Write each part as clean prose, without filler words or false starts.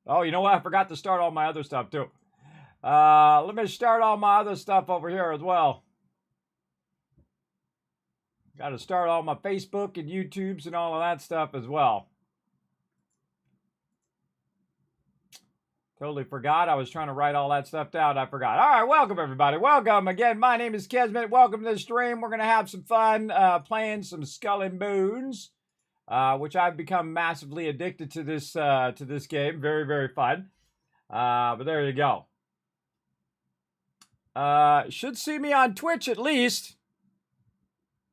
Oh, you know what? I forgot to start all my other stuff too. Let me start all my other stuff over here as well. Got to start all my Facebook and YouTubes and all of that stuff as well. Totally forgot. I was trying to write all that stuff down. I forgot. All right, welcome everybody. Welcome again. My name is Kismet. Welcome to the stream. We're gonna have some fun playing some Skull and Bones, which I've become massively addicted to this game. Very very fun. But there you go. Should see me on Twitch at least.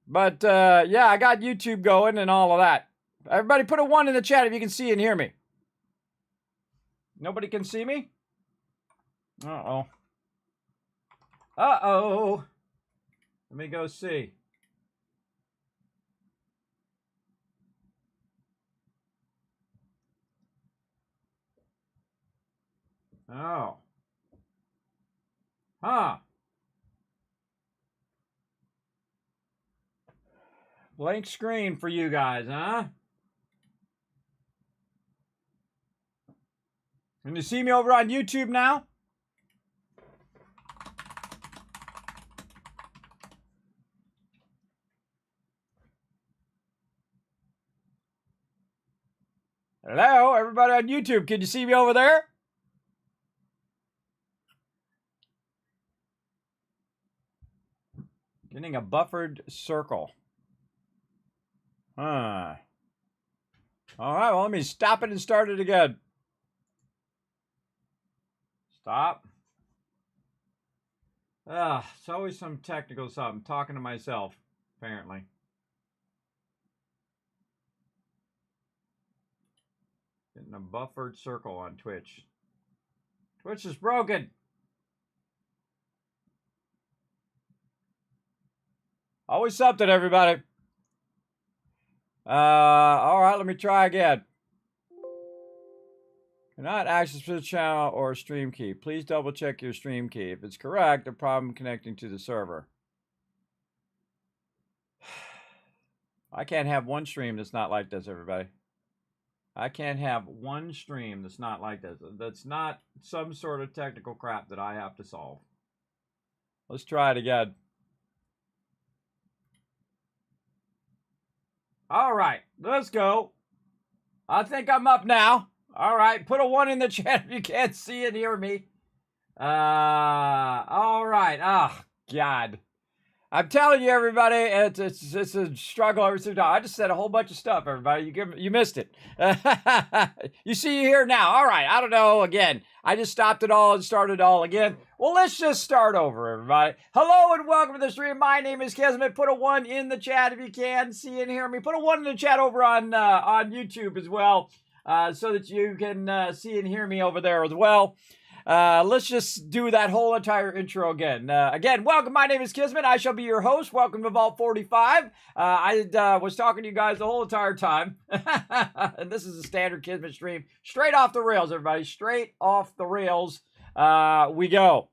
But yeah, I got YouTube going and all of that. Everybody put a 1 in the chat if you can see and hear me. Nobody can see me? Uh-oh. Uh-oh. Let me go see. Oh. Huh. Blank screen for you guys, huh? Can you see me over on YouTube now? Hello, everybody on YouTube. Can you see me over there? Getting a buffered circle. Huh. All right, well, let me stop it and start it again. Stop. It's always some technical stuff. I'm talking to myself, apparently. Getting a buffered circle on Twitch. Twitch is broken. Always something, everybody. All right, let me try again. Cannot access the channel or stream key. Please double check your stream key. If it's correct, a problem connecting to the server. I can't have one stream that's not like this, everybody. I can't have one stream that's not like this. That's not some sort of technical crap that I have to solve. Let's try it again. All right, let's go. I think I'm up now. All right, put a 1 in the chat if you can't see and hear me. All right. Oh, God. I'm telling you, everybody, it's a struggle every single time. I just said a whole bunch of stuff, everybody. You missed it. You see here now. All right. I don't know. Again, I just stopped it all and started it all again. Well, let's just start over, everybody. Hello and welcome to the stream. My name is Kismet. Put a 1 in the chat if you can see and hear me. Put a 1 in the chat over on YouTube as well, so that you can see and hear me over there as well. Let's just do that whole entire intro again. Again, welcome. My name is Kismet. I shall be your host. Welcome to Vault 45. I was talking to you guys the whole entire time. And this is a standard Kismet stream. Straight off the rails, everybody. Straight off the rails we go.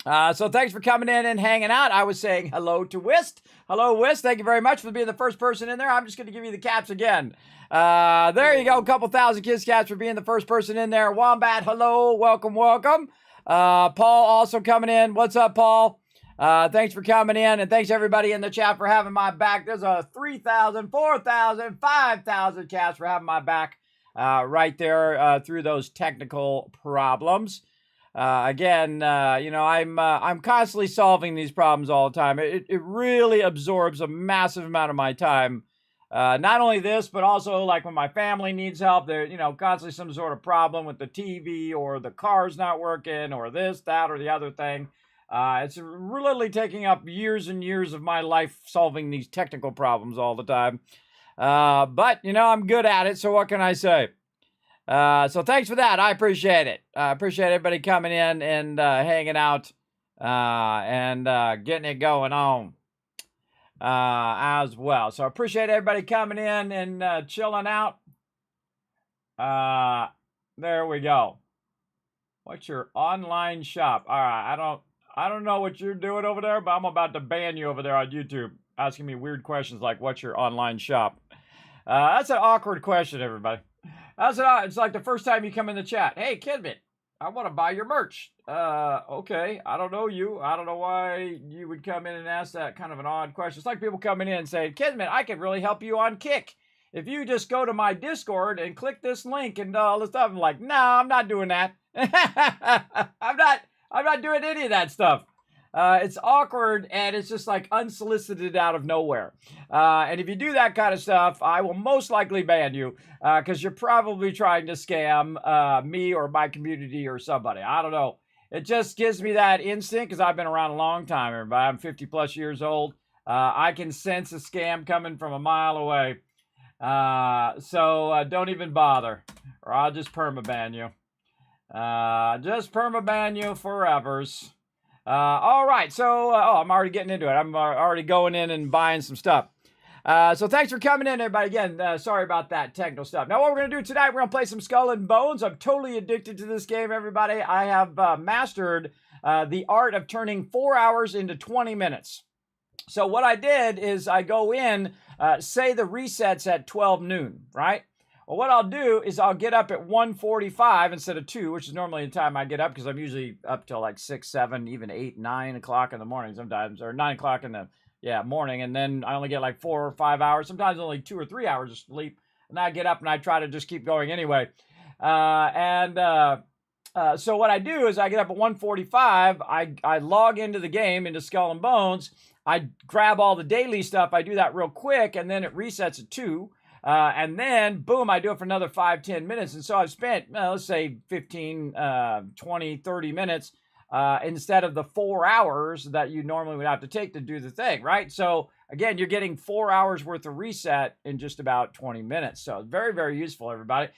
So thanks for coming in and hanging out. I was saying hello to Wist. Hello, Wist. Thank you very much for being the first person in there. I'm just going to give you the caps again. There you go. A couple thousand kids caps for being the first person in there. Wombat, hello. Welcome, welcome. Paul also coming in. What's up, Paul? Thanks for coming in, and thanks everybody in the chat for having my back. There's a 3,000, 4,000, 5,000 caps for having my back right there through those technical problems. Again, you know, I'm constantly solving these problems all the time. It really absorbs a massive amount of my time. Not only this, but also like when my family needs help, there, you know, constantly some sort of problem with the TV or the car's not working or this, that, or the other thing. It's really taking up years and years of my life solving these technical problems all the time. But, you know, I'm good at it, so what can I say? So thanks for that. I appreciate it. I appreciate everybody coming in and hanging out and getting it going on as well. So I appreciate everybody coming in and chilling out. There we go. What's your online shop? All right, I don't know what you're doing over there, but I'm about to ban you over there on YouTube, asking me weird questions like, what's your online shop? That's an awkward question, everybody. How's it? It's like the first time you come in the chat. Hey, Kismet, I want to buy your merch. Okay. I don't know you. I don't know why you would come in and ask that kind of an odd question. It's like people coming in and saying, Kismet, I can really help you on Kick. If you just go to my Discord and click this link and all this stuff, I'm like, no, I'm not doing that. I'm not doing any of that stuff. It's awkward and it's just like unsolicited out of nowhere. And if you do that kind of stuff, I will most likely ban you because you're probably trying to scam me or my community or somebody. I don't know. It just gives me that instinct because I've been around a long time, everybody. I'm 50 plus years old. I can sense a scam coming from a mile away. So don't even bother or I'll just permaban you. Just permaban you forevers. All right, so I'm already getting into it. I'm already going in and buying some stuff. So thanks for coming in, everybody. Again, sorry about that technical stuff. Now, what we're going to do tonight, we're going to play some Skull and Bones. I'm totally addicted to this game, everybody. I have mastered the art of turning 4 hours into 20 minutes. So what I did is I go in, say the reset's at 12 noon, right? Well, what I'll do is I'll get up at 1:45 instead of 2, which is normally the time I get up because I'm usually up till like 6, 7, even 8, 9 o'clock in the morning sometimes, or 9 o'clock in the morning. And then I only get like 4 or 5 hours, sometimes only 2 or 3 hours of sleep. And I get up and I try to just keep going anyway. So what I do is I get up at 1:45. I log into the game, into Skull and Bones. I grab all the daily stuff. I do that real quick, and then it resets at 2. And then, boom, I do it for another 5, 10 minutes. And so I've spent, let's say 15, 20, 30 minutes instead of the 4 hours that you normally would have to take to do the thing, right? So, again, you're getting 4 hours worth of reset in just about 20 minutes. So, very, very useful, everybody.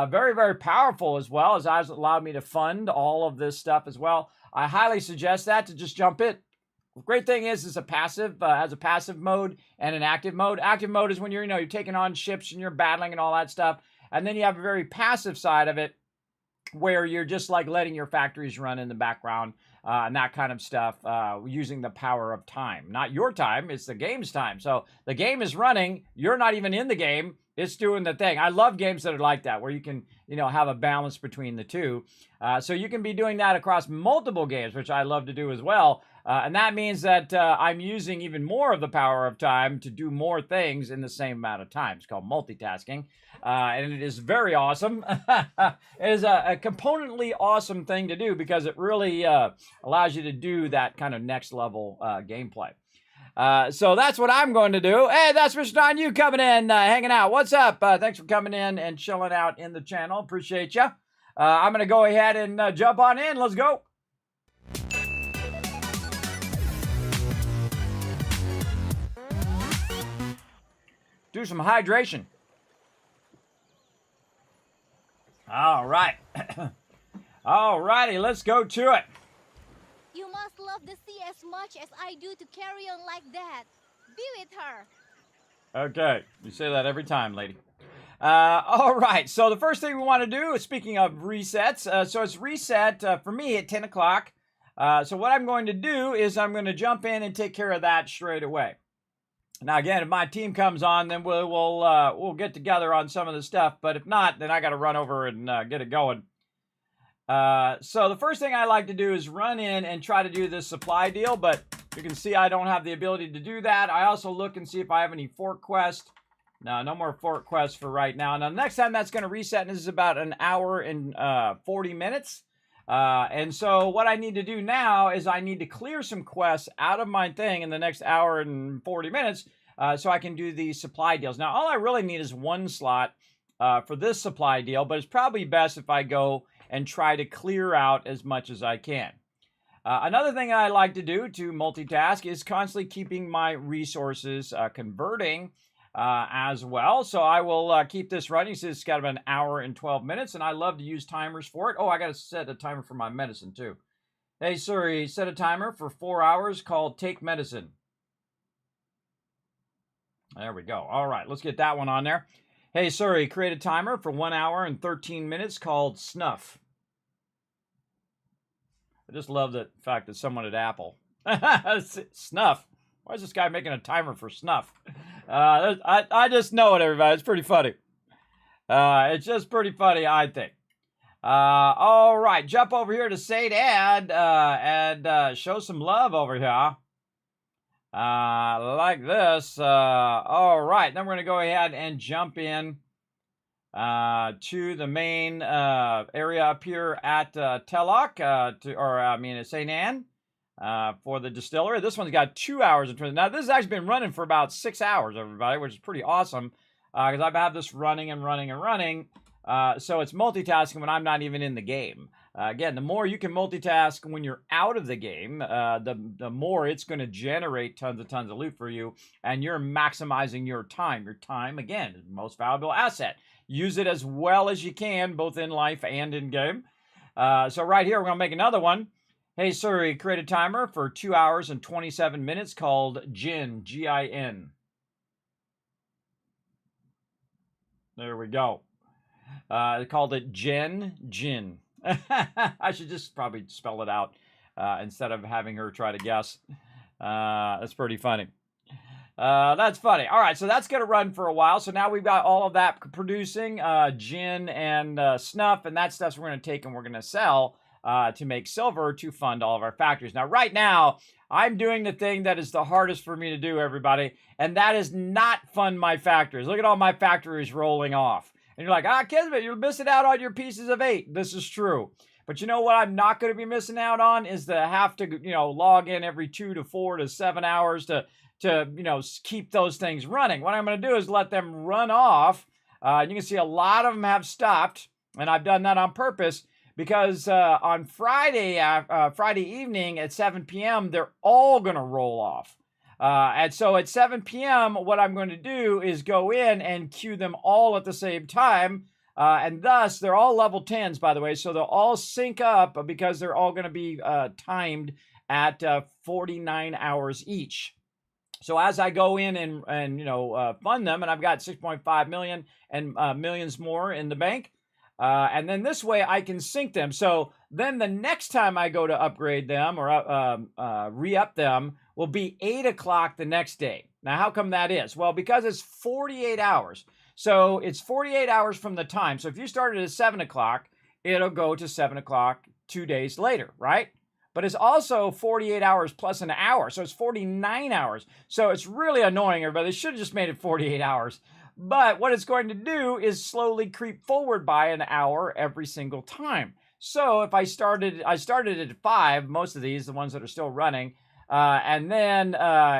Very, very powerful as well, as it's allowed me to fund all of this stuff as well. I highly suggest that to just jump in. The great thing is it's a passive, has a passive mode and an active mode. Active mode is when you're taking on ships and you're battling and all that stuff. And then you have a very passive side of it where you're just like letting your factories run in the background and that kind of stuff using the power of time. Not your time, it's the game's time. So the game is running, you're not even in the game, it's doing the thing. I love games that are like that, where you can, have a balance between the two. So you can be doing that across multiple games, which I love to do as well. And that means that I'm using even more of the power of time to do more things in the same amount of time. It's called multitasking. And it is very awesome. It is a componently awesome thing to do because it really allows you to do that kind of next level gameplay. So that's what I'm going to do. Hey, that's Mr. Don, you coming in, hanging out. What's up? Thanks for coming in and chilling out in the channel. Appreciate you. I'm going to go ahead and jump on in. Let's go. Do some hydration. All right. All righty, let's go to it. You must love the sea as much as I do to carry on like that. Be with her. Okay, you say that every time, lady. All right, so the first thing we want to do is, speaking of resets, so it's reset for me at 10 o'clock. So what I'm going to do is I'm going to jump in and take care of that straight away. Now, again, if my team comes on, then we'll get together on some of the stuff. But if not, then I got to run over and get it going. So the first thing I like to do is run in and try to do this supply deal. But you can see I don't have the ability to do that. I also look and see if I have any fort quest. No more fort quests for right now. Now, next time that's going to reset, and this is about an hour and 40 minutes. And so what I need to do now is I need to clear some quests out of my thing in the next hour and 40 minutes so I can do these supply deals. Now, all I really need is one slot for this supply deal, but it's probably best if I go and try to clear out as much as I can. Another thing I like to do to multitask is constantly keeping my resources converting as well. So I will keep this running. So it's got about an hour and 12 minutes, and I love to use timers for it. Oh, I got to set a timer for my medicine too. Hey Siri, set a timer for 4 hours called Take Medicine. There we go. All right, let's get that one on there. Hey Siri, create a timer for 1 hour and 13 minutes called Snuff. I just love the fact that someone at Apple. Snuff. Why is this guy making a timer for snuff? I just know it, everybody. It's pretty funny. It's just pretty funny, I think. All right, jump over here to St. Anne and show some love over here. Like this. All right, then we're going to go ahead and jump in to the main area up here at Tellock, at St. Anne for the distillery. This one's got 2 hours. Now, this has actually been running for about 6 hours, everybody, which is pretty awesome because I've had this running and running and running. So it's multitasking when I'm not even in the game. Again, the more you can multitask when you're out of the game, the more it's going to generate tons of loot for you, and you're maximizing your time. Your time, again, is the most valuable asset. Use it as well as you can, both in life and in game. So right here, we're going to make another one. Hey Siri, create a timer for 2 hours and 27 minutes called Gin, G-I-N. There we go. They called it Gin. I should just probably spell it out instead of having her try to guess. That's pretty funny. That's funny. All right, so that's going to run for a while. So now we've got all of that producing gin and snuff, and that stuff we're going to take and we're going to sell to make silver to fund all of our factories. Now, right now, I'm doing the thing that is the hardest for me to do, everybody, and that is not fund my factories. Look at all my factories rolling off. And you're like, Kismet, you're missing out on your pieces of 8. This is true. But you know what I'm not going to be missing out on is to have to, log in every 2 to 4 to 7 hours to keep those things running. What I'm going to do is let them run off. You can see a lot of them have stopped, and I've done that on purpose because on Friday evening at 7 p.m., they're all going to roll off. And so at 7 p.m., what I'm going to do is go in and queue them all at the same time. And thus, they're all level 10s, by the way. So they'll all sync up because they're all going to be timed at 49 hours each. So as I go in and fund them, and I've got 6.5 million and millions more in the bank, and then this way I can sync them. So then the next time I go to upgrade them or re-up them will be 8 o'clock the next day. Now, how come that is? Well, because it's 48 hours. So it's 48 hours from the time. So if you started at 7 o'clock, it'll go to 7 o'clock 2 days later, right? But it's also 48 hours plus an hour. So it's 49 hours. So it's really annoying, everybody. They should have just made it 48 hours. But what it's going to do is slowly creep forward by an hour every single time. So if I started at 5, most of these, the ones that are still running, and then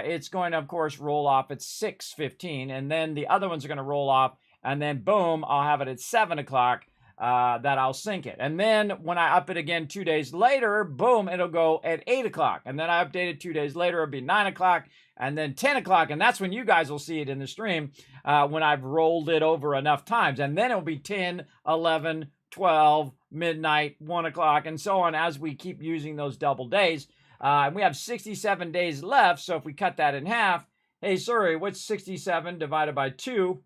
it's going to, of course, roll off at 6:15, and then the other ones are going to roll off, and then boom, I'll have it at 7 o'clock that I'll sync it. And then when I up it again 2 days later, boom, it'll go at 8 o'clock. And then I update it 2 days later, it'll be 9 o'clock, and then 10 o'clock, and that's when you guys will see it in the stream when I've rolled it over enough times. And then it'll be 10, 11, 12, midnight, 1 o'clock, and so on as we keep using those double days. And we have 67 days left, so if we cut that in half, hey, sorry, what's 67 divided by 2?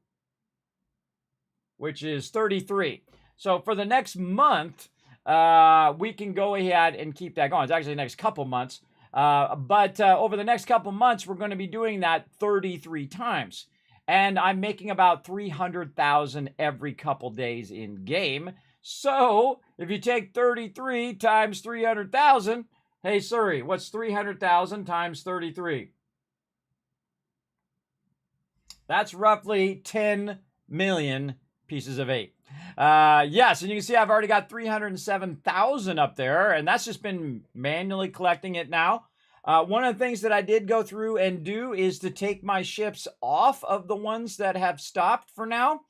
Which is 33. So for the next month, we can go ahead and keep that going. It's actually the next couple months. But over the next couple months, we're going to be doing that 33 times. And I'm making about 300,000 every couple days in game. So if you take 33 times 300,000, hey, Siri, what's 300,000 times 33? That's roughly 10 million pieces of 8. Yes, and you can see I've already got 307,000 up there, and that's just been manually collecting it now. One of the things that I did go through and do is to take my ships off of the ones that have stopped for now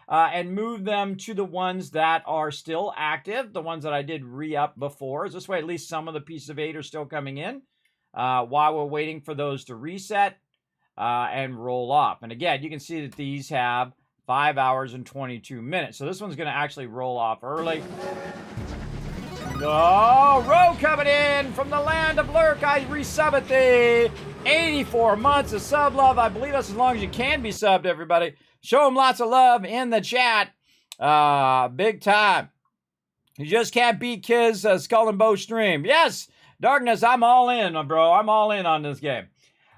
and move them to the ones that are still active, the ones that I did re-up before. This way, at least some of the pieces of 8 are still coming in while we're waiting for those to reset and roll off. And again, you can see that these have 5 hours and 22 minutes. So this one's going to actually roll off early. Oh, Row coming in from the land of Lurk. I resub at the 84 months of sub love. I believe that's as long as you can be subbed, everybody. Show them lots of love in the chat. Big time. You just can't beat Skull and Bow stream. Yes, Darkness, I'm all in, bro. I'm all in on this game.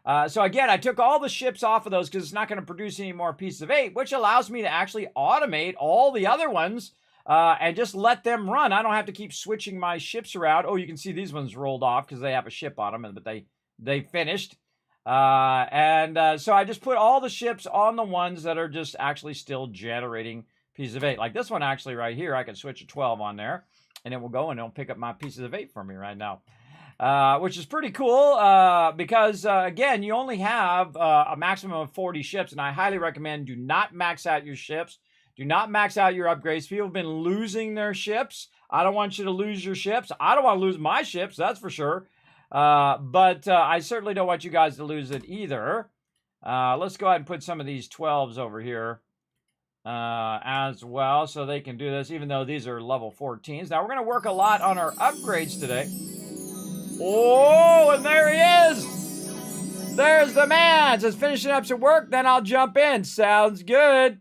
So again, I took all the ships off of those because it's not going to produce any more pieces of 8, which allows me to actually automate all the other ones and just let them run. I don't have to keep switching my ships around. Oh, you can see these ones rolled off because they have a ship on them, but they finished. So I just put all the ships on the ones that are just actually still generating pieces of 8. Like this one actually right here, I can switch a 12 on there, and it will go and it'll pick up my pieces of 8 for me right now. Which is pretty cool because, again, you only have a maximum of 40 ships, and I highly recommend do not max out your ships. Do not max out your upgrades. People have been losing their ships. I don't want you to lose your ships. I don't want to lose my ships, that's for sure. But I certainly don't want you guys to lose it either. Let's go ahead and put some of these 12s over here as well so they can do this, even though these are level 14s. Now, we're going to work a lot on our upgrades today. Oh, and there he is. There's the man. Says finishing up some work, then I'll jump in. Sounds good.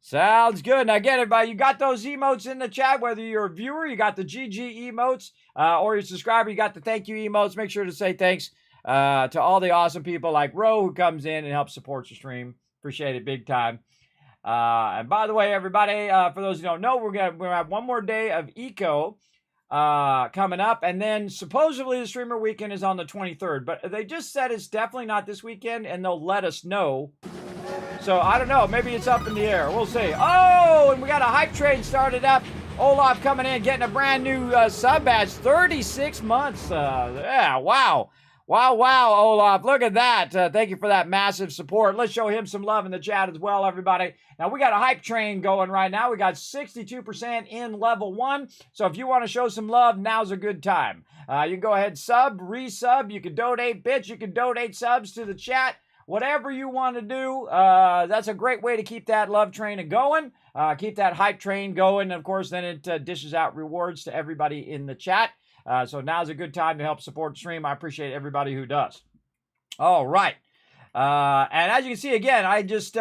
Sounds good. Now, again, everybody, you got those emotes in the chat, whether you're a viewer, you got the GG emotes, or you're a subscriber, you got the thank you emotes. Make sure to say thanks to all the awesome people like Ro who comes in and helps support the stream. Appreciate it big time. And by the way, everybody, for those who don't know, we're gonna have one more day of Eco coming up, and then supposedly the streamer weekend is on the 23rd, but they just said it's definitely not this weekend, and they'll let us know. So I don't know, maybe it's up in the air. We'll see. Oh, and we got a hype train started up. Olaf coming in, getting a brand new sub badge, 36 months. Yeah, wow. Wow, Olaf. Look at that. Thank you for that massive support. Let's show him some love in the chat as well, everybody. Now, we got a hype train going right now. We got 62% in level 1. So if you want to show some love, now's a good time. You can go ahead, sub, resub. You can donate bits. You can donate subs to the chat. Whatever you want to do, that's a great way to keep that love train going. Keep that hype train going. Of course, then it dishes out rewards to everybody in the chat. So now's a good time to help support the stream. I appreciate everybody who does. All right. And as you can see, again, I just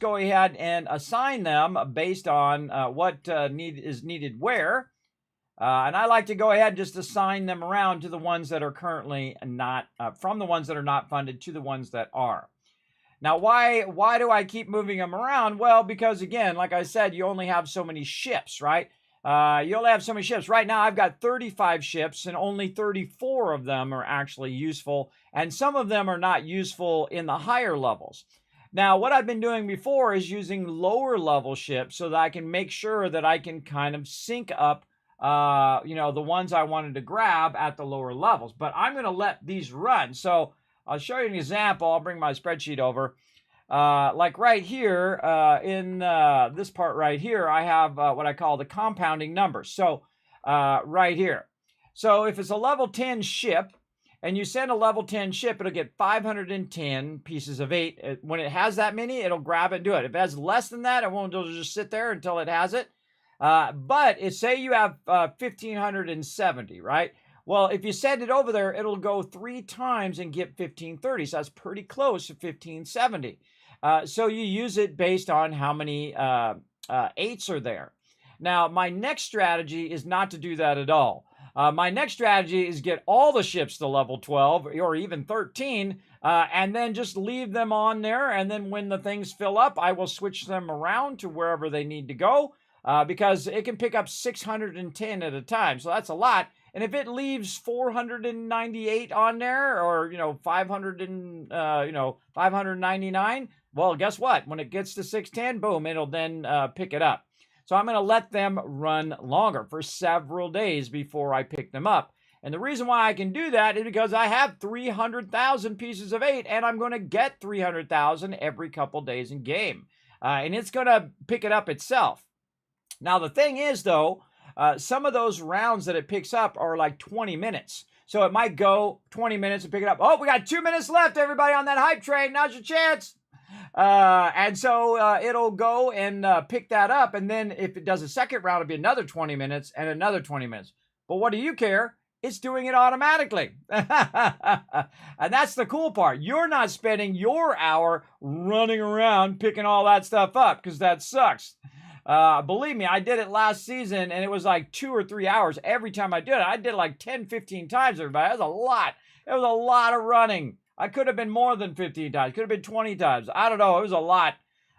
go ahead and assign them based on what is needed where. And I like to go ahead and just assign them around to the ones that are currently not, from the ones that are not funded to the ones that are. Now, why do I keep moving them around? Well, because again, like I said, you only have so many ships, right? You only have so many ships. Right now, I've got 35 ships, and only 34 of them are actually useful, and some of them are not useful in the higher levels. Now, what I've been doing before is using lower level ships so that I can make sure that I can kind of sync up, the ones I wanted to grab at the lower levels. But I'm going to let these run. So I'll show you an example. I'll bring my spreadsheet over. Like right here, in this part right here, I have what I call the compounding numbers. So right here. So if it's a level 10 ship, and you send a level 10 ship, it'll get 510 pieces of 8. When it has that many, it'll grab it and do it. If it has less than that, it'll just sit there until it has it. But say you have 1,570, right? Well, if you send it over there, it'll go 3 times and get 1,530. So that's pretty close to 1,570. So you use it based on how many 8s are there. Now, my next strategy is not to do that at all. My next strategy is get all the ships to level 12 or even 13 and then just leave them on there. And then when the things fill up, I will switch them around to wherever they need to go because it can pick up 610 at a time. So that's a lot. And if it leaves 498 on there or, 599, well, guess what? When it gets to 610, boom, it'll then pick it up. So I'm going to let them run longer for several days before I pick them up. And the reason why I can do that is because I have 300,000 pieces of 8, and I'm going to get 300,000 every couple days in game. And it's going to pick it up itself. Now, the thing is, though, some of those rounds that it picks up are like 20 minutes. So it might go 20 minutes and pick it up. Oh, we got 2 minutes left, everybody, on that hype train. Now's your chance. And so it'll go and pick that up. And then if it does a second round, it'll be another 20 minutes and another 20 minutes. But what do you care? It's doing it automatically. And that's the cool part. You're not spending your hour running around picking all that stuff up because that sucks. Believe me, I did it last season and it was like 2 or 3 hours every time I did it. I did it like 10, 15 times, everybody. That was a lot. It was a lot of running. I could have been more than 15 times. Could have been 20 times. I don't know. It was a lot.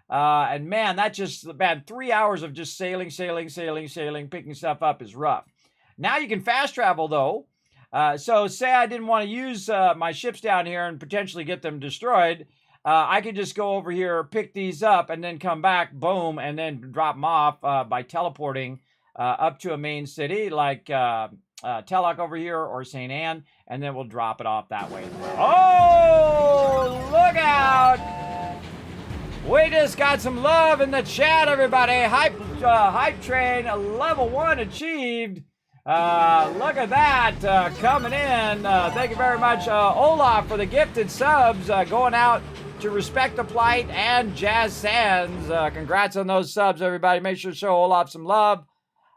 And man, 3 hours of just sailing, picking stuff up is rough. Now you can fast travel though. So say I didn't want to use my ships down here and potentially get them destroyed. I could just go over here, pick these up, and then come back, boom, and then drop them off by teleporting up to a main city like Telok over here or St. Anne, and then we'll drop it off that way. Oh, look out! We just got some love in the chat, everybody. Hype train level 1 achieved. Look at that coming in. Thank you very much, Olaf, for the gifted subs going out to Respect the Plight and Jazz Sands. Congrats on those subs, everybody. Make sure to show Olaf some love.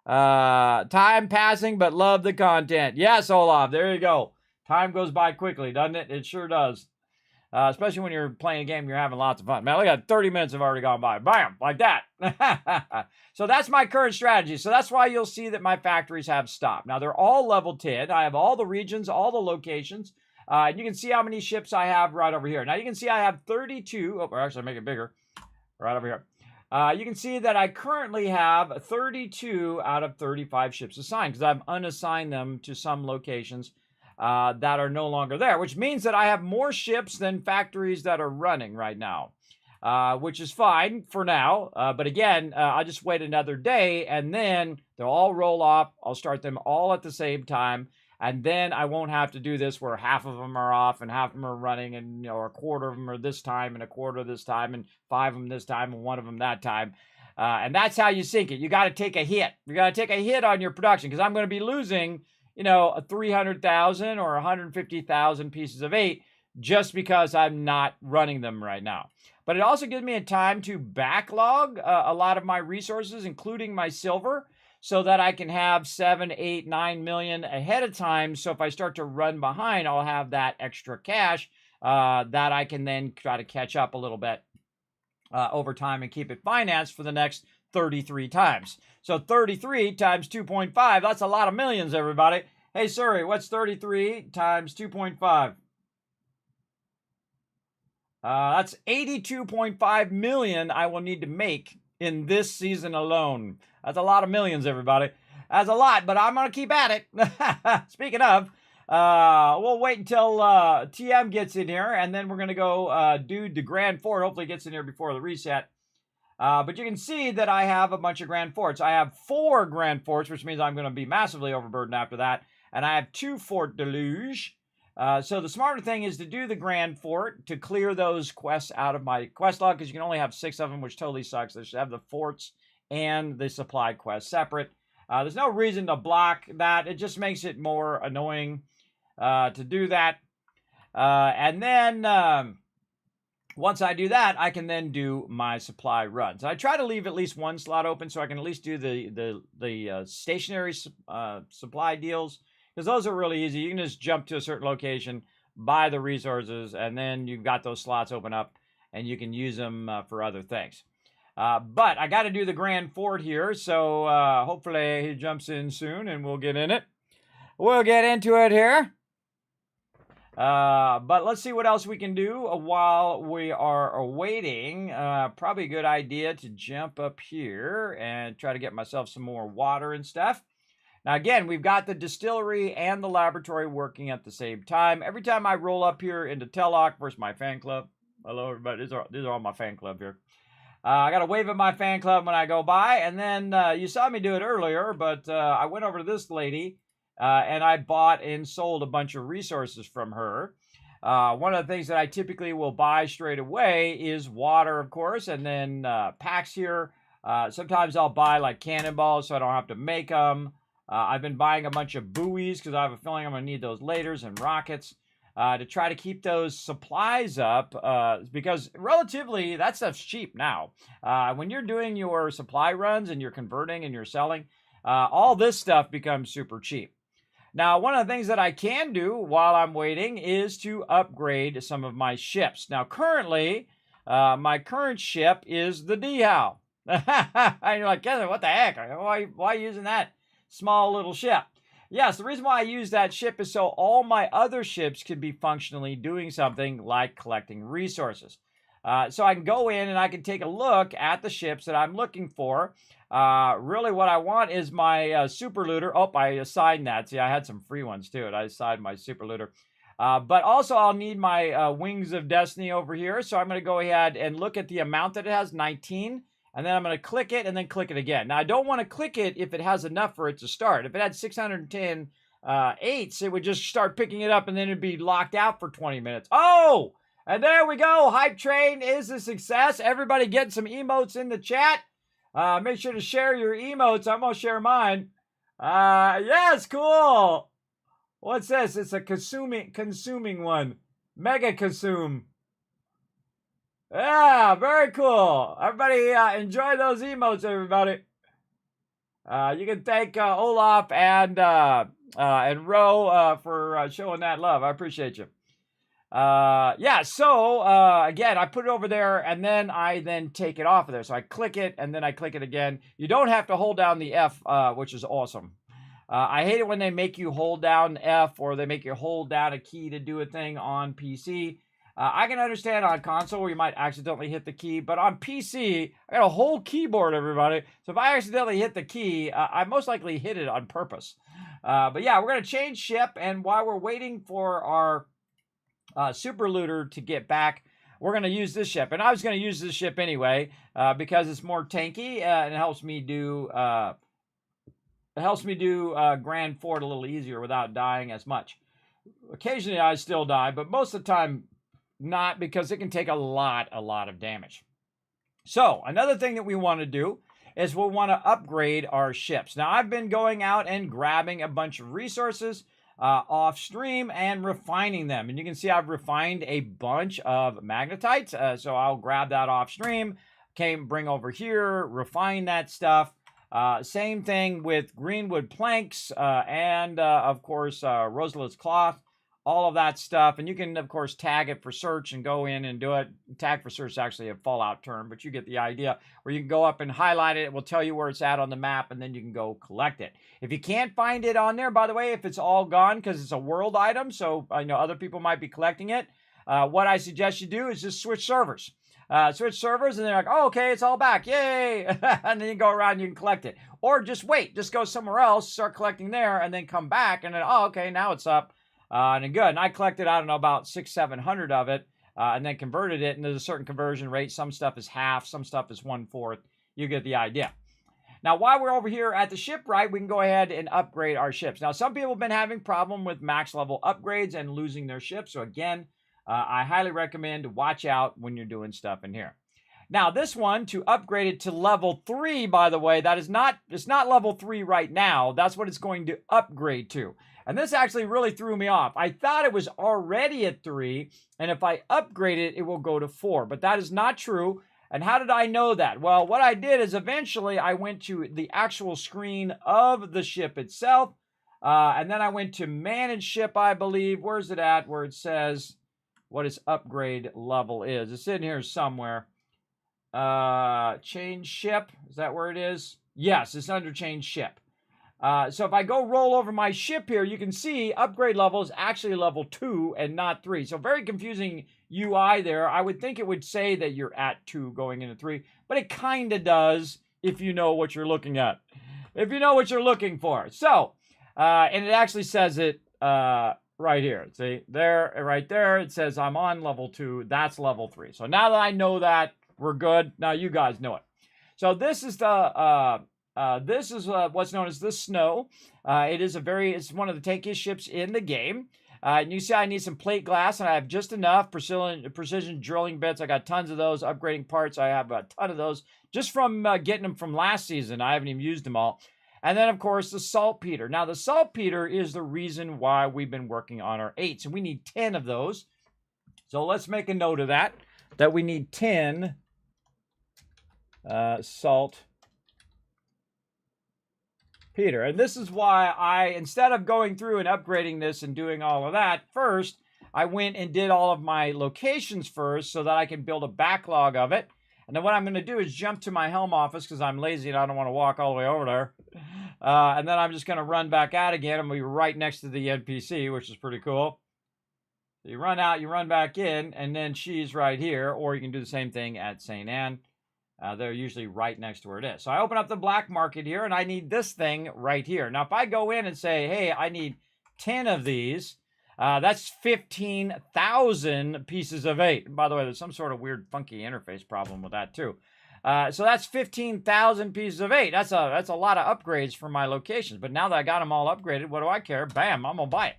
Time passing, but love the content. Yes, Olaf, there you go. Time goes by quickly, doesn't it? It sure does. Especially when you're playing a game, you're having lots of fun. Man, look at 30 minutes have already gone by. Bam, like that. So that's my current strategy. So that's why you'll see that my factories have stopped. Now, they're all level 10. I have all the regions, all the locations. And you can see how many ships I have right over here. Now, you can see I have 32. Oh, actually, make it bigger. Right over here. You can see that I currently have 32 out of 35 ships assigned because I've unassigned them to some locations that are no longer there, which means that I have more ships than factories that are running right now, which is fine for now. But again, I'll just wait another day and then they'll all roll off. I'll start them all at the same time. And then I won't have to do this where half of them are off and half of them are running and, or a quarter of them are this time and a quarter this time and 5 of them this time and 1 of them that time. And that's how you sink it. You got to take a hit. You got to take a hit on your production because I'm going to be losing, a 300,000 or 150,000 pieces of 8 just because I'm not running them right now. But it also gives me a time to backlog a lot of my resources, including my silver, so that I can have 7, 8, 9 million ahead of time. So if I start to run behind, I'll have that extra cash that I can then try to catch up a little bit over time and keep it financed for the next 33 times. So 33 times 2.5, that's a lot of millions, everybody. Hey, Suri, what's 33 times 2.5? That's 82.5 million I will need to make in this season alone. That's a lot of millions, everybody. That's a lot, but I'm going to keep at it. Speaking of, we'll wait until TM gets in here, and then we're going to go do the Grand Fort. Hopefully it gets in here before the reset. But you can see that I have a bunch of Grand Forts. I have 4 Grand Forts, which means I'm going to be massively overburdened after that. And I have 2 Fort Deluge. So the smarter thing is to do the Grand Fort to clear those quests out of my quest log, because you can only have 6 of them, which totally sucks. They should have the forts and the supply quest separate. There's no reason to block that. It just makes it more annoying to do that. And then once I do that, I can then do my supply runs. I try to leave at least 1 slot open so I can at least do the stationary supply deals, because those are really easy. You can just jump to a certain location, buy the resources, and then you've got those slots open up, and you can use them for other things. But I got to do the Grand Fort here, so hopefully he jumps in soon, and we'll get in it. We'll get into it here. But let's see what else we can do while we are waiting. Probably a good idea to jump up here and try to get myself some more water and stuff. Now, again, we've got the distillery and the laboratory working at the same time. Every time I roll up here into Telok, where's my fan club? Hello, everybody. These are all my fan club here. I got to wave at my fan club when I go by. And then you saw me do it earlier, but I went over to this lady and I bought and sold a bunch of resources from her. One of the things that I typically will buy straight away is water, of course, and then packs here. Sometimes I'll buy like cannonballs so I don't have to make them. I've been buying a bunch of buoys because I have a feeling I'm going to need those later, and rockets to try to keep those supplies up because relatively that stuff's cheap now. When you're doing your supply runs and you're converting and you're selling, all this stuff becomes super cheap. Now, one of the things that I can do while I'm waiting is to upgrade some of my ships. Now, currently, my current ship is the D-How. And you're like, Kevin, what the heck? Why are you using that small little ship? Yes, the reason why I use that ship is so all my other ships can be functionally doing something like collecting resources. So I can go in and I can take a look at the ships that I'm looking for. Really what I want is my super looter. Oh, I assigned that. See, I had some free ones too, and I assigned my super looter. But also I'll need my Wings of Destiny over here. So I'm going to go ahead and look at the amount that it has, 19. And then I'm going to click it and then click it again. Now, I don't want to click it if it has enough for it to start. If it had 610 eights, it would just start picking it up and then it'd be locked out for 20 minutes. Oh! And there we go. Hype Train is a success. Everybody getting some emotes in the chat. Make sure to share your emotes. I'm going to share mine. Yes, cool. What's this? It's a consuming one. Mega consume. Yeah, very cool. Everybody enjoy those emotes, everybody. You can thank Olaf and Ro for showing that love. I appreciate you. Yeah, so again, I put it over there and then I take it off of there. So I click it and then I click it again. You don't have to hold down the F, which is awesome. I hate it when they make you hold down F or they make you hold down a key to do a thing on PC. I can understand on console where you might accidentally hit the key, but on PC, I got a whole keyboard, everybody. So if I accidentally hit the key, I most likely hit it on purpose. But yeah, we're going to change ship, and while we're waiting for our super looter to get back, we're going to use this ship. And I was going to use this ship anyway because it's more tanky and it helps me do Grand Fort a little easier without dying as much. Occasionally I still die, but most of the time not, because it can take a lot of damage. So another thing that we want to do is we want to upgrade our ships. Now I've been going out and grabbing a bunch of resources off stream and refining them, and you can see I've refined a bunch of magnetites. So I'll grab that off stream, bring over here, refine that stuff. Same thing with greenwood planks and of course roseless cloth, all of that stuff. And you can of course tag it for search and go in and do it. Tag for search is actually a Fallout term, but you get the idea, where you can go up and highlight it. It will tell you where it's at on the map, and then you can go collect it. If you can't find it on there, by the way, if it's all gone, because it's a world item, so I know other people might be collecting it, what I suggest you do is just switch servers. Switch servers, and they're like, oh, okay, it's all back, yay! And then you go around and you can collect it. Or just wait, just go somewhere else, start collecting there, and then come back, and then, oh, okay, now it's up. And then good. And I collected, I don't know, about 600-700 of it, and then converted it, and there's a certain conversion rate. Some stuff is half, some stuff is 1/4. You get the idea. Now, while we're over here at the shipwright, we can go ahead and upgrade our ships. Now, some people have been having problem with max level upgrades and losing their ships. So again, I highly recommend to watch out when you're doing stuff in here. Now, this one, to upgrade it to level 3, by the way, it's not level 3 right now. That's what it's going to upgrade to. And this actually really threw me off. I thought it was already at 3, and if I upgrade it, it will go to 4. But that is not true. And how did I know that? Well, what I did is eventually I went to the actual screen of the ship itself, and then I went to Manage Ship, I believe. Where's it at? Where it says what its upgrade level is. It's in here somewhere. Change ship. Is that where it is? Yes, it's under change ship. So if I go roll over my ship here, you can see upgrade level is actually level 2 and not 3. So very confusing UI there. I would think it would say that you're at 2 going into 3, but it kind of does if you know what you're looking at. If you know what you're looking for. So, and it actually says it right here. See, there, right there, it says I'm on level 2. That's level 3. So now that I know that, we're good. Now you guys know it. So this is the what's known as the Snow. It's one of the tankiest ships in the game. And you see I need some plate glass, and I have just enough precision drilling bits. I got tons of those. Upgrading parts, I have a ton of those just from getting them from last season. I haven't even used them all. And then, of course, the saltpeter. Now, the saltpeter is the reason why we've been working on our 8s, and we need 10 of those. So let's make a note of that we need 10 saltpeter. And this is why instead of going through and upgrading this and doing all of that, first, I went and did all of my locations first so that I can build a backlog of it. And then what I'm going to do is jump to my helm office because I'm lazy and I don't want to walk all the way over there. And then I'm just going to run back out again. I'm going to be right next to the NPC, which is pretty cool. You run out, you run back in, and then she's right here. Or you can do the same thing at St. Anne. They're usually right next to where it is. So I open up the black market here, and I need this thing right here. Now, if I go in and say, hey, I need 10 of these, that's 15,000 pieces of 8. And by the way, there's some sort of weird, funky interface problem with that, too. So that's 15,000 pieces of 8. That's a lot of upgrades for my locations. But now that I got them all upgraded, what do I care? Bam, I'm going to buy it.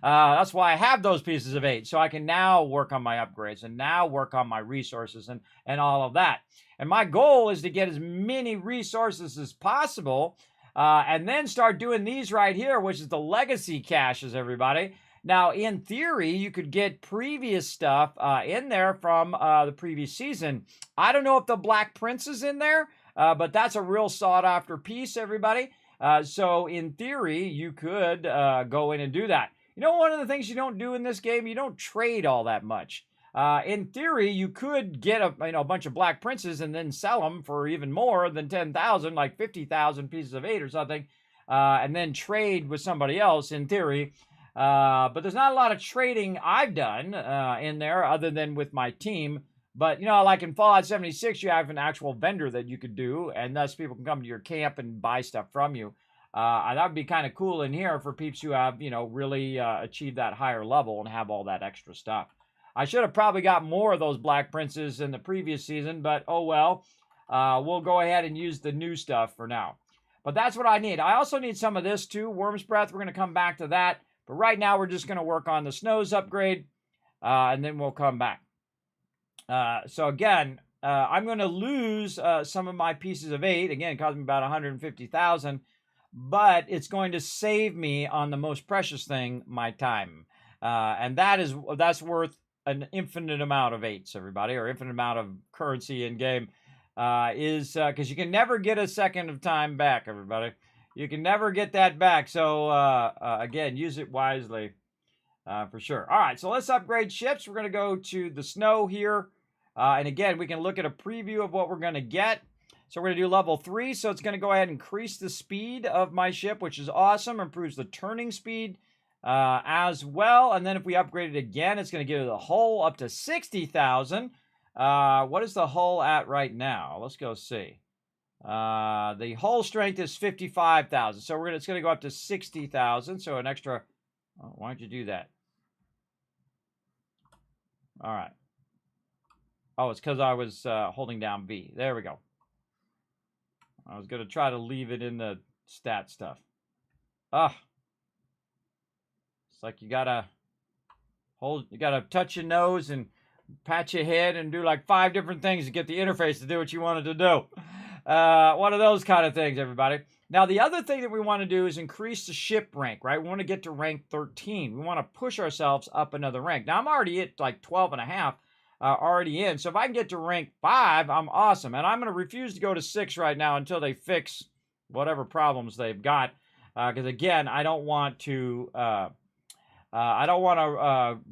That's why I have those pieces of 8. So I can now work on my upgrades and now work on my resources and all of that. And my goal is to get as many resources as possible and then start doing these right here, which is the legacy caches, everybody. Now, in theory, you could get previous stuff in there from the previous season. I don't know if the Black Prince is in there, but that's a real sought-after piece, everybody. So, in theory, you could go in and do that. You know, one of the things you don't do in this game, you don't trade all that much. In theory, you could get a bunch of Black Princes and then sell them for even more than 10,000, like 50,000 pieces of 8 or something, and then trade with somebody else, in theory. But there's not a lot of trading I've done in there other than with my team. But, you know, like in Fallout 76, you have an actual vendor that you could do, and thus people can come to your camp and buy stuff from you. That would be kind of cool in here for peeps who have, you know, really achieved that higher level and have all that extra stuff. I should have probably got more of those Black Princes in the previous season, but oh well. We'll go ahead and use the new stuff for now. But that's what I need. I also need some of this too, Worm's Breath. We're going to come back to that. But right now, we're just going to work on the Snows upgrade, and then we'll come back. So again, I'm going to lose some of my pieces of 8. Again, it cost me about 150,000. But it's going to save me on the most precious thing, my time. And that's worth an infinite amount of 8s, everybody, or infinite amount of currency in game, because you can never get a second of time back, everybody. You can never get that back. So again, use it wisely for sure. All right, so let's upgrade ships. We're going to go to the Snow here, and again, we can look at a preview of what we're going to get. So we're going to do level 3. So it's going to go ahead and increase the speed of my ship, which is awesome. Improves the turning speed as well. And then if we upgrade it again, it's going to give the hull up to 60,000. What is the hull at right now? Let's go see. The hull strength is 55,000. So it's going to go up to 60,000. So an extra. Oh, why don't you do that? All right. Oh, it's because I was holding down V. There we go. I was going to try to leave it in the stat stuff. It's like you gotta touch your nose and pat your head and do like 5 different things to get the interface to do what you wanted to do. One of those kind of things, everybody. Now, the other thing that we want to do is increase the ship rank, right? We want to get to rank 13. We want to push ourselves up another rank. Now, I'm already at like 12 and a half. Already in. So if I can get to rank 5, I'm awesome. And I'm going to refuse to go to 6 right now until they fix whatever problems they've got. Because again, I don't want to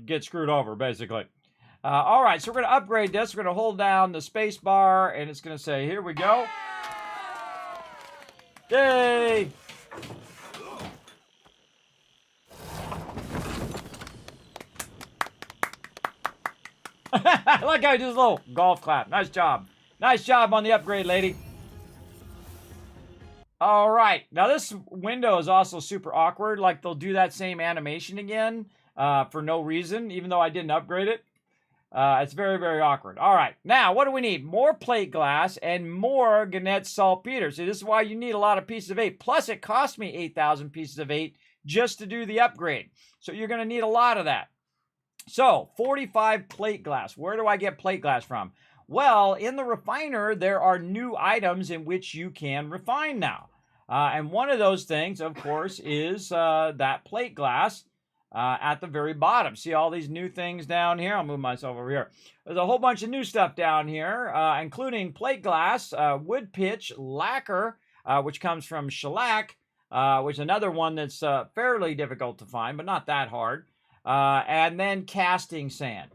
get screwed over, basically. All right, so we're going to upgrade this. We're going to hold down the space bar, and it's going to say, here we go. Yay! I like how he does a little golf clap. Nice job. Nice job on the upgrade, lady. All right. Now, this window is also super awkward. Like, they'll do that same animation again for no reason, even though I didn't upgrade it. It's very, very awkward. All right. Now, what do we need? More plate glass and more Gannett saltpeter. See, this is why you need a lot of pieces of 8. Plus, it cost me 8,000 pieces of 8 just to do the upgrade. So, you're going to need a lot of that. So, 45 plate glass. Where do I get plate glass from? Well, in the refiner, there are new items in which you can refine now. And one of those things, of course, is that plate glass at the very bottom. See all these new things down here? I'll move myself over here. There's a whole bunch of new stuff down here, including plate glass, wood pitch, lacquer, which comes from shellac, which is another one that's fairly difficult to find, but not that hard. And then casting sand.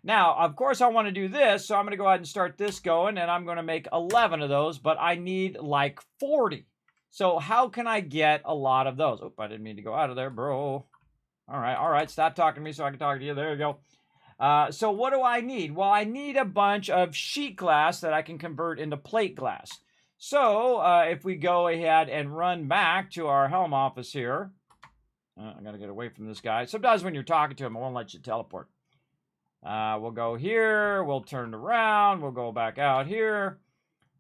Now, of course, I want to do this, so I'm going to go ahead and start this going, and I'm going to make 11 of those, but I need like 40. So how can I get a lot of those? Oh, I didn't mean to go out of there, bro. All right. Stop talking to me so I can talk to you. There you go. So what do I need? Well, I need a bunch of sheet glass that I can convert into plate glass. So if we go ahead and run back to our helm office here, I got to get away from this guy. Sometimes when you're talking to him, it won't let you teleport. We'll go here. We'll turn around. We'll go back out here.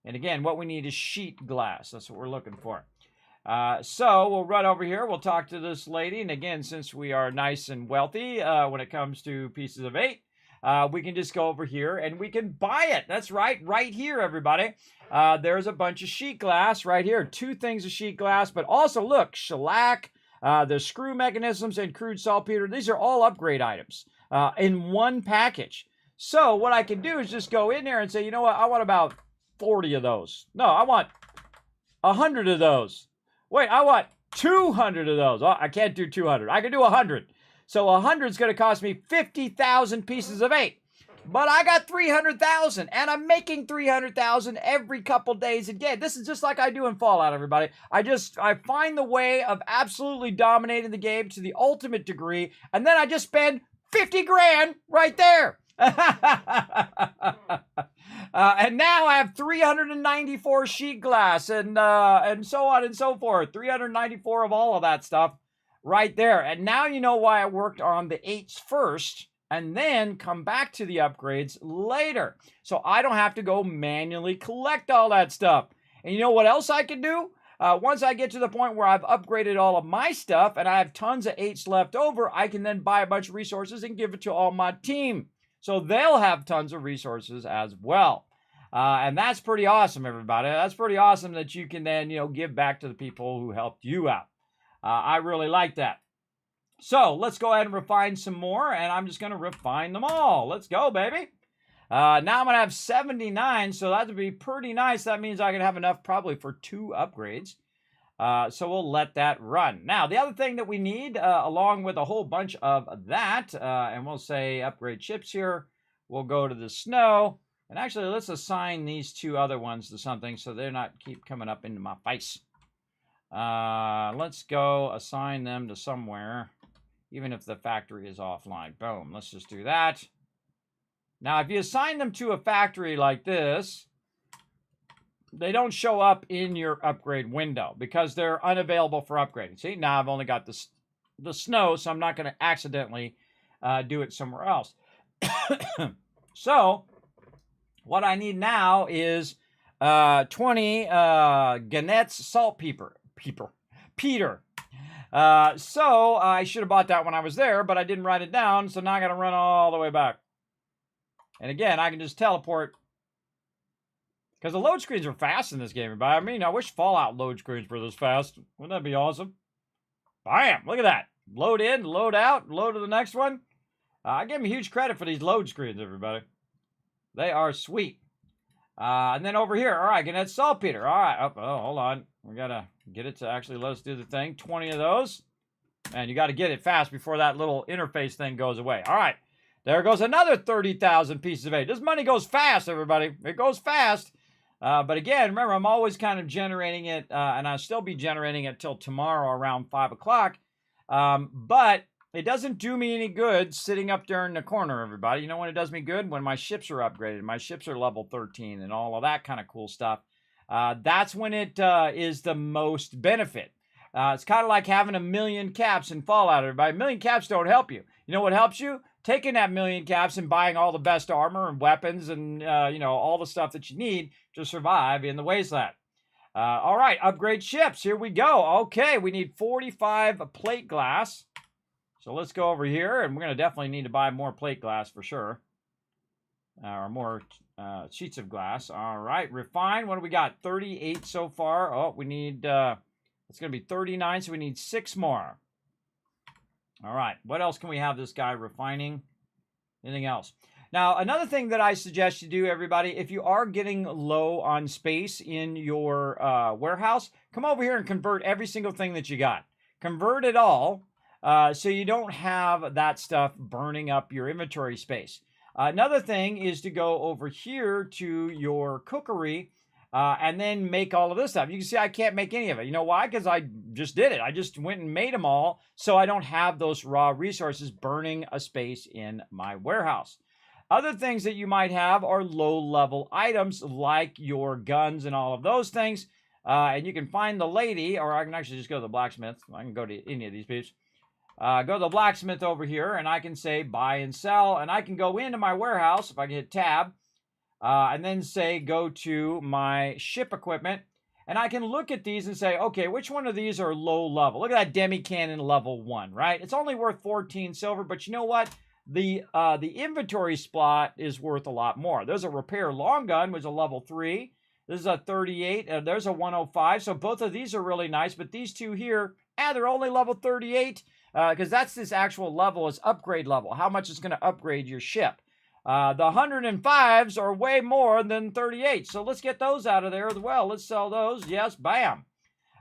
And again, what we need is sheet glass. That's what we're looking for. So we'll run over here. We'll talk to this lady. And again, since we are nice and wealthy when it comes to pieces of 8, we can just go over here and we can buy it. That's right here, everybody. There's a bunch of sheet glass right here. 2 things of sheet glass, but also look, shellac, the screw mechanisms, and crude saltpeter. These are all upgrade items in one package. So what I can do is just go in there and say, you know what? I want about 40 of those. No, I want 100 of those. Wait, I want 200 of those. Oh, I can't do 200. I can do 100. So 100 is going to cost me 50,000 pieces of 8. But I got 300,000, and I'm making 300,000 every couple days again. This is just like I do in Fallout, everybody. I find the way of absolutely dominating the game to the ultimate degree, and then I just spend 50 grand right there. And now I have 394 sheet glass and so on and so forth. 394 of all of that stuff right there. And now you know why I worked on the 8s first and then come back to the upgrades later. So I don't have to go manually collect all that stuff. And you know what else I can do? Once I get to the point where I've upgraded all of my stuff and I have tons of 8s left over, I can then buy a bunch of resources and give it to all my team. So they'll have tons of resources as well. And that's pretty awesome, everybody. That's pretty awesome that you can then, give back to the people who helped you out. I really like that. So let's go ahead and refine some more, and I'm just going to refine them all. Let's go, baby. Now I'm going to have 79, so that would be pretty nice. That means I can have enough probably for 2 upgrades. So we'll let that run. Now, the other thing that we need, along with a whole bunch of that, and we'll say upgrade chips here, we'll go to the snow. And actually, let's assign these 2 other ones to something so they're not keep coming up into my face. Let's go assign them to somewhere, even if the factory is offline. Boom, let's just do that. Now, if you assign them to a factory like this, they don't show up in your upgrade window because they're unavailable for upgrading. See, now I've only got the snow, so I'm not going to accidentally do it somewhere else. So what I need now is 20 Gannett's saltpeter. So I should have bought that when I was there, but I didn't write it down, so now I got to run all the way back. And again, I can just teleport. Because the load screens are fast in this game, everybody. I mean, I wish Fallout load screens were this fast. Wouldn't that be awesome? Bam! Look at that. Load in, load out, load to the next one. I give them huge credit for these load screens, everybody. They are sweet. And then over here, all right, get that saltpeter. All right, oh, hold on. We got to get it to actually let us do the thing. 20 of those. And you got to get it fast before that little interface thing goes away. All right, there goes another 30,000 pieces of 8. This money goes fast, everybody. It goes fast. But again, remember, I'm always kind of generating it, and I'll still be generating it till tomorrow around 5 o'clock. But it doesn't do me any good sitting up there in the corner, everybody. You know when it does me good? When my ships are upgraded. My ships are level 13 and all of that kind of cool stuff. That's when it is the most benefit. It's kind of like having 1,000,000 caps in Fallout, everybody. 1,000,000 caps don't help you. You know what helps you? Taking that 1,000,000 caps and buying all the best armor and weapons and, all the stuff that you need to survive in the wasteland. All right, upgrade ships. Here we go. Okay, we need 45 plate glass. So let's go over here, and we're going to definitely need to buy more plate glass for sure. Or more sheets of glass. All right, refine. What do we got? 38 so far. Oh, we need, it's going to be 39, so we need 6 more. All right, what else can we have this guy refining? Anything else? Now, another thing that I suggest you do, everybody, if you are getting low on space in your warehouse, come over here and convert every single thing that you got. Convert it all so you don't have that stuff burning up your inventory space. Another thing is to go over here to your cookery and then make all of this stuff. You can see I can't make any of it. You know why? Because I just did it. I just went and made them all, so I don't have those raw resources burning a space in my warehouse. Other things that you might have are low-level items like your guns and all of those things. And you can find the lady, or I can actually just go to the blacksmith. I can go to any of these peeps. Go to the blacksmith over here, and I can say buy and sell. And I can go into my warehouse, if I can hit tab, and then say go to my ship equipment. And I can look at these and say, okay, which one of these are low level? Look at that demi cannon level 1, right? It's only worth 14 silver, but you know what? The inventory slot is worth a lot more. There's a repair long gun, which is a level 3. This is a 38. There's a 105. So both of these are really nice, but these two here, they're only level 38 because that's this actual level, is upgrade level, how much it's going to upgrade your ship. The 105s are way more than 38. So let's get those out of there as well. Let's sell those. Yes, bam.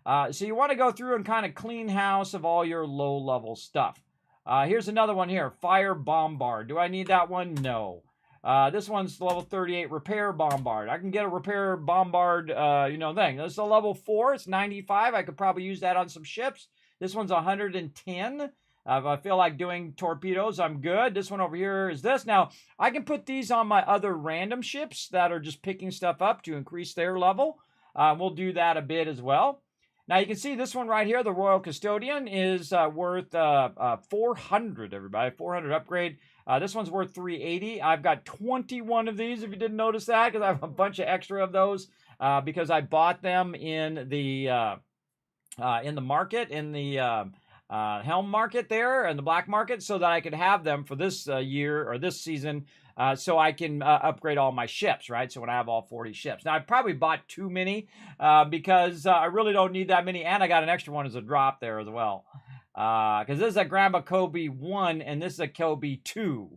So you want to go through and kind of clean house of all your low-level stuff. Here's another one here, Fire Bombard. Do I need that one? No. This one's level 38, Repair Bombard. I can get a Repair Bombard, thing. This is a level 4. It's 95. I could probably use that on some ships. This one's 110. If I feel like doing torpedoes, I'm good. This one over here is this. Now, I can put these on my other random ships that are just picking stuff up to increase their level. We'll do that a bit as well. Now, you can see this one right here, the Royal Custodian, is worth 400, everybody. 400 upgrade. This one's worth 380. I've got 21 of these, if you didn't notice that, because I have a bunch of extra of those because I bought them in the market, in the helm market there, and the black market, so that I could have them for this year or this season, so I can upgrade all my ships, right? So when I have all 40 ships. Now, I probably bought too many because I really don't need that many, and I got an extra one as a drop there as well. Because this is a Grandma Kobe 1, and this is a Kobe 2.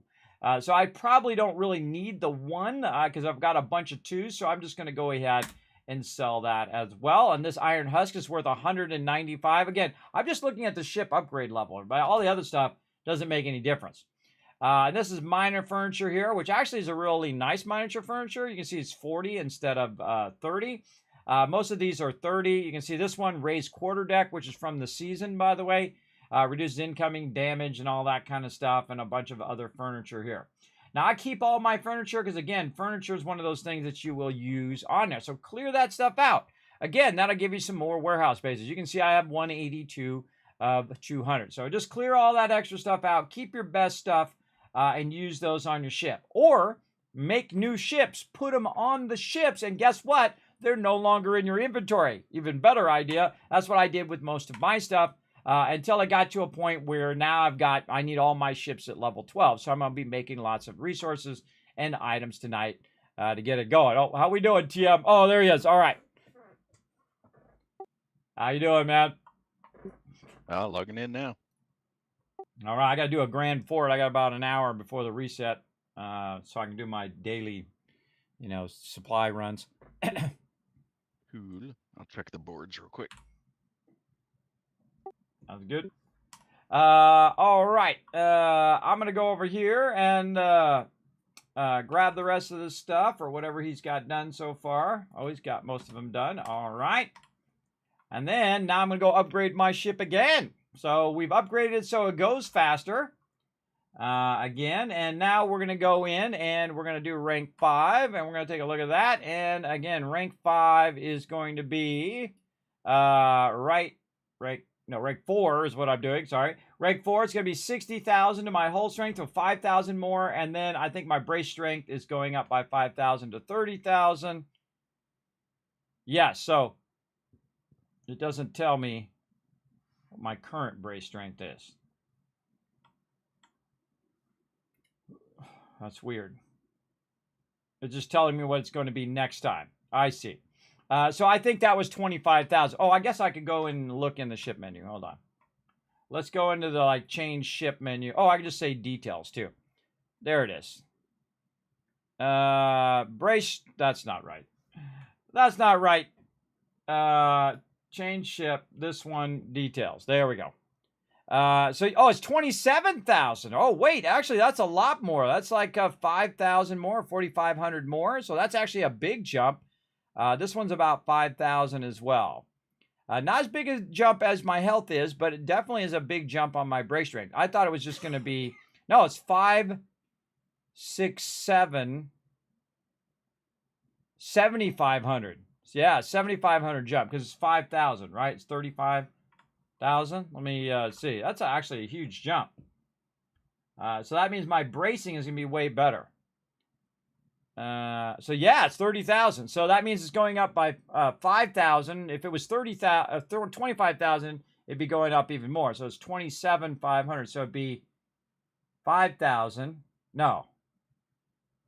So I probably don't really need the 1 because I've got a bunch of 2s, so I'm just going to go ahead and sell that as well. And this Iron Husk is worth 195. Again, I'm just looking at the ship upgrade level, but all the other stuff doesn't make any difference. And this is miner furniture here, which actually is a really nice miniature furniture. You can see it's 40 instead of 30. Most of these are 30. You can see this one, raised quarterdeck, which is from the season, by the way. Reduces incoming damage and all that kind of stuff, and a bunch of other furniture here. Now, I keep all my furniture because, again, furniture is one of those things that you will use on there. So clear that stuff out. Again, that'll give you some more warehouse spaces. You can see I have 182 of 200. So just clear all that extra stuff out. Keep your best stuff and use those on your ship. Or make new ships. Put them on the ships, and guess what? They're no longer in your inventory. Even better idea. That's what I did with most of my stuff. Until I got to a point where now I need all my ships at level 12. So I'm going to be making lots of resources and items tonight to get it going. Oh, how we doing, TM? Oh, there he is. All right. How you doing, man? Logging in now. All right. I got to do a grand fort. I got about an hour before the reset so I can do my daily, supply runs. Cool. I'll check the boards real quick. Sounds good. All right. I'm going to go over here and grab the rest of this stuff or whatever he's got done so far. Oh, he's got most of them done. All right. And then now I'm going to go upgrade my ship again. So we've upgraded it so it goes faster again. And now we're going to go in and we're going to do rank 5. And we're going to take a look at that. And again, rank 5 is going to be rank 4 is what I'm doing, sorry. Rank 4, it's going to be 60,000 to my hull strength, so 5,000 more, and then I think my brace strength is going up by 5,000 to 30,000. Yes, so it doesn't tell me what my current brace strength is. That's weird. It's just telling me what it's going to be next time. I see. So I think that was 25,000. Oh, I guess I could go and look in the ship menu. Hold on. Let's go into the change ship menu. Oh, I can just say details too. There it is. Brace. That's not right. That's not right. Change ship. This one, details. There we go. It's 27,000. Oh, wait, actually, that's a lot more. That's like 5,000 more, 4,500 more. So that's actually a big jump. This one's about 5,000 as well. Not as big a jump as my health is, but it definitely is a big jump on my brace strength. I thought it was just going to be, no, it's 5, 6, 7, 7,500. So yeah, 7,500 jump because it's 5,000, right? It's 35,000. Let me see. That's actually a huge jump. So that means my bracing is going to be way better. So yeah, it's 30,000. So that means it's going up by 5,000. If it was 25,000, it'd be going up even more. So it's 27,500. So it'd be 5,000. No,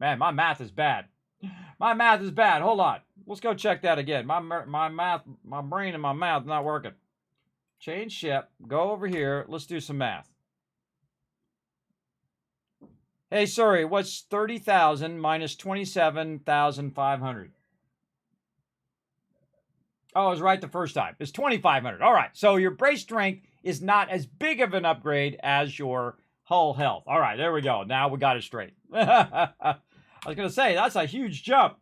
man, my math is bad. My math is bad. Hold on. Let's go check that again. My math, my brain and my mouth not working. Change ship. Go over here. Let's do some math. Hey, sorry, what's 30,000 minus 27,500? Oh, I was right the first time. It's 2,500. All right, so your brace strength is not as big of an upgrade as your hull health. All right, there we go. Now we got it straight. I was going to say, that's a huge jump.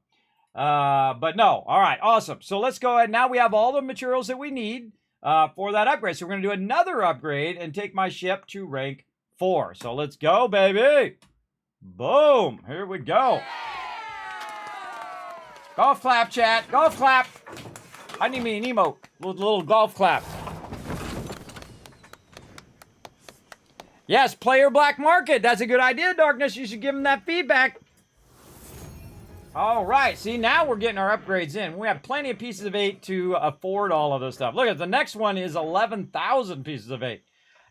But no. All right, awesome. So let's go ahead. Now we have all the materials that we need for that upgrade. So we're going to do another upgrade and take my ship to rank 4. So let's go, baby. Boom! Here we go. Golf clap, chat. Golf clap. I need me an emote. Little golf clap. Yes, player black market. That's a good idea, Darkness. You should give them that feedback. All right. See, now we're getting our upgrades in. We have plenty of pieces of 8 to afford all of this stuff. Look at the next one is 11,000 pieces of 8.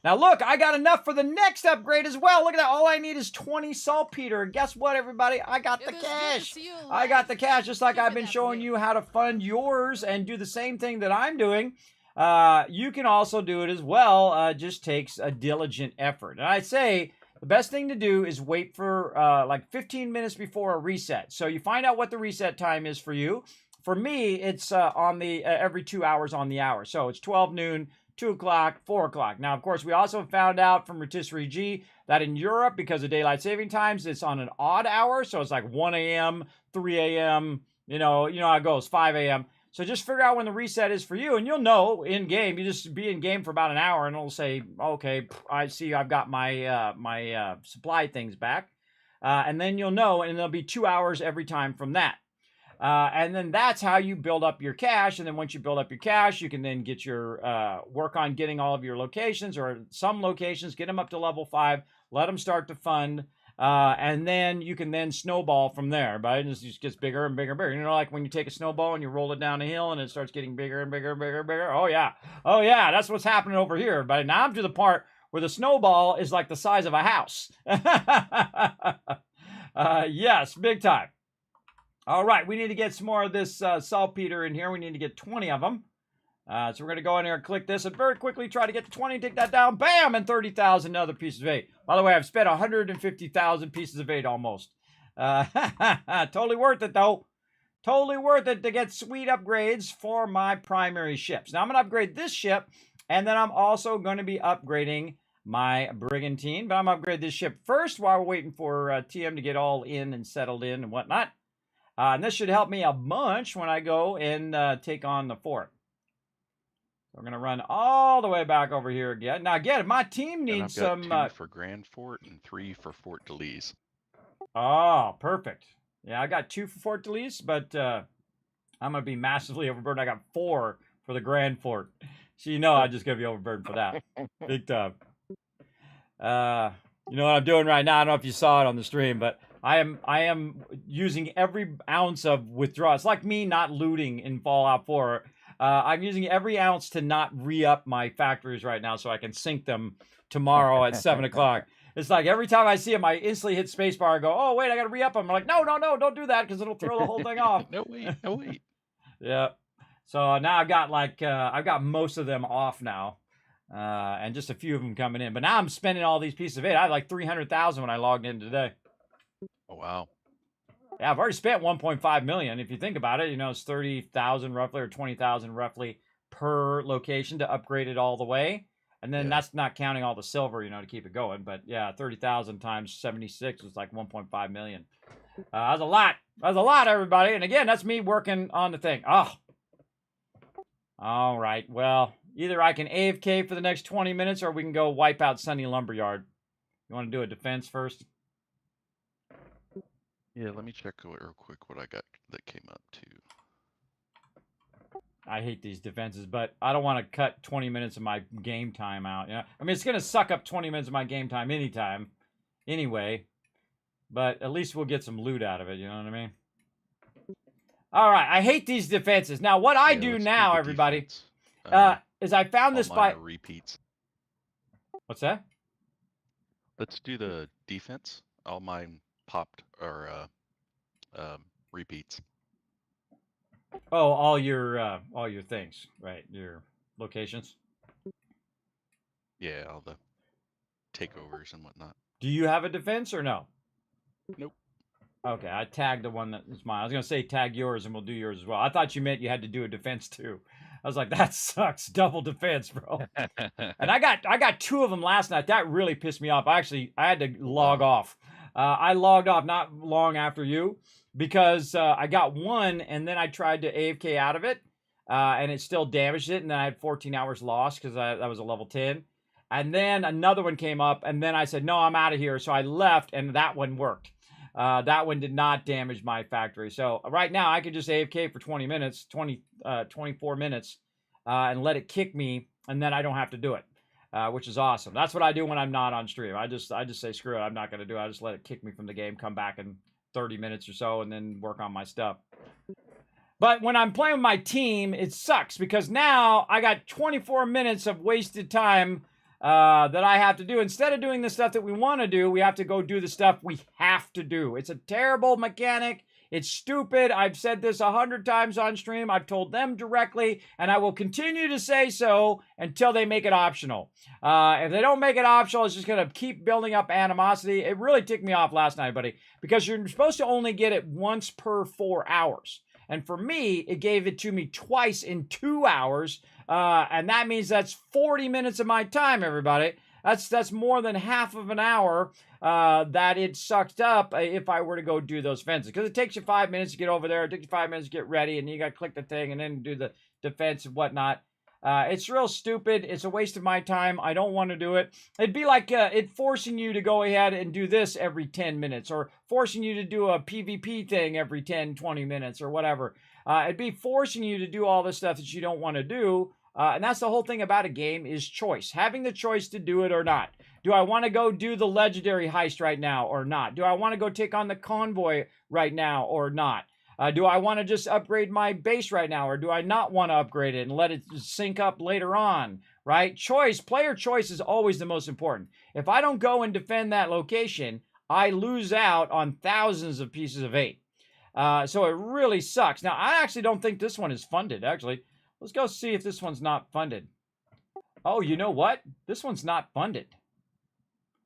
Now, look, I got enough for the next upgrade as well. Look at that. All I need is 20 saltpeter. And guess what, everybody? I got the cash. I got the cash, just like I've been showing you how to fund yours and do the same thing that I'm doing. You can also do it as well. It just takes a diligent effort. And I say the best thing to do is wait for like 15 minutes before a reset. So you find out what the reset time is for you. For me, it's on the every 2 hours on the hour. So it's 12 noon. 2 o'clock, 4 o'clock. Now, of course, we also found out from Rotisserie G that in Europe, because of daylight saving times, it's on an odd hour. So it's like 1 a.m., 3 a.m., you know how it goes, 5 a.m. So just figure out when the reset is for you, and you'll know in game. You just be in game for about an hour, and it'll say, okay, I see I've got my supply things back. And then you'll know, and there'll be 2 hours every time from that. And then that's how you build up your cash. And then once you build up your cash, you can then get your work on getting all of your locations, or some locations, get them up to level 5, let them start to fund. And then you can then snowball from there, right? It just gets bigger and bigger and bigger. You know, like when you take a snowball and you roll it down a hill and it starts getting bigger and bigger and bigger and bigger. Oh, yeah. Oh, yeah. That's what's happening over here. But now I'm to the part where the snowball is like the size of a house. Yes, big time. All right, we need to get some more of this saltpeter in here. We need to get 20 of them. So we're going to go in here and click this and very quickly try to get to 20, take that down, bam, and 30,000 other pieces of 8. By the way, I've spent 150,000 pieces of 8 almost. Totally worth it, though. Totally worth it to get sweet upgrades for my primary ships. Now, I'm going to upgrade this ship, and then I'm also going to be upgrading my brigantine. But I'm going to upgrade this ship first while we're waiting for TM to get all in and settled in and whatnot. And this should help me a bunch when I go and take on the fort. We're going to run all the way back over here again. Now, again, if my team needs some... 2 for Grand Fort and 3 for Fort de Lise. Oh, perfect. Yeah, I got 2 for Fort de Lise, but I'm going to be massively overburdened. I got 4 for the Grand Fort. So you know I'm just going to be overburdened for that. Big time. You know what I'm doing right now? I don't know if you saw it on the stream, but I am using every ounce of withdrawal. It's like me not looting in Fallout 4. I'm using every ounce to not re-up my factories right now so I can sync them tomorrow at 7 o'clock. It's like every time I see them, I instantly hit spacebar and go, oh, wait, I got to re-up them. I'm like, no, don't do that because it'll throw the whole thing off. No, wait. Yeah. So now I've got most of them off now. And just a few of them coming in. But now I'm spending all these pieces of it. I had like 300,000 when I logged in today. Oh, wow. Yeah, I've already spent 1.5 million. If you think about it, it's 30,000 roughly or 20,000 roughly per location to upgrade it all the way. And then that's not counting all the silver, to keep it going. But yeah, 30,000 times 76 was like 1.5 million. That's a lot. That's a lot, everybody. And again, that's me working on the thing. Oh. All right. Well, either I can AFK for the next 20 minutes or we can go wipe out Sunny Lumberyard. You want to do a defense first? Yeah, let me check real quick what I got that came up too. I hate these defenses, but I don't want to cut 20 minutes of my game time out. You know? I mean, it's going to suck up 20 minutes of my game time anytime, anyway. But at least we'll get some loot out of it, you know what I mean? All right, I hate these defenses. Now, what I do now, everybody, is I found this by... repeats. What's that? Let's do the defense. All mine popped or repeats. Oh, all your things, right? Your locations. Yeah, all the takeovers and whatnot. Do you have a defense or no? Nope. Okay, I tagged the one that is mine. I was gonna say tag yours and we'll do yours as well. I thought you meant you had to do a defense too. I was like, that sucks. Double defense, bro. And I got 2 of them last night. That really pissed me off. I had to log off. I logged off not long after you because I got 1 and then I tried to AFK out of it and it still damaged it. And then I had 14 hours lost because that was a level 10. And then another one came up and then I said, no, I'm out of here. So I left and that one worked. That one did not damage my factory. So right now I could just AFK for 20 minutes, 24 minutes, and let it kick me, and then I don't have to do it, which is awesome. That's what I do when I'm not on stream. I just say, screw it, I'm not going to do it. I just let it kick me from the game, come back in 30 minutes or so, and then work on my stuff. But when I'm playing with my team, it sucks because now I got 24 minutes of wasted time that I have to do. Instead of doing the stuff that we want to do, we have to go do the stuff we have to do. It's a terrible mechanic. It's stupid. I've said this 100 times on stream. I've told them directly, and I will continue to say so until they make it optional. If they don't make it optional, it's just going to keep building up animosity. It really ticked me off last night, buddy, because you're supposed to only get it once per 4 hours. And for me, it gave it to me twice in 2 hours. And that means that's 40 minutes of my time, everybody. That's more than half of an hour that it sucked up if I were to go do those fences. Because it takes you 5 minutes to get over there. It takes you 5 minutes to get ready. And you got to click the thing and then do the defense and whatnot. It's real stupid. It's a waste of my time. I don't want to do it. It'd be like it forcing you to go ahead and do this every 10 minutes or forcing you to do a PvP thing every 10, 20 minutes or whatever. It'd be forcing you to do all this stuff that you don't want to do. And that's the whole thing about a game is choice. Having the choice to do it or not. Do I want to go do the legendary heist right now or not? Do I want to go take on the convoy right now or not? Do I want to just upgrade my base right now, or do I not want to upgrade it and let it sync up later on, right? Choice, player choice is always the most important. If I don't go and defend that location, I lose out on thousands of pieces of 8. So it really sucks. Now, I actually don't think this one is funded, actually. Let's go see if this one's not funded. Oh, you know what? This one's not funded.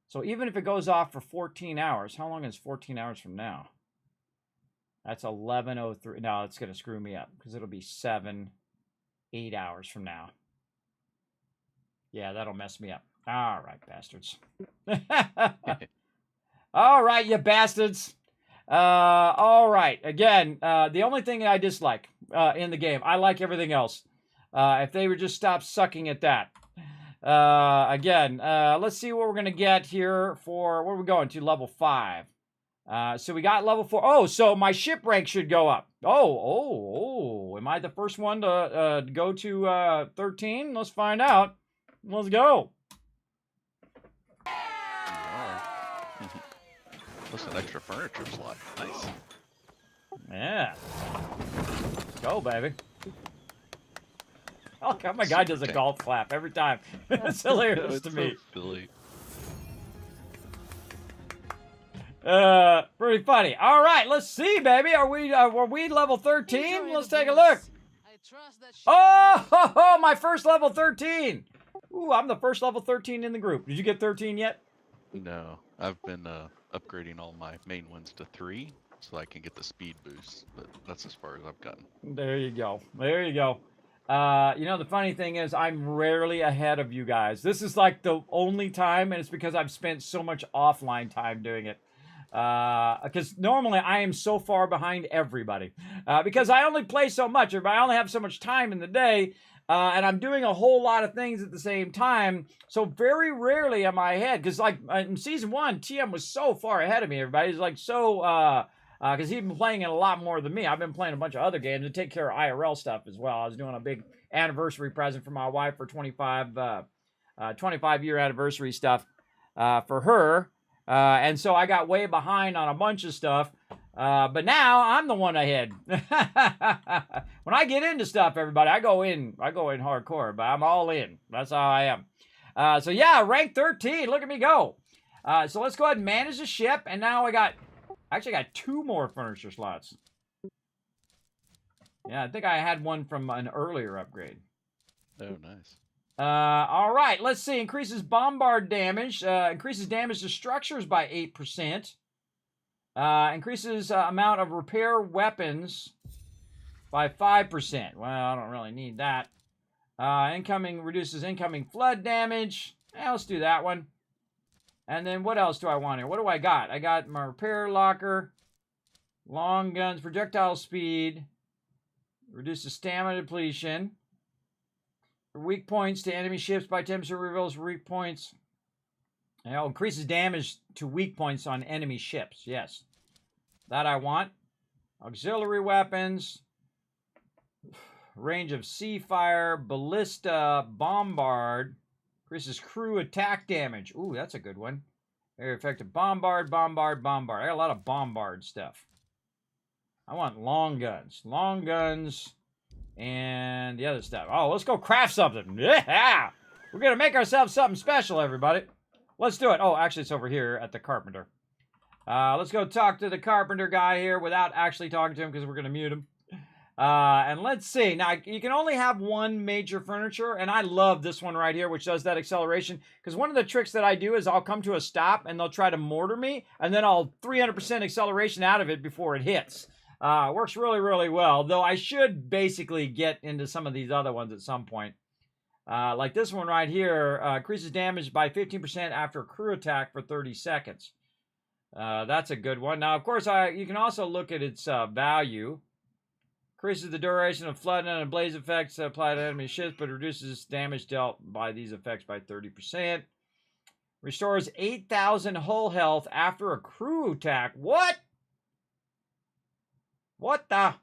So even if it goes off for 14 hours, how long is 14 hours from now? That's 11:03. No, it's going to screw me up because it'll be 8 hours from now. Yeah, that'll mess me up. All right, bastards. All right, you bastards. All right. Again, the only thing I dislike in the game, I like everything else. If they would just stop sucking at that. Again, let's see what we're going to get here for, where are we going to? Level 5. So we got level 4. Oh, so my ship rank should go up. Oh, am I the first one to go to 13? Let's find out. Let's go. Plus an extra furniture slot. Nice. Yeah. Let's go, baby. Oh, God, my guy does a golf clap every time. It's hilarious to me. So silly. Pretty funny. All right, let's see, baby. Are we level 13? Let's take a look. Oh, my first level 13. Ooh, I'm the first level 13 in the group. Did you get 13 yet? No, I've been upgrading all my main ones to 3 so I can get the speed boost, but that's as far as I've gotten. There you go. There you go. You know, the funny thing is I'm rarely ahead of you guys. This is like the only time, and it's because I've spent so much offline time doing it. Because normally I am so far behind everybody because I only play so much. I only have so much time in the day, and I'm doing a whole lot of things at the same time. So very rarely am I ahead. Because like in season 1, TM was so far ahead of me. Everybody's like so because he's been playing it a lot more than me. I've been playing a bunch of other games and take care of IRL stuff as well. I was doing a big anniversary present for my wife for 25-year anniversary stuff for her. And so I got way behind on a bunch of stuff. But now I'm the one ahead. When I get into stuff, everybody, I go in hardcore, but I'm all in. That's how I am. So yeah, rank 13. Look at me go. So let's go ahead and manage the ship. And now I got 2 more furniture slots. Yeah, I think I had one from an earlier upgrade. Oh, nice. All right, let's see. Increases bombard damage. Increases damage to structures by 8%. Increases amount of repair weapons by 5%. Well, I don't really need that. Reduces incoming flood damage. Yeah, let's do that one. And then what else do I want here? What do I got? I got my repair locker. Long guns, projectile speed. Reduces stamina depletion. Weak points to enemy ships by 10% reveals weak points. Increases damage to weak points on enemy ships. Yes. That I want. Auxiliary weapons. Range of sea fire. Ballista. Bombard. Increases crew attack damage. Ooh, that's a good one. Very effective. Bombard. I got a lot of bombard stuff. I want long guns. Long guns. And the other stuff. Oh, let's go craft something. Yeah! We're going to make ourselves something special, everybody. Let's do it. Oh, actually, it's over here at the carpenter. Let's go talk to the carpenter guy here without actually talking to him because we're going to mute him. And let's see. Now, you can only have one major furniture, and I love this one right here, which does that acceleration. Because one of the tricks that I do is I'll come to a stop, and they'll try to mortar me, and then I'll 300% acceleration out of it before it hits. Works really, really well, though I should basically get into some of these other ones at some point. Like this one right here, increases damage by 15% after a crew attack for 30 seconds. That's a good one. Now, of course, you can also look at its value. Increases the duration of flood and blaze effects applied to enemy ships, but reduces damage dealt by these effects by 30%. Restores 8,000 hull health after a crew attack. What? What the?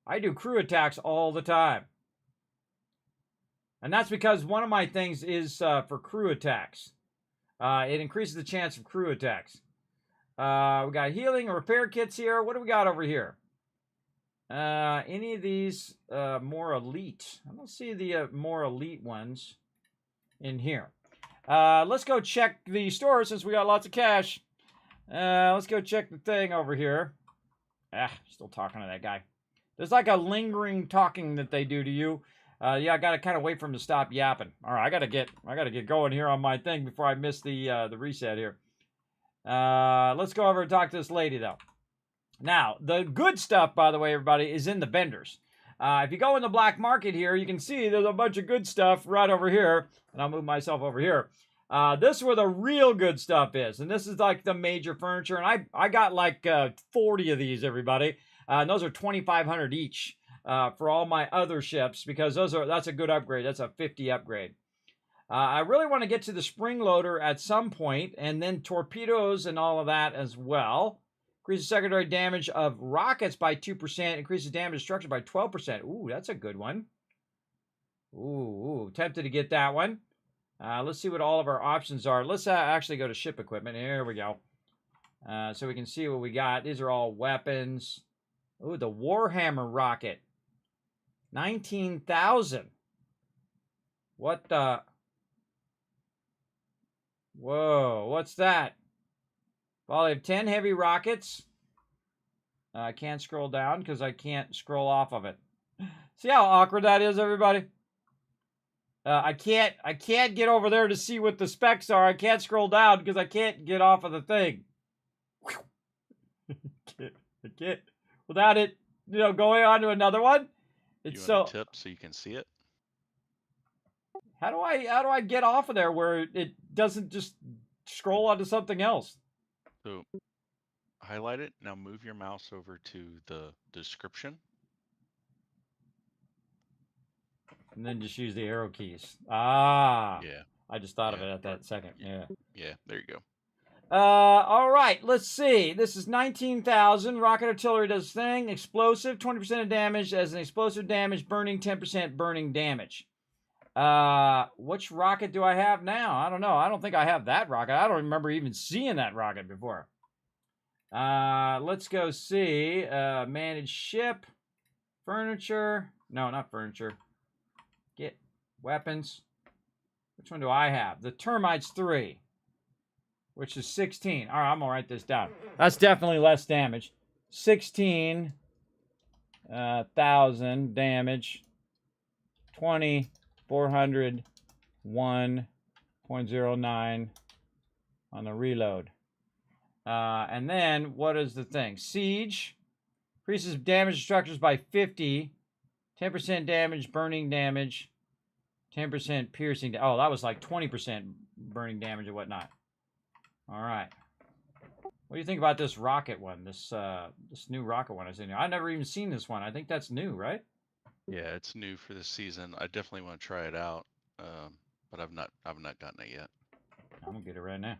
I do crew attacks all the time. And that's because one of my things is for crew attacks. It increases the chance of crew attacks. We got healing and repair kits here. What do we got over here? Any of these more elite? I don't see the more elite ones in here. Let's go check the store since we got lots of cash. Let's go check the thing over here. Still talking to that guy. There's like a lingering talking that they do to you. Yeah, I gotta kind of wait for him to stop yapping. All right, I gotta get going here on my thing before I miss the reset here. Let's go over and talk to this lady though. Now, the good stuff, by the way, everybody, is in the vendors. If you go in the black market here, you can see there's a bunch of good stuff right over here. And I'll move myself over here. This is where the real good stuff is. And this is like the major furniture. And I got like 40 of these, everybody. And those are 2,500 each for all my other ships because that's a good upgrade. That's a 50 upgrade. I really want to get to the spring loader at some point, and then torpedoes and all of that as well. Increases secondary damage of rockets by 2%. Increases damage structure by 12%. Ooh, that's a good one. Ooh, tempted to get that one. Let's see what all of our options are. Let's actually go to ship equipment. Here we go. So we can see what we got. These are all weapons. Ooh, the Warhammer rocket. 19,000. What the? Whoa, what's that? Well, I have 10 heavy rockets. I can't scroll down because I can't scroll off of it. See how awkward that is, everybody? I can't get over there to see what the specs are. I can't scroll down because I can't get off of the thing. I can't. Without it, going on to another one. It's you want a tip so you can see it? How do I get off of there where it doesn't just scroll onto something else. So highlight it. Now move your mouse over to the description. And then just use the arrow keys. Ah. Yeah. I just thought of Yeah. it at that second. Yeah. Yeah, there you go. All right, let's see. This is 19,000. Rocket artillery does thing. Explosive, 20% of damage as an explosive damage. Burning, 10% burning damage. Which rocket do I have now? I don't know. I don't think I have that rocket. I don't remember even seeing that rocket before. Let's go see. Manage ship. Furniture. No, not furniture. Get weapons. Which one do I have? The termites 3. Which is 16. All right, I'm going to write this down. That's definitely less damage. 16,000 damage. 20, 400, 1.09 on the reload. And then, what is the thing? Siege. Increases damage to structures by 50. 10% damage, burning damage. 10% piercing. Oh, that was like 20% burning damage and whatnot. All right. What do you think about this rocket one? This new rocket one I seen here. I've never even seen this one. I think that's new, right? Yeah, it's new for this season. I definitely want to try it out, but I've not gotten it yet. I'm gonna get it right now.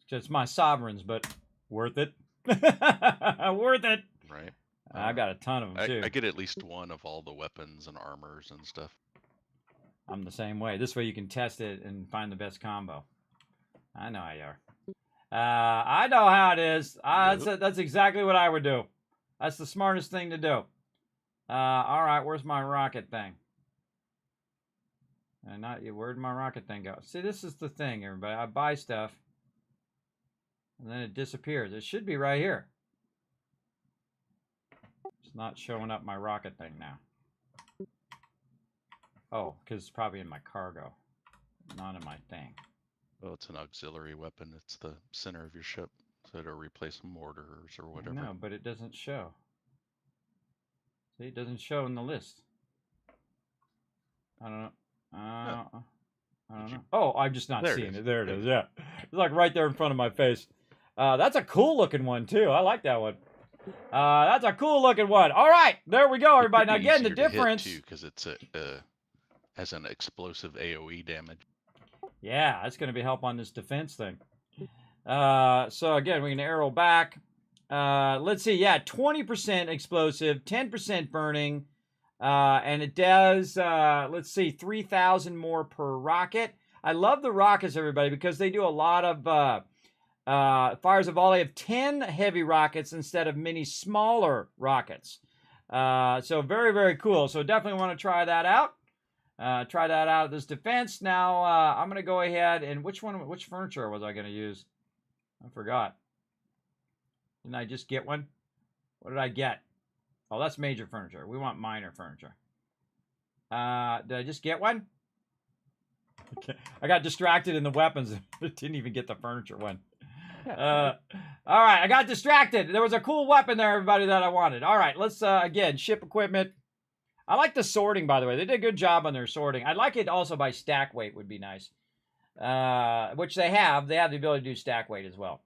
It's my sovereigns, but worth it. Worth it. Right. I've got a ton of them too. I get at least one of all the weapons and armors and stuff. I'm the same way. This way you can test it and find the best combo. I know how you are. I know how it is. That's exactly what I would do. That's the smartest thing to do. All right, where's my rocket thing? Where'd my rocket thing go? See, this is the thing, everybody. I buy stuff, and then it disappears. It should be right here. It's not showing up my rocket thing now. Oh, because it's probably in my cargo, not in my thing. Well, it's an auxiliary weapon. It's the center of your ship, so it'll replace mortars or whatever. No, but it doesn't show. See, it doesn't show in the list. I don't know. I don't know. Oh, I'm just not seeing it. There it is. Yeah, it's like right there in front of my face. That's a cool looking one too. I like that one. That's a cool looking one. All right, there we go, everybody. Now again, the difference because it's has an explosive AOE damage. Yeah, that's going to be help on this defense thing. So again, we can arrow back. Let's see. Yeah, 20% explosive, 10% burning, and it does. Let's see, 3,000 more per rocket. I love the rockets, everybody, because they do a lot of fires a volley of 10 heavy rockets instead of many smaller rockets. So very, very cool. So definitely want to try that out. Try that out of this defense. Now, I'm going to go ahead and which furniture was I going to use? I forgot. Didn't I just get one? What did I get? Oh, that's major furniture. We want minor furniture. Did I just get one? Okay. I got distracted in the weapons. Didn't even get the furniture one. All right, I got distracted. There was a cool weapon there, everybody, that I wanted. All right, let's, again, ship equipment. I like the sorting, by the way. They did a good job on their sorting. I'd like it also by stack weight would be nice. Which they have. They have the ability to do stack weight as well.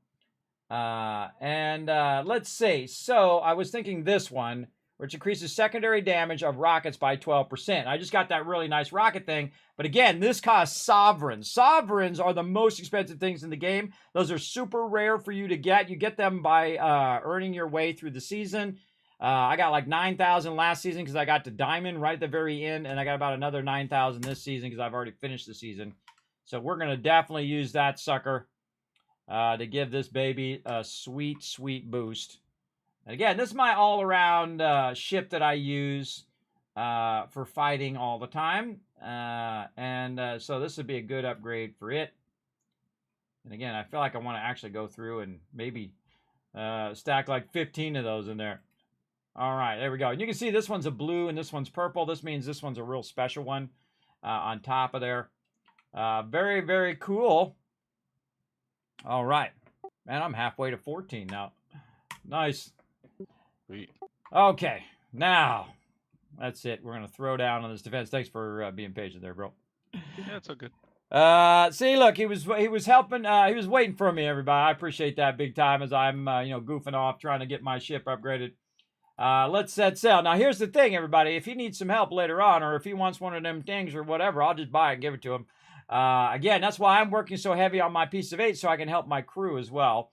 Let's see. So I was thinking this one, which increases secondary damage of rockets by 12%. I just got that really nice rocket thing. But again, this costs sovereigns. Sovereigns are the most expensive things in the game. Those are super rare for you to get. You get them by earning your way through the season. I got like 9,000 last season because I got to Diamond right at the very end, and I got about another 9,000 this season because I've already finished the season. So we're going to definitely use that sucker to give this baby a sweet, sweet boost. And again, this is my all-around ship that I use for fighting all the time. So this would be a good upgrade for it. And again, I feel like I want to actually go through and maybe stack like 15 of those in there. All right, there we go. And you can see this one's a blue and this one's purple. This means this one's a real special one on top of there. Very, very cool. All right. Man, I'm halfway to 14 now. Nice. Sweet. Okay, now that's it. We're going to throw down on this defense. Thanks for being patient there, bro. Yeah, it's all good. See, look, he was helping. He was waiting for me, everybody. I appreciate that big time as I'm, goofing off trying to get my ship upgraded. Let's set sail. Now, here's the thing, everybody. If he needs some help later on, or if he wants one of them things or whatever, I'll just buy it and give it to him. Again, that's why I'm working so heavy on my piece of 8 so I can help my crew as well.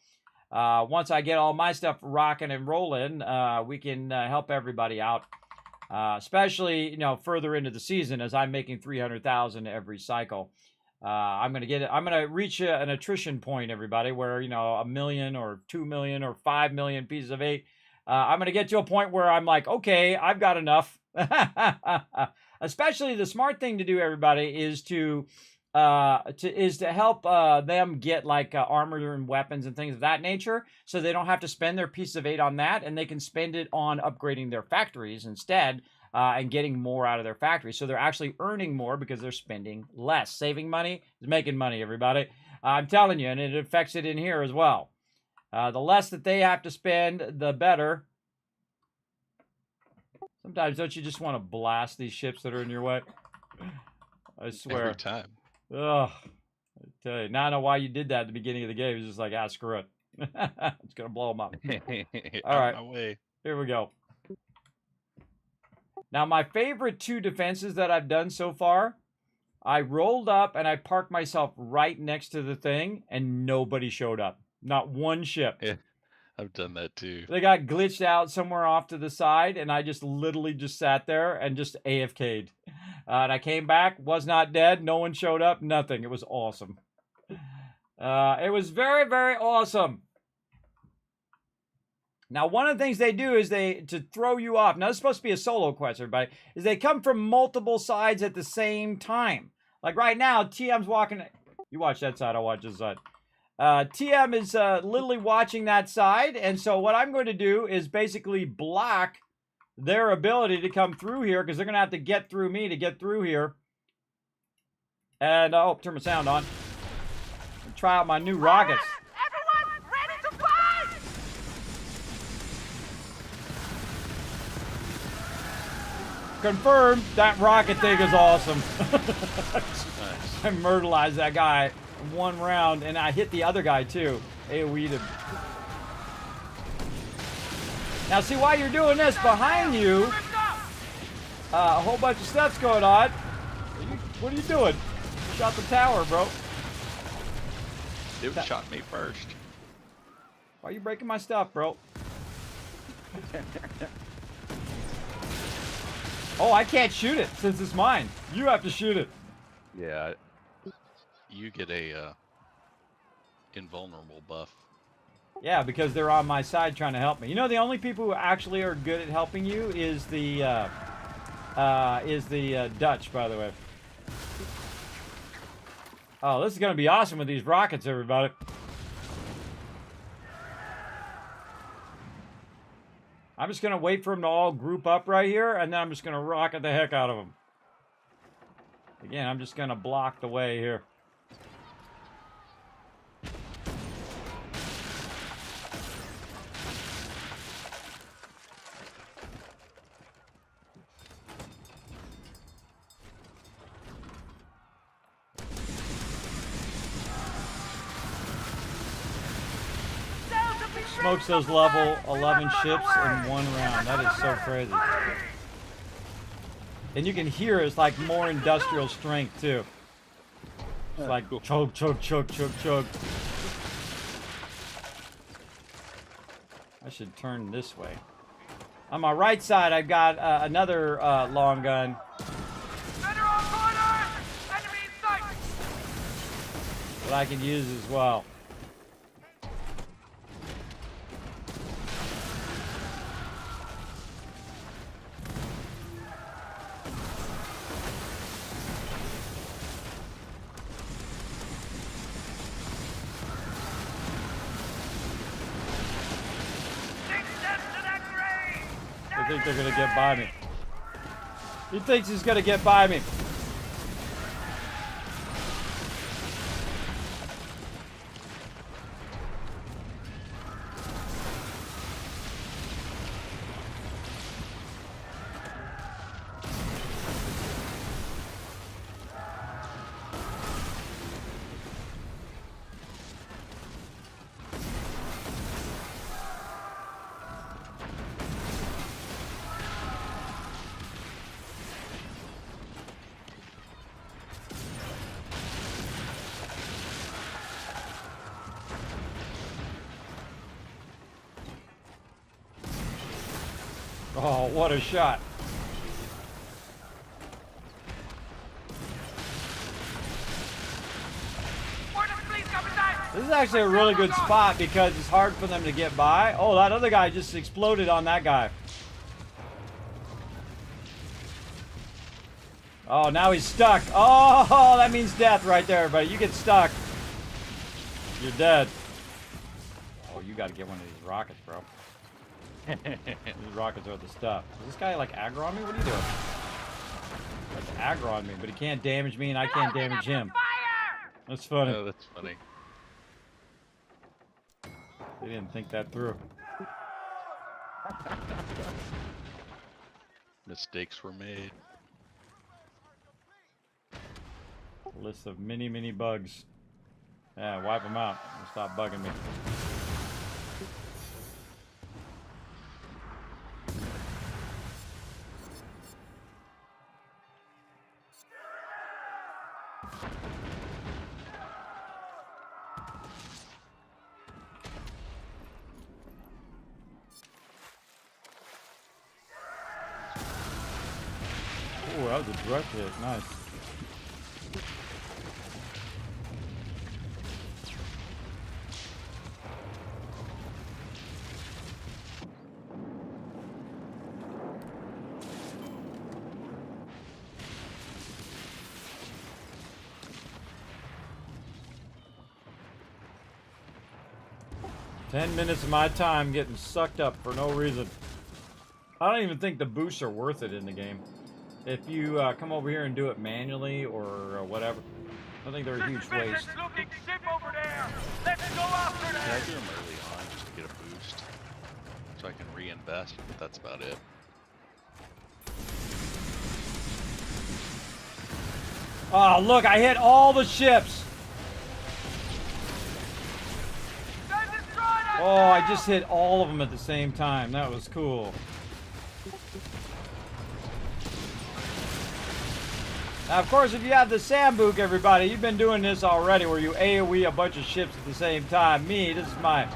Once I get all my stuff rocking and rolling, we can help everybody out. Especially, further into the season as I'm making 300,000 every cycle. I'm gonna reach an attrition point, everybody, where a million or 2 million or 5 million pieces of 8. I'm gonna get to a point where I'm like, okay, I've got enough. Especially the smart thing to do, everybody, is to help them get like armor and weapons and things of that nature, so they don't have to spend their piece of 8 on that, and they can spend it on upgrading their factories instead. And getting more out of their factory. So they're actually earning more because they're spending less. Saving money is making money, everybody. I'm telling you, and it affects it in here as well. The less that they have to spend, the better. Sometimes don't you just want to blast these ships that are in your way? I swear. Every time. Ugh. I tell you. Now I know why you did that at the beginning of the game. It was just like, screw it. It's going to blow them up. All right. My way. Here we go. Now, my favorite 2 defenses that I've done so far, I rolled up and I parked myself right next to the thing, and nobody showed up. Not one ship. Yeah, I've done that too. They got glitched out somewhere off to the side, and I just literally just sat there and just AFK'd. And I came back, was not dead, no one showed up, nothing. It was awesome. It was very, very awesome. Now, one of the things they do is to throw you off. Now, this is supposed to be a solo quest, everybody. Is they come from multiple sides at the same time. Like right now, TM's walking. You watch that side, I'll watch this side. TM is literally watching that side. And so what I'm going to do is basically block their ability to come through here, because they're going to have to get through me to get through here. And, turn my sound on. Try out my new rockets. Confirmed, that rocket thing is awesome. Nice. I murderized that guy in 1 round, and I hit the other guy too. AoE'd him. Now see, while you're doing this, behind you, a whole bunch of stuff's going on. What are you doing? Shot the tower, bro. It shot me first. Why are you breaking my stuff, bro? Oh, I can't shoot it since it's mine. You have to shoot it. Yeah. You get a invulnerable buff. Yeah, because they're on my side trying to help me. The only people who actually are good at helping you is the Dutch, by the way. Oh, this is going to be awesome with these rockets, everybody. I'm just going to wait for them to all group up right here, and then I'm just going to rocket the heck out of them. Again, I'm just going to block the way here. Smokes those level 11 ships in 1 round. That is so crazy. And you can hear it's like more industrial strength too. It's like chug, chug, chug, chug, chug. I should turn this way. On my right side, I've got another long gun. That I can use as well. I think they're gonna get by me. He thinks he's gonna get by me. Oh, what a shot. This is actually a really good spot because it's hard for them to get by. Oh, that other guy just exploded on that guy. Oh, now he's stuck. Oh, that means death right there, everybody. You get stuck, you're dead. Oh, you got to get one of these rockets, bro. These rockets are the stuff. Is this guy like aggro on me? What are you doing? Like aggro on me, but he can't damage me and I can't damage him. That's funny. Oh, that's funny. They didn't think that through. Mistakes were made. List of many bugs. Yeah, wipe them out. Stop bugging me. Oh, that was a direct hit. Nice. Ten minutes of my time getting sucked up for no reason. I don't even think the boosts are worth it in the game. If you come over here and do it manually or whatever, I think they're a huge waste. Yeah, I do them early on just to get a boost, so I can reinvest, but that's about it. Oh, look, I hit all the ships. Oh, I just hit all of them at the same time. That was cool. Now, of course, if you have the Sambuc, everybody, you've been doing this already where you AoE a bunch of ships at the same time. Me, this is my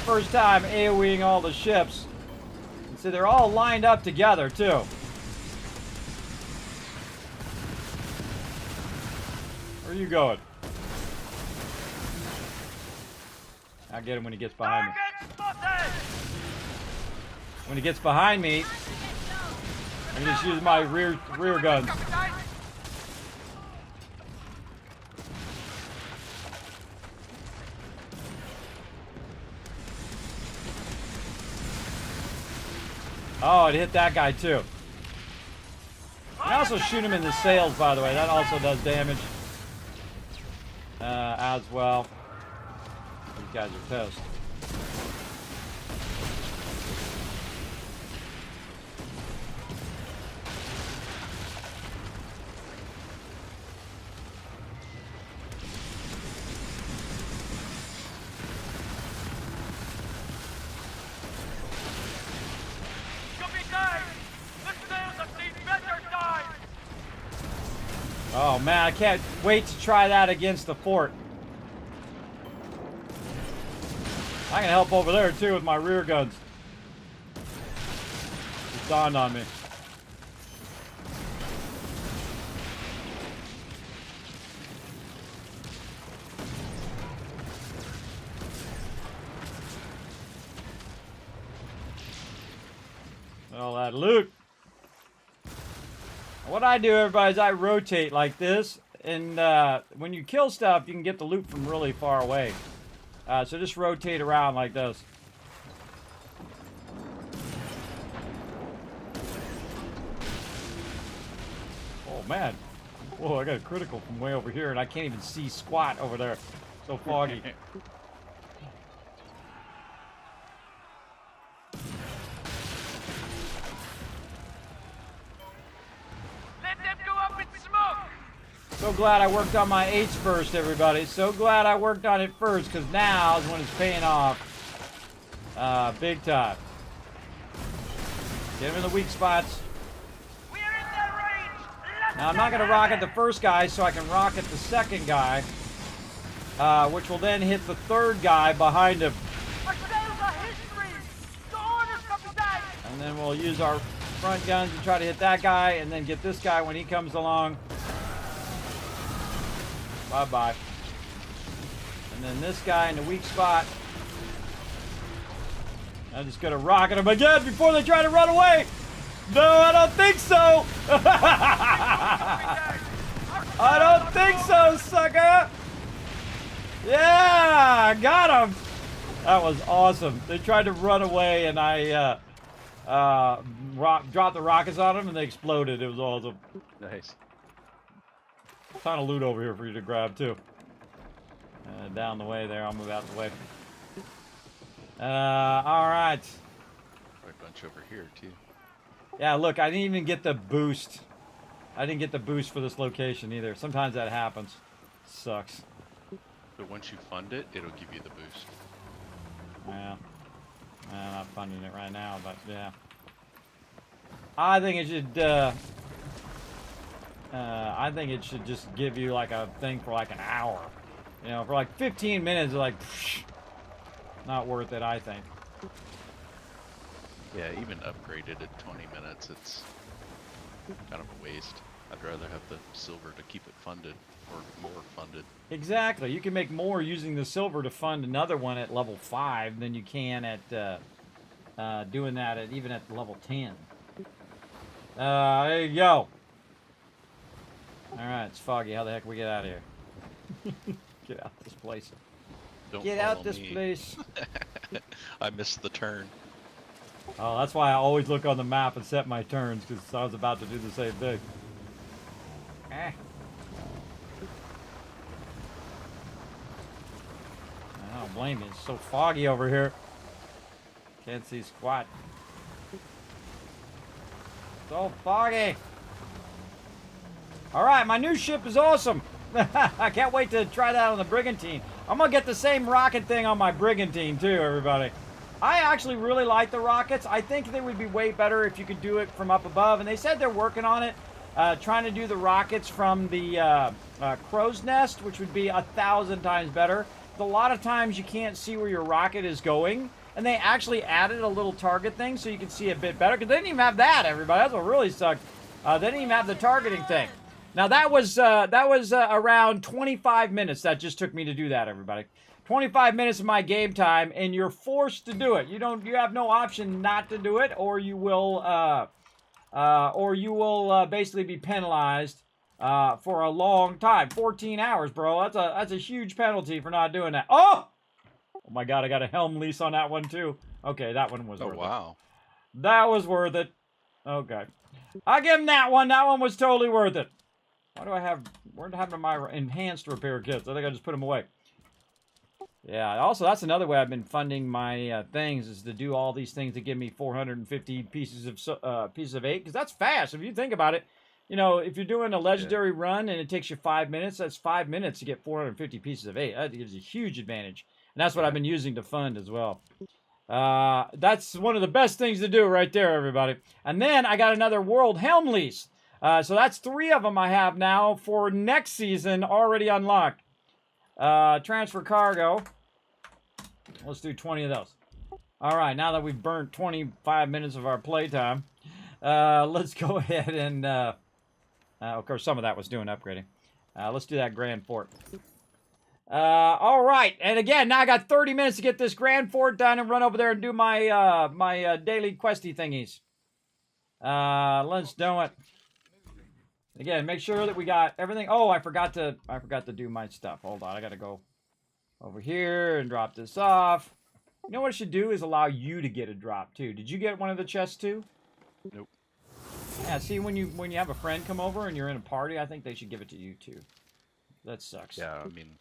first time AoEing all the ships. And so they're all lined up together, too. Where are you going? I'll get him when he gets behind me. When he gets behind me, I'm just use my rear guns. Oh, it hit that guy too. I also shoot him in the sails, by the way. That also does damage as well. These guys are pissed. Oh man, I can't wait to try that against the fort. I can help over there too with my rear guns. It dawned on me. All that loot. What I do, everybody, is I rotate like this, and when you kill stuff, you can get the loot from really far away. So just rotate around like this. Oh man, whoa! I got a critical from way over here, and I can't even see squat over there. So foggy. So glad I worked on my H first, everybody. So glad I worked on it first, because now is when it's paying off big time. Get him in the weak spots. Now, I'm not going to rocket the first guy, so I can rocket the second guy, which will then hit the third guy behind him. And then we'll use our front guns to try to hit that guy, and then get this guy when he comes along. Bye-bye. And then this guy in the weak spot. I'm just gonna rocket him again before they try to run away. No, I don't think so. I don't think so, sucker. Yeah, I got him. That was awesome. They tried to run away, and I dropped the rockets on them, and they exploded. It was awesome. Nice. Ton of loot over here for you to grab too. Down the way there. I'll move out the way. All right. A bunch over here too. Yeah, look, I didn't even get the boost. I didn't get the boost for this location either. Sometimes that happens. Sucks. But once you fund it, it'll give you the boost. Yeah. I'm not funding it right now, but yeah. I think it should. I think it should just give you like a thing for like an hour. You know, for like 15 minutes, like, psh, not worth it, I think. Yeah, even upgraded at 20 minutes, it's kind of a waste. I'd rather have the silver to keep it funded, or more funded. Exactly. You can make more using the silver to fund another one at level 5 than you can at doing that at even at level 10. There you go. Alright, it's foggy. How the heck we get out of here? Get out this place. Don't Get follow out this me. place. I missed the turn. Oh, that's why I always look on the map and set my turns, because I was about to do the same thing. I don't blame you. It's so foggy over here. Can't see squat. So foggy. Alright, my new ship is awesome. I can't wait to try that on the Brigantine. I'm gonna get the same rocket thing on my Brigantine too, everybody. I actually really like the rockets. I think they would be way better if you could do it from up above. And they said they're working on it, trying to do the rockets from the crow's nest, which would be 1,000 times better. But a lot of times you can't see where your rocket is going. And they actually added a little target thing so you can see a bit better. Because they didn't even have that, everybody. That's what really sucked. They didn't even have the targeting thing. Now that was around 25 minutes that just took me to do that, everybody. 25 minutes of my game time, and you're forced to do it. You have no option not to do it, or you will basically be penalized for a long time. 14 hours, bro. That's a huge penalty for not doing that. Oh my God, I got a helm lease on that one too. Okay, that one was worth it. Wow. That was worth it. Okay, I'll give him that one. That one was totally worth it. Why do I have? Where happened to my enhanced repair kits? I think I just put them away. Yeah, also, that's another way I've been funding my things, is to do all these things that give me 450 pieces of 8, because that's fast. If you think about it, you know, if you're doing a legendary run and it takes you 5 minutes, that's 5 minutes to get 450 pieces of 8. That gives you a huge advantage. And that's what I've been using to fund as well. That's one of the best things to do right there, everybody. And then I got another World Helm lease. So that's 3 of them I have now for next season already unlocked. Transfer cargo. Let's do 20 of those. All right, now that we've burnt 25 minutes of our playtime, let's go ahead and, of course, some of that was doing upgrading. Let's do that Grand Fort. All right, and again, now I got 30 minutes to get this Grand Fort done and run over there and do my my daily questy thingies. Let's do it. Again, make sure that we got everything. Oh, I forgot to do my stuff. Hold on, I gotta go over here and drop this off. You know what it should do is allow you to get a drop too. Did you get one of the chests too? Nope. Yeah, see, when you have a friend come over and you're in a party, I think they should give it to you too. That sucks. Yeah, I mean,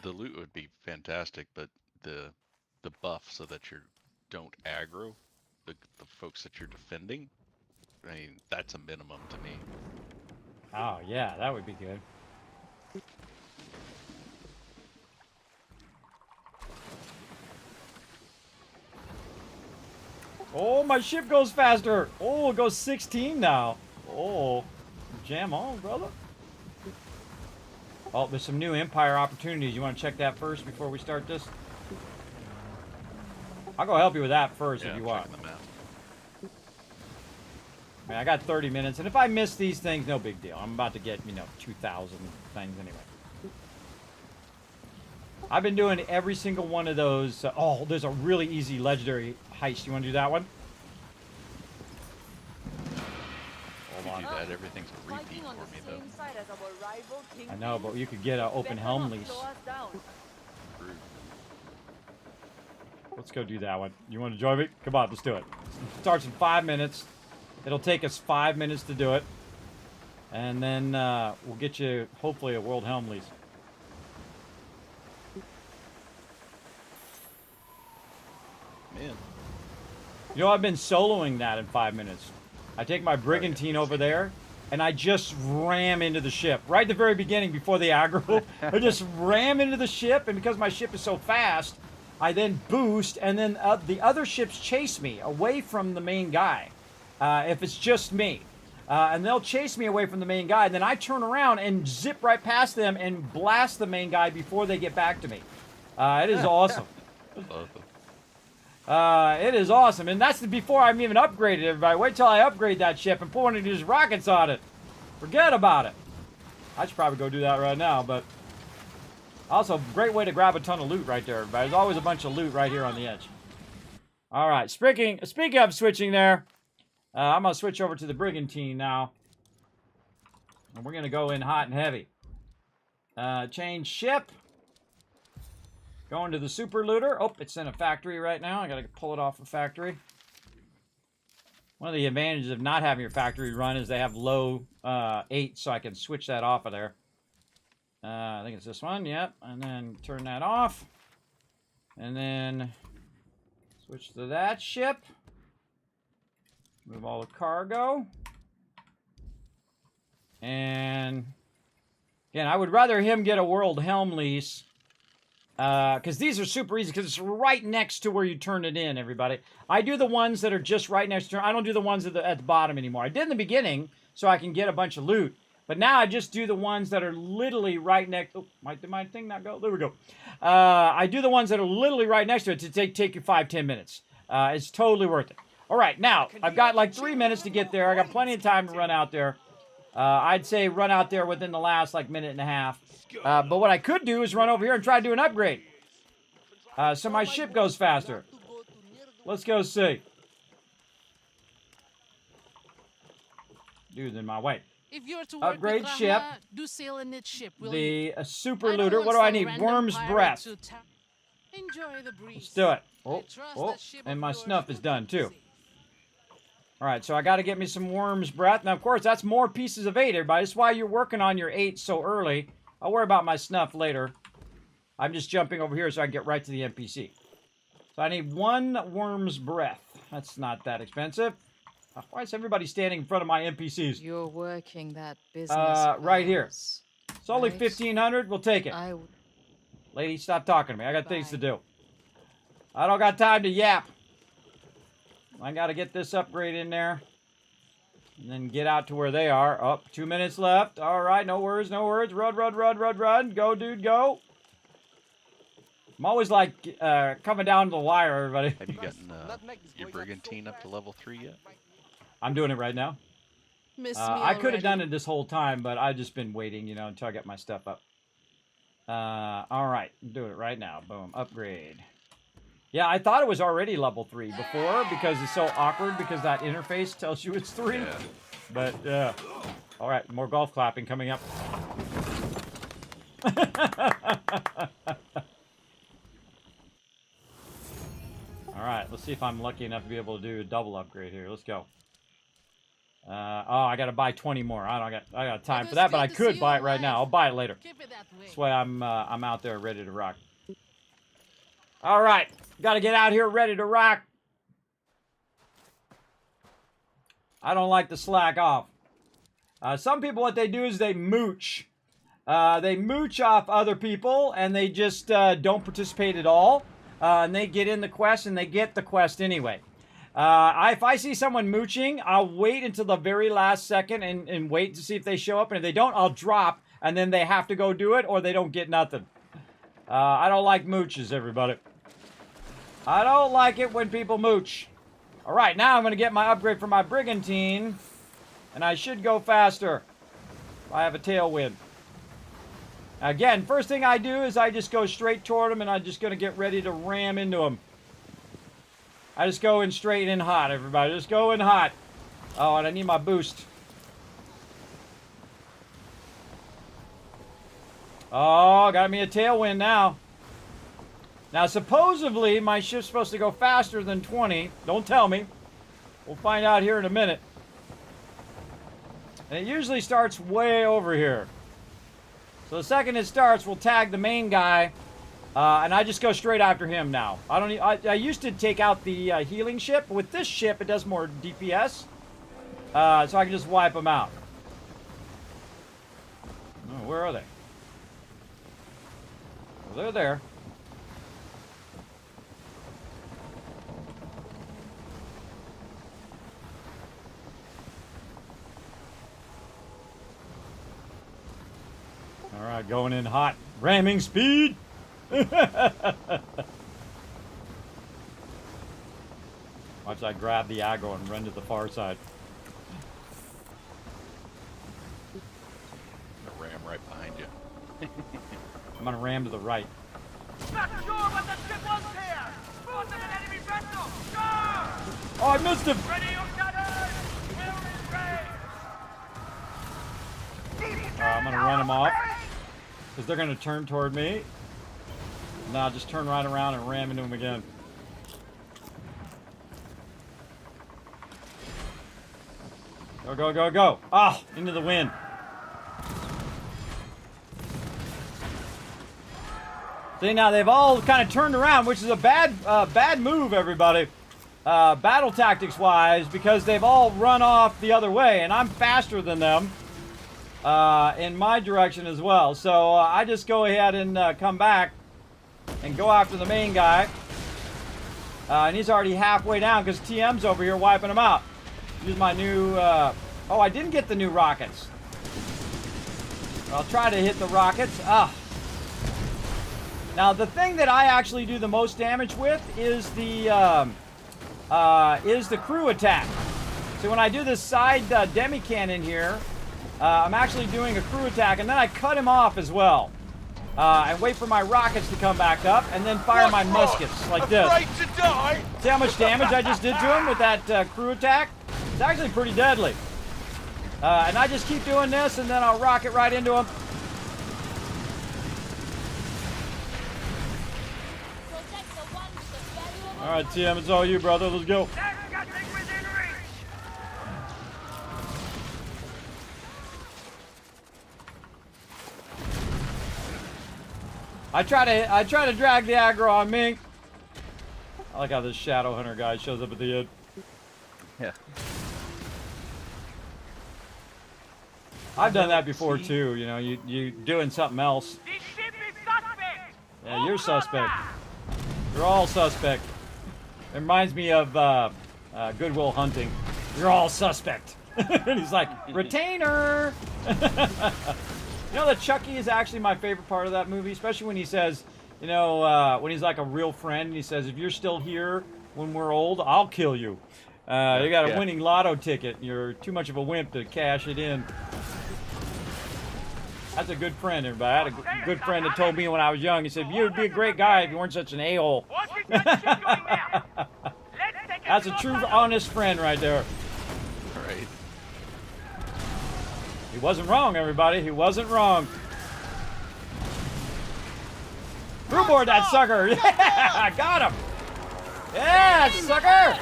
the loot would be fantastic, but the buff so that you don't aggro the folks that you're defending, I mean, that's a minimum to me. Oh yeah, that would be good. Oh, my ship goes faster. Oh, it goes 16 now. Oh, jam on, brother. Oh, there's some new Empire opportunities. You want to check that first before we start this? I'll go help you with that first if you want. The map. I mean, I got 30 minutes, and if I miss these things, no big deal. I'm about to get, 2,000 things anyway. I've been doing every single one of those. Oh, there's a really easy legendary heist. You want to do that one? If you do that, everything's a repeat for me, though. I know, but you could get an open helm lease. True. Let's go do that one. You want to join me? Come on, let's do it. It starts in 5 minutes. It'll take us 5 minutes to do it. And then we'll get you, hopefully, a world helm lease. Man. I've been soloing that in 5 minutes. I take my brigantine over there, and I just ram into the ship. Right at the very beginning, before the aggro, I just ram into the ship, and because my ship is so fast, I then boost, and then the other ships chase me away from the main guy, if it's just me. And they'll chase me away from the main guy, and then I turn around and zip right past them and blast the main guy before they get back to me. It is awesome. It is awesome, and that's before I'm even upgraded, everybody. Wait till I upgrade that ship and put one of these rockets on it. Forget about it. I should probably go do that right now, but also, great way to grab a ton of loot right there, everybody. There's always a bunch of loot right here on the edge. All right, speaking of switching there, I'm going to switch over to the brigantine now, and we're going to go in hot and heavy. Change ship. Going to the super looter. Oh, it's in a factory right now. I gotta pull it off a factory. One of the advantages of not having your factory run is they have low 8, so I can switch that off of there. I think it's this one. Yep. And then turn that off. And then switch to that ship. Move all the cargo. And again, I would rather him get a world helm lease. Because these are super easy, because it's right next to where you turn it in, everybody. I do the ones that are just right next to. I don't do the ones at the bottom anymore. I did in the beginning, so I can get a bunch of loot. But now I just do the ones that are literally right next. Oh, did my thing not go? There we go. I do the ones that are literally right next to it to take you 5-10 minutes. It's totally worth it. All right, now, I've got like 3 minutes to get there. I got plenty of time to run out there. I'd say run out there within the last, minute and a half. But what I could do is run over here and try to do an upgrade. So my ship goes faster. Let's go see. Dude's in my way. If you're to work Upgrade with ship. Rahma, do sail in its ship, will The you? super I don't looter. want What do I some need? random Worm's pirate breath. to enjoy the breeze. Let's do it. I Oh, trust oh, that ship and of my yours snuff will is done keep too. you safe. All right, so I got to get me some worm's breath. Now, of course, that's more pieces of 8, everybody. That's why you're working on your 8 so early. I'll worry about my snuff later. I'm just jumping over here so I can get right to the NPC. So I need 1 worm's breath. That's not that expensive. Why is everybody standing in front of my NPCs? You're working that business. Right here. house, It's only right? 1,500. We'll take it. I Lady, stop talking to me. I got things to Bye. do. I don't got time to yap. I got to get this upgrade in there. And then get out to where they are. Oh, 2 minutes left. All right, no worries, no worries. Run, run, run, run, run. Go, dude, go. I'm always like coming down to the wire, everybody. Have you gotten your brigantine up to level 3 yet? I'm doing it right now. Miss me I could have done already? it this whole time, but I've just been waiting, until I get my stuff up. All right, I'm doing it right now. Boom, upgrade. Yeah, I thought it was already level 3 before because it's so awkward because that interface tells you it's 3. Yeah. But, yeah. All right, more golf clapping coming up. All right, let's see if I'm lucky enough to be able to do a double upgrade here. Let's go. Oh, I got to buy 20 more. I got time for that, but I could buy it right now. I'll buy it later. Keep it that way. That's why I'm out there ready to rock. All right, got to get out here ready to rock. I don't like to slack off. Some people, what they do is they mooch. They mooch off other people, and they just don't participate at all. And they get in the quest, and they get the quest anyway. If I see someone mooching, I'll wait until the very last second and wait to see if they show up. And if they don't, I'll drop, and then they have to go do it, or they don't get nothing. I don't like mooches, everybody. I don't like it when people mooch. All right, now I'm going to get my upgrade for my brigantine. And I should go faster. I have a tailwind. Again, first thing I do is I just go straight toward him, and I'm just going to get ready to ram into him. I just go in straight and hot, everybody. Just go in hot. Oh, and I need my boost. Oh, got me a tailwind now. Now, supposedly, my ship's supposed to go faster than 20. Don't tell me. We'll find out here in a minute. And it usually starts way over here. So the second it starts, we'll tag the main guy. And I just go straight after him now. I used to take out the healing ship. With this ship, it does more DPS. So I can just wipe them out. Oh, where are they? Well, they're there. All right, going in hot. Ramming speed. Watch I grab the aggro and run to the far side. I'm gonna ram right behind you. I'm gonna ram to the right. Not sure what the ship was here! Spotted an enemy vessel! Go! Oh, I missed him! Ready your gunners! Will is ready! I'm gonna run him off. Because they're gonna turn toward me. And I'll just turn right around and ram into him again. Go, go, go, go! Ah, into the wind. See, now they've all kind of turned around, which is a bad move, everybody. Battle tactics wise, because they've all run off the other way, and I'm faster than them in my direction as well. So I just go ahead and come back and go after the main guy. And he's already halfway down because TM's over here wiping him out. Use my new... oh, I didn't get the new rockets. I'll try to hit the rockets. Ah. Now, the thing that I actually do the most damage with is the crew attack. So when I do this side demi-cannon here, I'm actually doing a crew attack, and then I cut him off as well. And wait for my rockets to come back up, and then fire my muskets like this. To die? See how much damage I just did to him with that crew attack? It's actually pretty deadly. And I just keep doing this, and then I'll rocket right into him. All right, TM, it's all you, brother. Let's go. I try to drag the aggro on Mink. I like how this Shadow Hunter guy shows up at the end. Yeah. I've done that before too. You know, you doing something else. This ship is suspect! Yeah, you're suspect. You're all suspect. It reminds me of Good Will Hunting. You're all suspect. And he's like, retainer. You know that Chucky is actually my favorite part of that movie, especially when he says, you know, when he's like a real friend, and he says, if you're still here when we're old, I'll kill you. You got a winning lotto ticket. You're too much of a wimp to cash it in. That's a good friend, everybody. I had a good friend that told me when I was young, he said, you'd be a great guy if you weren't such an a-hole. What is that ship doing there? Let's take a That's a closer true, look. honest friend right there. Right. He wasn't wrong, everybody. He wasn't wrong. Crewboard that sucker. Yeah, I got him. Yeah, sucker.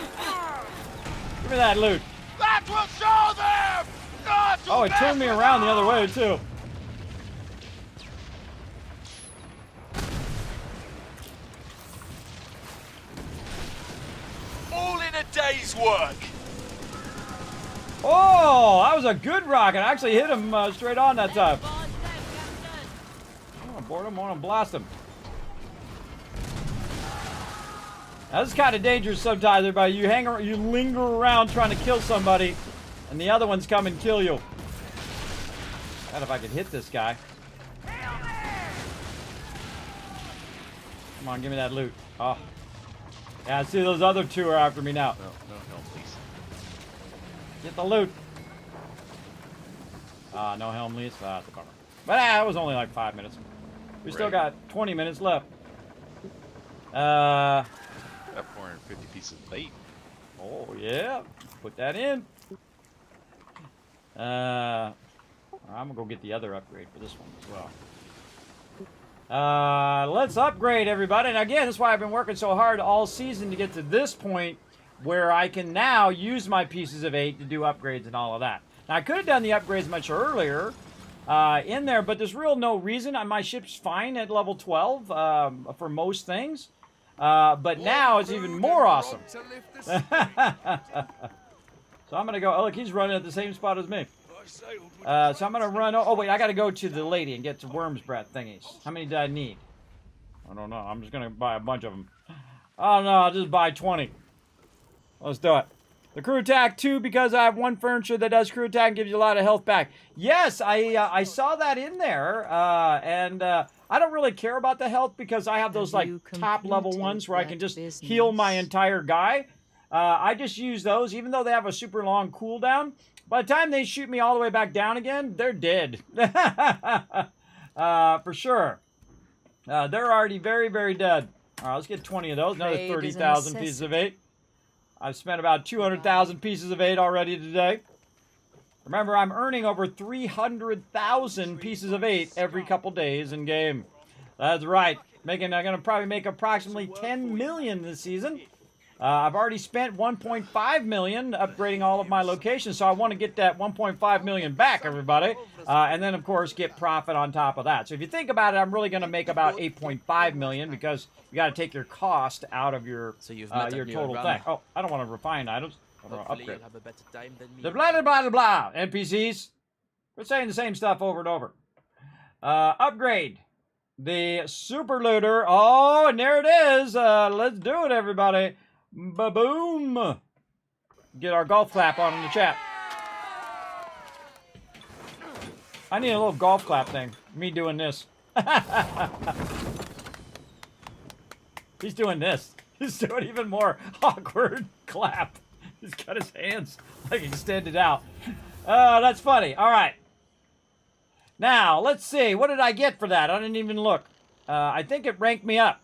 Give me that loot. That will show them! Not to Oh, it turned me around the other way, too. All in a day's work. Oh, that was a good rocket. I actually hit him straight on that time. Oh, board him, want to blast him. Now, this is kind of dangerous sometimes, everybody. You you linger around trying to kill somebody, and the other ones come and kill you. God, if I could hit this guy. Come on, give me that loot. Oh. Yeah, I see those other two are after me now. No, please. Get the loot. No helm lease. That's a bummer. But it was only like 5 minutes. We still got 20 minutes left. Got 450 pieces of bait. Oh, yeah. Put that in. I'm going to go get the other upgrade for this one as well. Let's upgrade, everybody. And again, that's why I've been working so hard all season to get to this point where I can now use my pieces of 8 to do upgrades and all of that. Now, I could have done the upgrades much earlier in there, but there's real no reason. My ship's fine at level 12 for most things. But now it's even more awesome. So I'm going to go... Oh, look, he's running at the same spot as me. So I'm going to run... Oh, wait, I got to go to the lady and get to worm's breath thingies. How many do I need? I don't know. I'm just going to buy a bunch of them. Oh, no, I'll just buy 20. Let's do it. The crew attack 2 because I have one furniture that does crew attack and gives you a lot of health back. Yes, I saw that in there, and I don't really care about the health because I have those like top level ones where I can just heal my entire guy. I just use those, even though they have a super long cooldown. By the time they shoot me all the way back down again, they're dead. For sure. They're already very, very dead. All right, let's get 20 of those. Another 30,000 pieces of 8. I've spent about 200,000 pieces of 8 already today. Remember, I'm earning over 300,000 pieces of 8 every couple days in game. That's right. I'm going to probably make approximately 10 million this season. I've already spent 1.5 million upgrading all of my locations, so I want to get that 1.5 million back, everybody. And then, of course, get profit on top of that. So if you think about it, I'm really going to make about 8.5 million because you got to take your cost out of your total thing. Oh, I don't want to refine items. I want to upgrade. The blah, blah, blah, blah. NPCs. We're saying the same stuff over and over. Upgrade. The super looter. Oh, and there it is. Let's do it, everybody. Ba-boom. Get our golf clap on in the chat. I need a little golf clap thing. Me doing this. He's doing this. He's doing even more awkward clap. He's got his hands like extended out. That's funny. All right. Now, let's see. What did I get for that? I didn't even look. I think it ranked me up.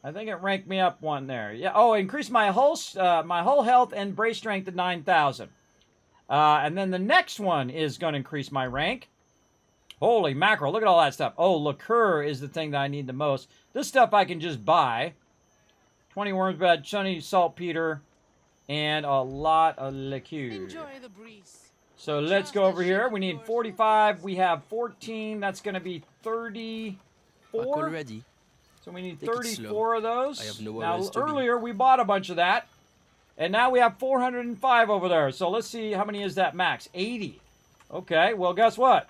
I think it ranked me up one there. Yeah. Oh, increased my whole health and brace strength to 9,000. And then the next one is going to increase my rank. Holy mackerel. Look at all that stuff. Oh, liqueur is the thing that I need the most. This stuff I can just buy. 20 worms bread, 20 saltpeter, and a lot of liqueur. Enjoy the breeze. So let's go over here. We need 45. We have 14. That's going to be 34. Ready. So we need 34 of those. I have nowhere now, else to be. earlier we bought a bunch of that. And now we have 405 over there. So let's see, how many is that max? 80. Okay, well, guess what?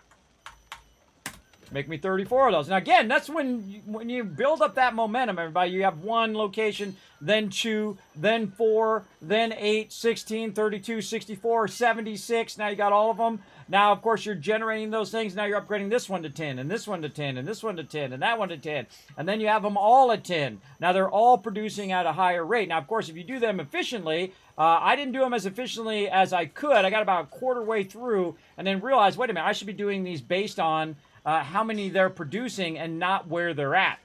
Make me 34 of those. Now, again, that's when you build up that momentum, everybody. You have 1 location, then 2, then 4, then 8, 16, 32, 64, 76. Now you got all of them. Now, of course, you're generating those things. Now you're upgrading this one to 10, and this one to 10, and this one to 10, and that one to 10. And then you have them all at 10. Now they're all producing at a higher rate. Now, of course, if you do them efficiently, I didn't do them as efficiently as I could. I got about a quarter way through and then realized, wait a minute, I should be doing these based on how many they're producing and not where they're at.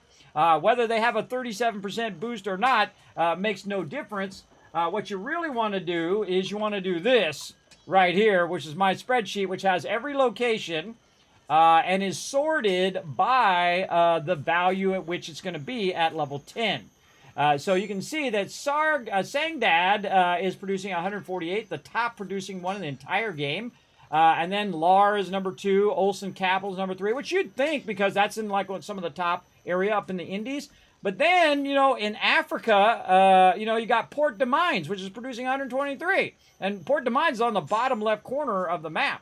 Whether they have a 37% boost or not makes no difference. What you really want to do is you want to do this right here, which is my spreadsheet, which has every location and is sorted by the value at which it's going to be at level 10. So you can see that Sangdad is producing 148, the top producing one in the entire game. And then Lar is number 2, Olsen Capital is number 3, which you'd think because that's in like some of the top area up in the Indies. But then, in Africa, you got Port de Mines, which is producing 123. And Port de Mines is on the bottom left corner of the map.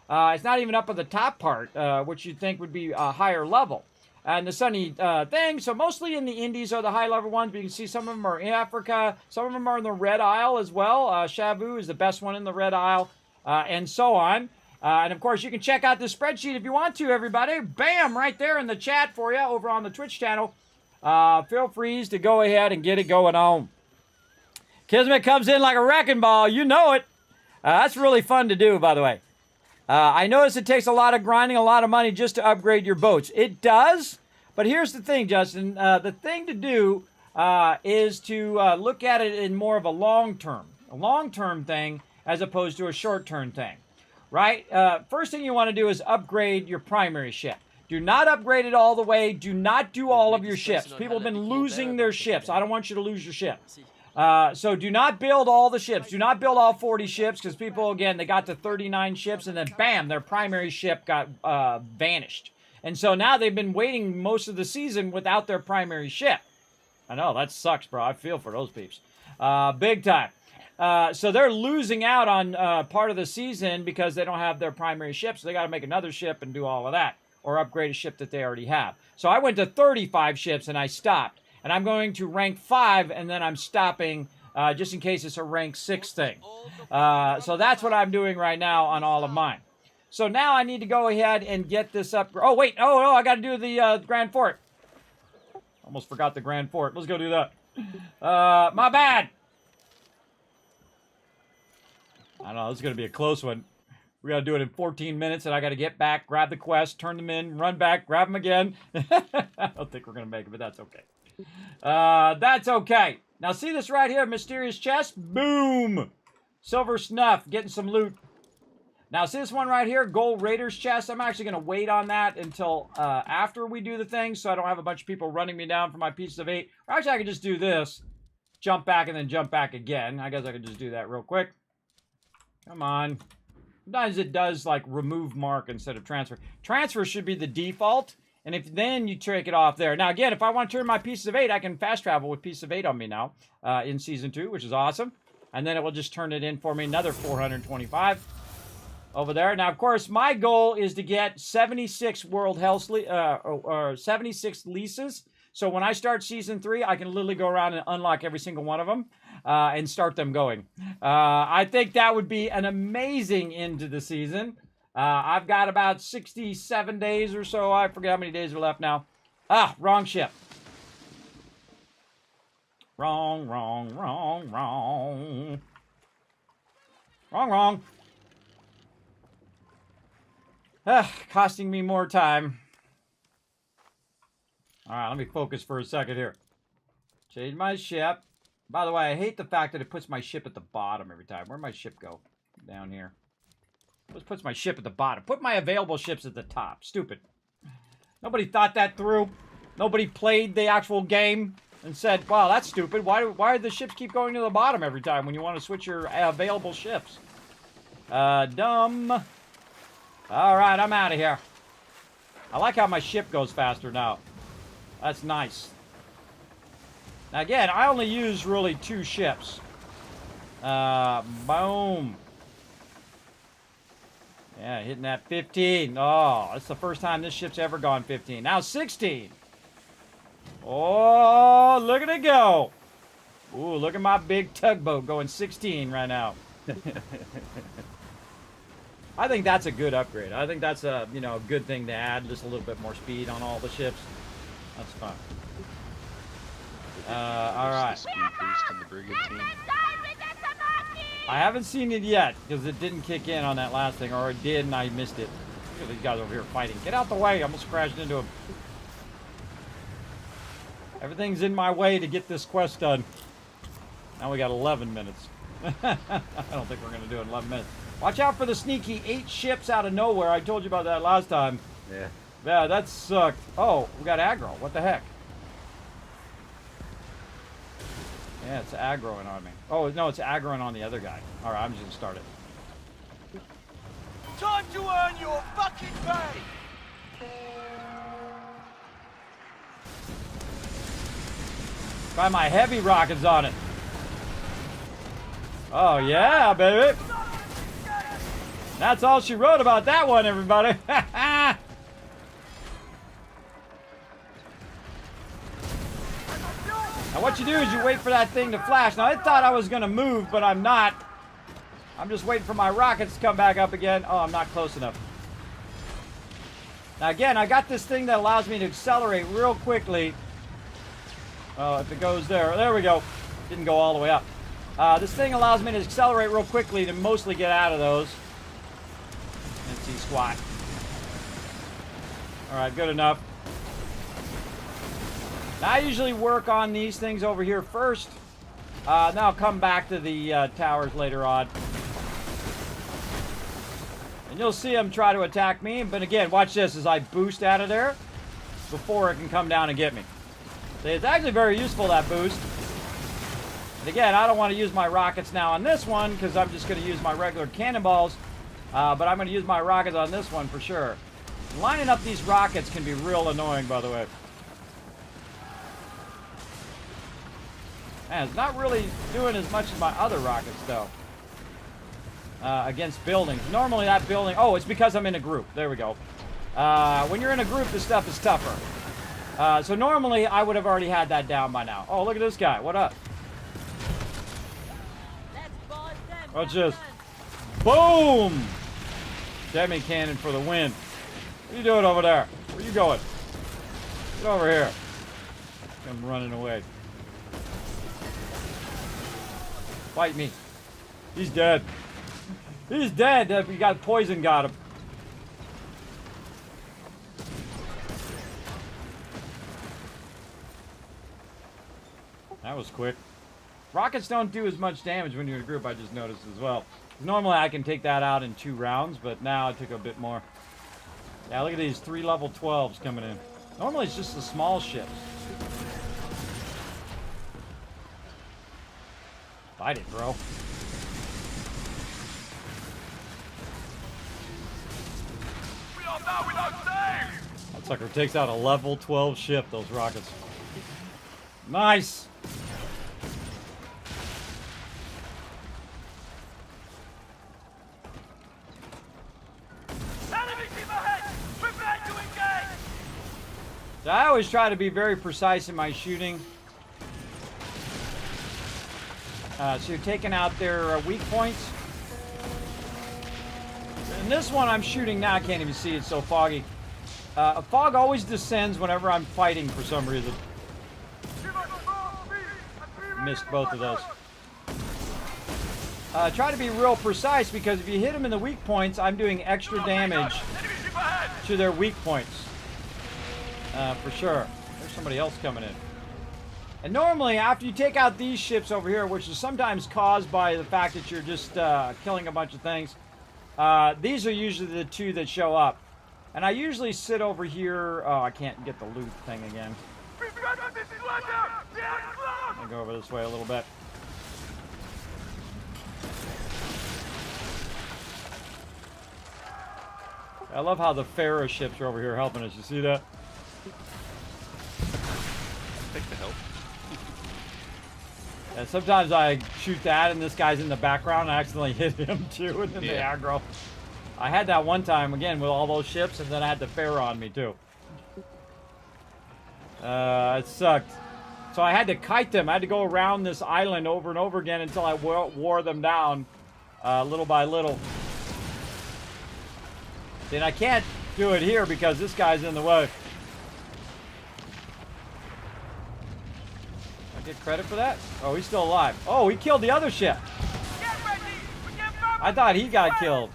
It's not even up at the top part, which you'd think would be a higher level. And the sunny thing, so mostly in the Indies are the high level ones, but you can see some of them are in Africa. Some of them are in the Red Isle as well. Shavu is the best one in the Red Isle. And so on. And of course, you can check out this spreadsheet if you want to, everybody. Bam! Right there in the chat for you over on the Twitch channel. Feel free to go ahead and get it going on. Kismet comes in like a wrecking ball. You know it. That's really fun to do, by the way. I notice it takes a lot of grinding, a lot of money just to upgrade your boats. It does, but here's the thing, Justin. The thing to do is to look at it in more of a long-term thing as opposed to a short-term thing, right? First thing you want to do is upgrade your primary ship. Do not upgrade it all the way. Do not do all of your ships. People have been losing their ships. I don't want you to lose your ship. So do not build all the ships. Do not build all 40 ships because people, again, they got to 39 ships and then bam, their primary ship got vanished. And so now they've been waiting most of the season without their primary ship. I know, that sucks, bro. I feel for those peeps. Big time. So they're losing out on part of the season because they don't have their primary ship. So they got to make another ship and do all of that. Or upgrade a ship that they already have. So I went to 35 ships and I stopped. And I'm going to rank 5 and then I'm stopping just in case it's a rank 6 thing. So that's what I'm doing right now on all of mine. So now I need to go ahead and get this up. Oh, wait. Oh, no, I got to do the Grand Fort. Almost forgot the Grand Fort. Let's go do that. My bad. I know, this is going to be a close one. We got to do it in 14 minutes, and I got to get back, grab the quest, turn them in, run back, grab them again. I don't think we're going to make it, but that's okay. That's okay. Now, see this right here, mysterious chest? Boom! Silver snuff, getting some loot. Now, see this one right here, gold raiders chest? I'm actually going to wait on that until after we do the thing, so I don't have a bunch of people running me down for my pieces of 8. Or actually, I could just do this. Jump back and then jump back again. I guess I could just do that real quick. Come on. Sometimes it does like remove mark instead of transfer. Transfer should be the default, and if then you take it off there. Now again, if I want to turn my pieces of 8, I can fast travel with pieces of 8 on me now in season 2, which is awesome. And then it will just turn it in for me another 425 over there. Now of course my goal is to get 76 world health or 76 leases. So when I start season 3, I can literally go around and unlock every single one of them. And start them going. I think that would be an amazing end to the season. I've got about 67 days or so. I forget how many days are left now. Ah, wrong ship. Wrong. Costing me more time. All right, let me focus for a second here. Change my ship. By the way, I hate the fact that it puts my ship at the bottom every time. Where'd my ship go? Down here. It puts my ship at the bottom. Put my available ships at the top. Stupid. Nobody thought that through. Nobody played the actual game and said, wow, that's stupid. Why do the ships keep going to the bottom every time when you want to switch your available ships? Dumb. All right, I'm out of here. I like how my ship goes faster now. That's nice. Now again, I only use really 2 ships. Boom. Yeah, hitting that 15. Oh, that's the first time this ship's ever gone 15. Now 16. Oh, look at it go. Ooh, look at my big tugboat going 16 right now. I think that's a good upgrade. I think that's a, you know, a good thing to add. Just a little bit more speed on all the ships. That's fun. All right. I haven't seen it yet because it didn't kick in on that last thing, or it did and I missed it. Look at these guys over here fighting. Get out the way. I almost crashed into them. Everything's in my way to get this quest done. Now we got 11 minutes. I don't think we're going to do it in 11 minutes. Watch out for the sneaky 8 ships out of nowhere. I told you about that last time. Yeah. Yeah, that sucked. Oh, we got aggro. What the heck? Yeah, it's aggroing on me. Oh, no, it's aggroing on the other guy. All right, I'm just going to start it. Time to earn your fucking pay! Try my heavy rockets on it. Oh, yeah, baby. That's all she wrote about that one, everybody. Now what you do is you wait for that thing to flash. Now I thought I was going to move, but I'm not. I'm just waiting for my rockets to come back up again. Oh, I'm not close enough. Now again, I got this thing that allows me to accelerate real quickly. Oh, if it goes there. There we go. Didn't go all the way up. This thing allows me to accelerate real quickly to mostly get out of those. And pussy squat. Alright, good enough. Now, I usually work on these things over here first. Then I'll come back to the towers later on. And you'll see them try to attack me. But again, watch this as I boost out of there before it can come down and get me. See, it's actually very useful, that boost. And again, I don't want to use my rockets now on this one because I'm just going to use my regular cannonballs. But I'm going to use my rockets on this one for sure. Lining up these rockets can be real annoying, by the way. Man, it's not really doing as much as my other rockets, though. Against buildings. Normally that building... Oh, it's because I'm in a group. There we go. When you're in a group, this stuff is tougher. So normally, I would have already had that down by now. Oh, look at this guy. What up? Watch this. Boom! Demi cannon for the win. What are you doing over there? Where you going? Get over here. I'm running away. Fight me. He's dead. He's dead. We got poison, got him. That was quick. Rockets don't do as much damage when you're in a group, I just noticed as well. Normally I can take that out in 2 rounds, but now I took a bit more. Yeah, look at these 3 level 12s coming in. Normally it's just the small ships. Fight it, bro. We are now without save! That sucker takes out a level 12 ship, those rockets. Nice! Enemy team ahead! Prepare to engage! So I always try to be very precise in my shooting. So you're taking out their weak points. And this one I'm shooting now, I can't even see, it's so foggy. Fog always descends whenever I'm fighting for some reason. Missed both of those. Try to be real precise because if you hit them in the weak points, I'm doing extra damage to their weak points. For sure. There's somebody else coming in. And normally, after you take out these ships over here, which is sometimes caused by the fact that you're just killing a bunch of things, these are usually the 2 that show up. And I usually sit over here. Oh, I can't get the loot thing again. I'll go over this way a little bit. I love how the Pharaoh ships are over here helping us. You see that? Take the help. And sometimes I shoot that and this guy's in the background. I accidentally hit him too, and then they aggro. I had that one time again with all those ships, and then I had the Pharaoh on me too. It sucked. So I had to kite them. I had to go around this island over and over again until I wore them down, little by little. And I can't do it here because this guy's in the way. I get credit for that? Oh, he's still alive. Oh, he killed the other ship. I thought he got killed.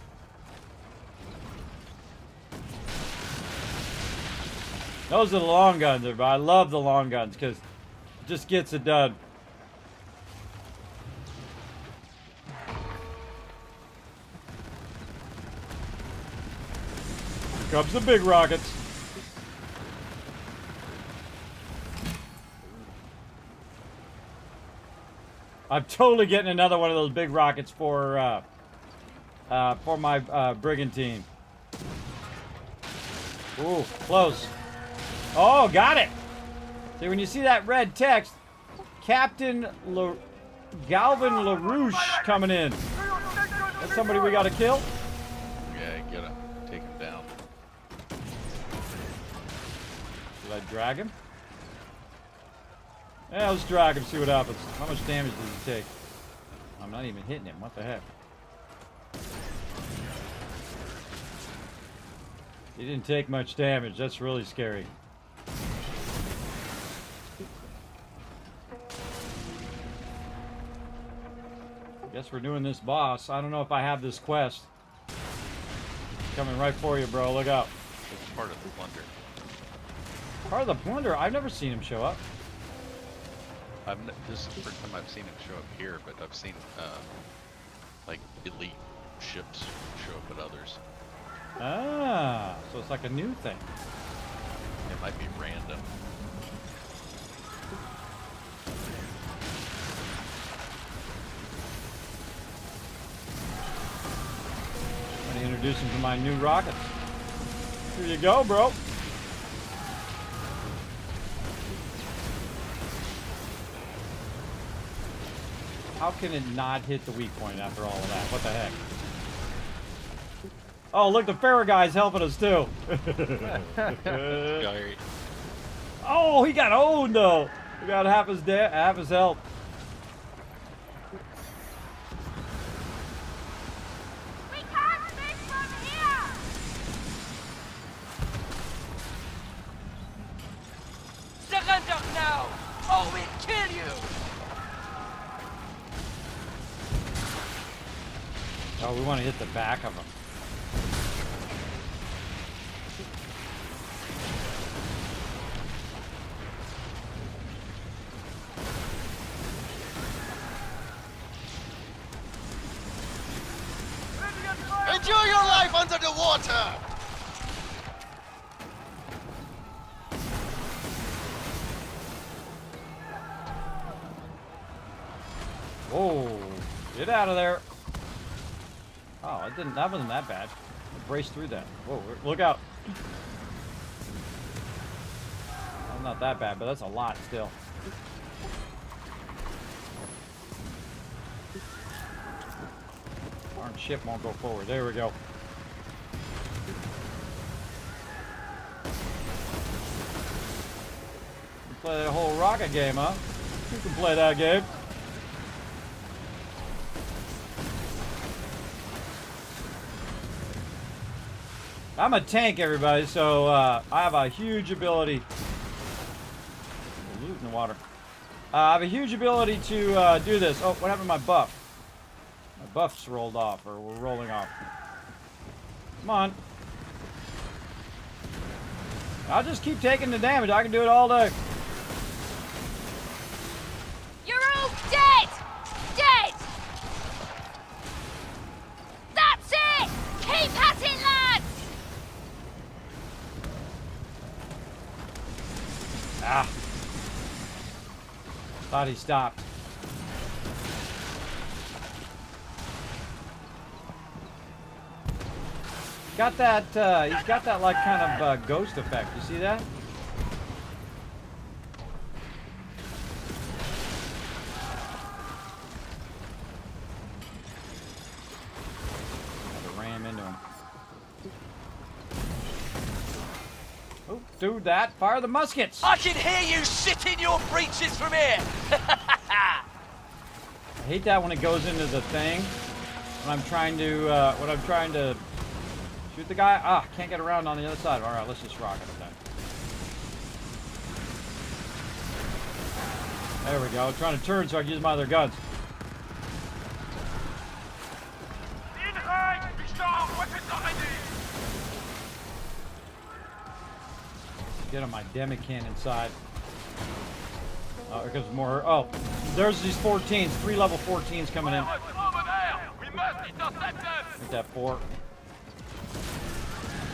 Those are the long guns, everybody. I love the long guns because it just gets it done. Here comes the big rockets. I'm totally getting another one of those big rockets for my brigantine. Ooh, close. Oh, got it. See, when you see that red text, Captain Galvin LaRouche coming in. That's somebody we got to kill? Yeah, you gotta take him down. Did I drag him? Yeah, let's drag him, see what happens. How much damage does he take? I'm not even hitting him. What the heck? He didn't take much damage. That's really scary. Guess we're doing this boss. I don't know if I have this quest. Coming right for you, bro. Look out. It's part of the plunder. Part of the plunder. I've never seen him show up. This is the first time I've seen him show up here, but I've seen like elite ships show up at others. Ah, so it's like a new thing. It might be random. I'm gonna introduce him to my new rockets. Here you go, bro. How can it not hit the weak point after all of that? What the heck? Oh, look, the Farrah guy's helping us too. Guy, Oh, he got owned though. We got half his help. We can't fish from here! Surrender now, or we'll kill you! Oh, we want to hit the back of him. Enjoy your life under the water! Whoa, get out of there. Oh, it didn't. That wasn't that bad. I braced through that. Whoa, look out. That's not that bad, but that's a lot still. Darn ship won't go forward. There we go. You play that whole rocket game, huh? You can play that game. I'm a tank, everybody, so I have a huge ability. Loot in the water. I have a huge ability to do this. Oh, what happened to my buff? My buff's rolled off, or we're rolling off. Come on. I'll just keep taking the damage. I can do it all day. You're all dead! Dead! That's it! Keep at it, lads! Ah. Thought he stopped. Got that, he's got that like kind of ghost effect. You see that? Had to ram into him. Oh, do that. Fire the muskets. I can hear you shitting your breeches from here! I hate that when it goes into the thing. When I'm trying to shoot the guy. Ah, can't get around on the other side. All right, let's just rocket it then. There we go. Trying to turn so I can use my other guns. Inhalt! We start! Weapons are ready! Get on my demi cannon side. Oh, here comes more. Oh, there's these 14s. 3 level 14s coming in. Over there! We must intercept them! Hit that 4.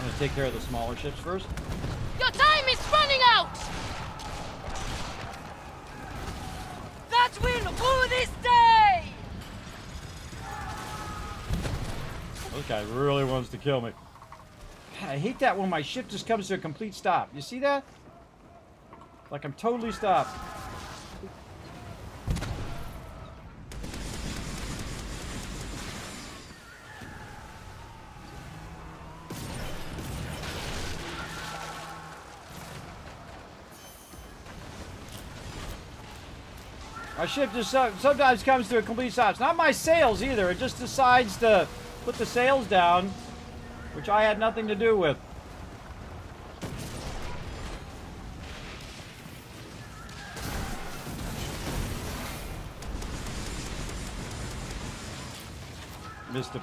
I'm gonna take care of the smaller ships first. Your time is running out! That will rule this day! This guy really wants to kill me. I hate that when my ship just comes to a complete stop. You see that? Like I'm totally stopped. My ship just sometimes comes to a complete stop. It's not my sails either. It just decides to put the sails down, which I had nothing to do with. Missed him.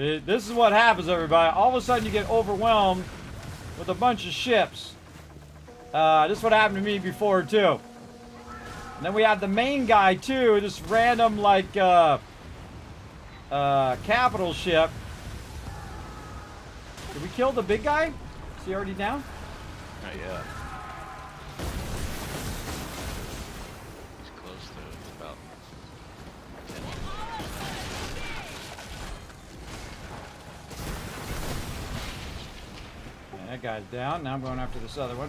This is what happens, everybody. All of a sudden, you get overwhelmed with a bunch of ships. This is what happened to me before, too. And then we have the main guy, too. This random, like, capital ship. Did we kill the big guy? Is he already down? Not yet. He's close to it. It's about 10. Yeah, that guy's down. Now I'm going after this other one.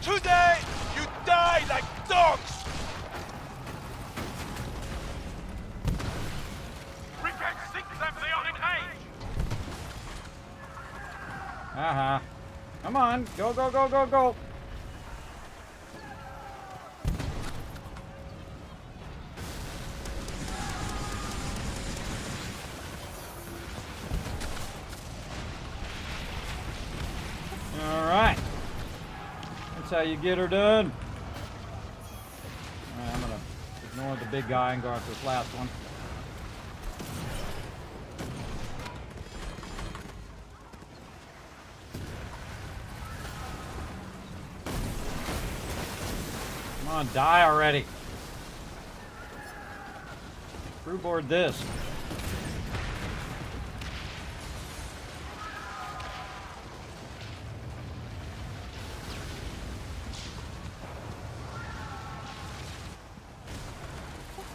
Today, you die like dogs! We can sink them, they are in range! Uh-huh. Come on. Go, go, go, go, go. All right. That's how you get her done. All right, I'm going to ignore the big guy and go after this last one. Come on, die already. Crew board this.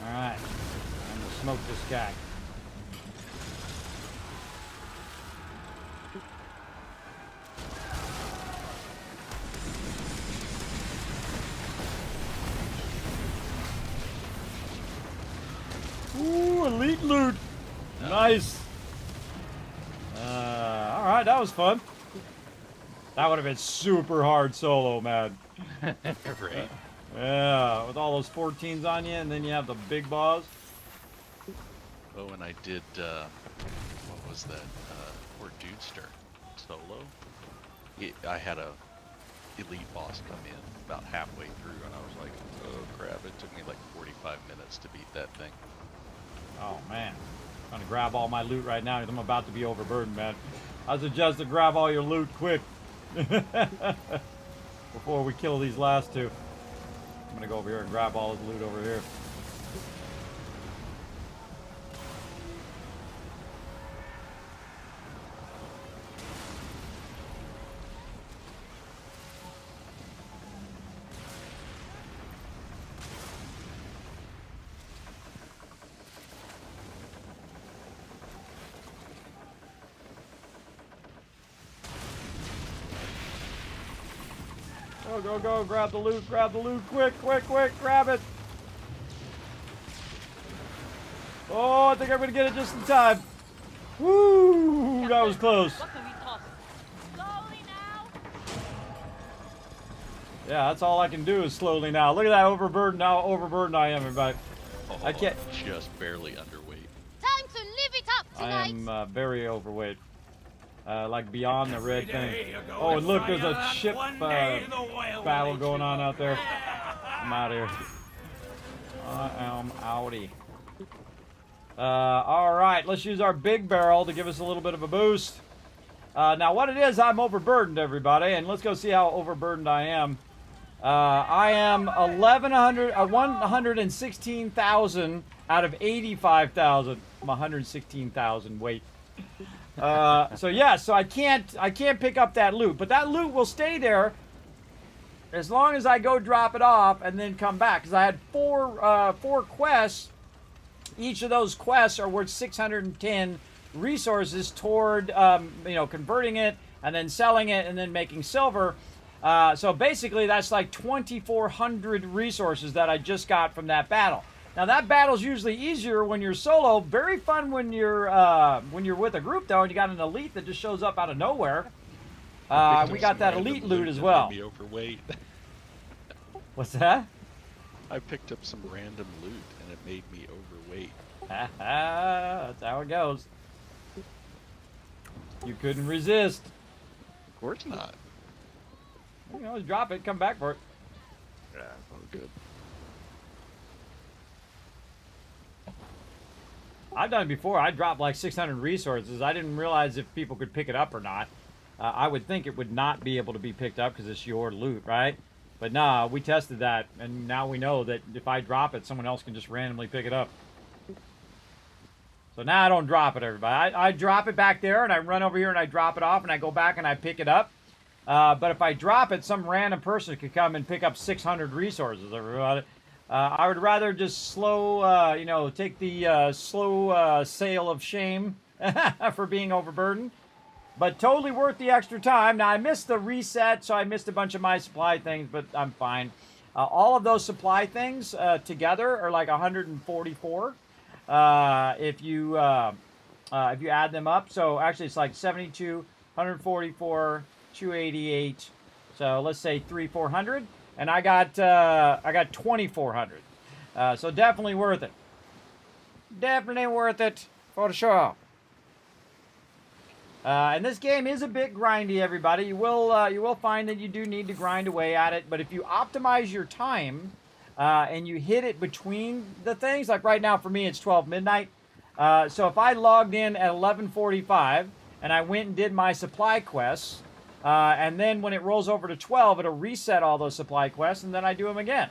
Alright. I'm gonna smoke this guy. Ooh, elite loot. Nice. Alright, that was fun. That would have been super hard solo, man. Right. Yeah, with all those 14s on you, and then you have the big boss. Oh, and I did, what was that? Fort Dudester solo. I had a elite boss come in about halfway through, and I was like, oh crap, it took me like 45 minutes to beat that thing. Oh, man. I'm trying to grab all my loot right now because I'm about to be overburdened, man. I suggest to grab all your loot quick. Before we kill these last two. I'm gonna go over here and grab all his loot over here. Go, go, go, grab the loot, quick, quick, quick, grab it. Oh, I think I'm gonna get it just in time. Woo, that was close. What can we toss? Slowly now. Yeah, that's all I can do is slowly now. Look at that overburden, how overburdened I am, everybody. Oh, I can't. Just barely underweight. Time to live it up I tonight. am very overweight. Like beyond the red thing. Oh, and look, there's a ship battle going on out there. I'm out of here. I am outie. Alright, let's use our big barrel to give us a little bit of a boost. Now, what it is, I'm overburdened, everybody, and let's go see how overburdened I am. I am 116,000 out of 85,000. I'm 116,000 weight. So yeah, so I can't pick up that loot, but that loot will stay there as long as I go drop it off and then come back. Because I had four quests. Each of those quests are worth 610 resources toward converting it and then selling it and then making silver. So basically, that's like 2,400 resources that I just got from that battle. Now that battle's usually easier when you're solo. Very fun when you're with a group though, and you got an elite that just shows up out of nowhere. We got that elite loot as well. Made me overweight. What's that? I picked up some random loot and it made me overweight. That's how it goes. You couldn't resist. Of course not. You can always drop it, come back for it. Yeah, oh good. I've done it before. I dropped like 600 resources. I didn't realize if people could pick it up or not. I would think it would not be able to be picked up because it's your loot, right? But nah, we tested that, and now we know that if I drop it, someone else can just randomly pick it up. So now I don't drop it, everybody. I drop it back there, and I run over here, and I drop it off, and I go back, and I pick it up. But if I drop it, some random person could come and pick up 600 resources, everybody. I would rather just slow, take the slow sail of shame for being overburdened. But totally worth the extra time. Now, I missed the reset, so I missed a bunch of my supply things, but I'm fine. All of those supply things together are like 144 if you add them up. So actually, it's like 72, 144, 288. So let's say 400, and I got 2,400. So definitely worth it. Definitely worth it for sure. And this game is a bit grindy, everybody. You will find that you do need to grind away at it. But if you optimize your time and you hit it between the things, like right now for me it's 12 midnight. So if I logged in at 11:45 and I went and did my supply quests, and then when it rolls over to 12, it'll reset all those supply quests, and then I do them again.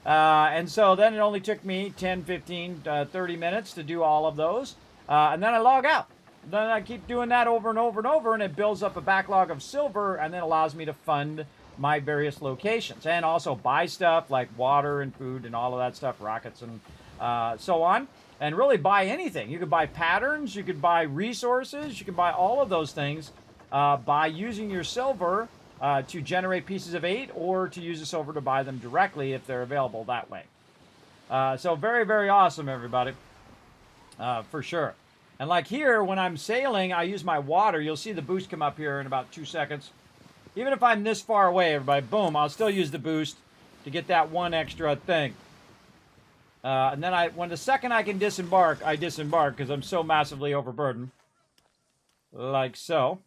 And so then it only took me 10, 15, 30 minutes to do all of those. And then I log out. Then I keep doing that over and over and over, and it builds up a backlog of silver, and then allows me to fund my various locations. And also buy stuff like water and food and all of that stuff, rockets and so on. And really buy anything. You could buy patterns, you could buy resources, you could buy all of those things by using your silver to generate pieces of 8, or to use the silver to buy them directly if they're available that way. So very, very awesome, everybody. For sure. And like here, when I'm sailing, I use my water. You'll see the boost come up here in about 2 seconds. Even if I'm this far away, everybody, boom, I'll still use the boost to get that one extra thing. And then when the second I can disembark, I disembark because I'm so massively overburdened. Like so.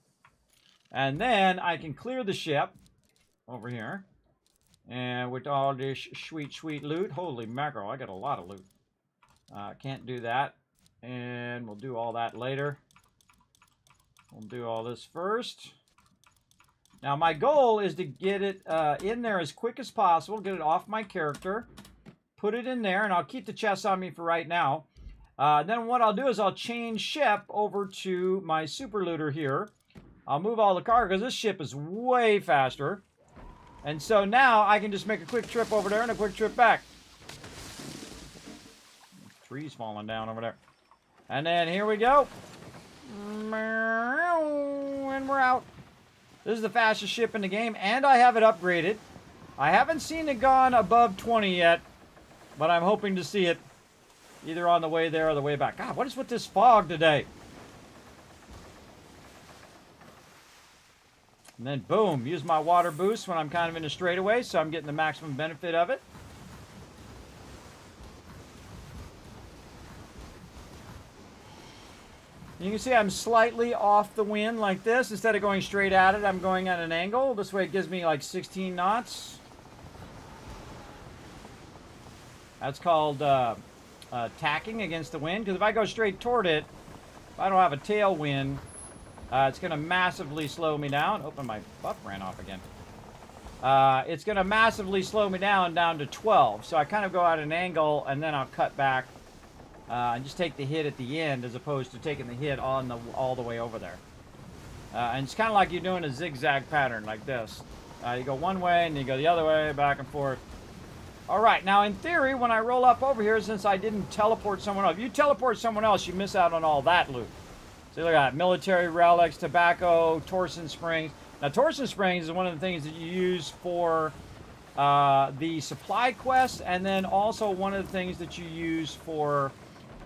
And then I can clear the ship over here. And with all this sweet, sweet loot. Holy mackerel, I got a lot of loot. Can't do that. And we'll do all that later. We'll do all this first. Now, my goal is to get it in there as quick as possible. Get it off my character. Put it in there. And I'll keep the chest on me for right now. Then what I'll do is I'll change ship over to my super looter here. I'll move all the cargo because this ship is way faster. And so now I can just make a quick trip over there and a quick trip back. Trees falling down over there. And then here we go. And we're out. This is the fastest ship in the game, and I have it upgraded. I haven't seen it gone above 20 yet, but I'm hoping to see it either on the way there or the way back. God, what is with this fog today? And then boom, use my water boost when I'm kind of in a straightaway, so I'm getting the maximum benefit of it. You can see I'm slightly off the wind like this. Instead of going straight at it, I'm going at an angle. This way it gives me like 16 knots. That's called tacking against the wind. Because if I go straight toward it, if I don't have a tailwind, it's going to massively slow me down. Oh, my buff ran off again. It's going to massively slow me down to 12. So I kind of go at an angle, and then I'll cut back. And just take the hit at the end as opposed to taking the hit on all the way over there. And it's kind of like you're doing a zigzag pattern like this. You go one way and you go the other way, back and forth. All right, now in theory, when I roll up over here, since I didn't teleport someone else, if you teleport someone else, you miss out on all that loot. So look at that, military relics, tobacco, Torsen Springs. Now Torsen Springs is one of the things that you use for the supply quest, and then also one of the things that you use for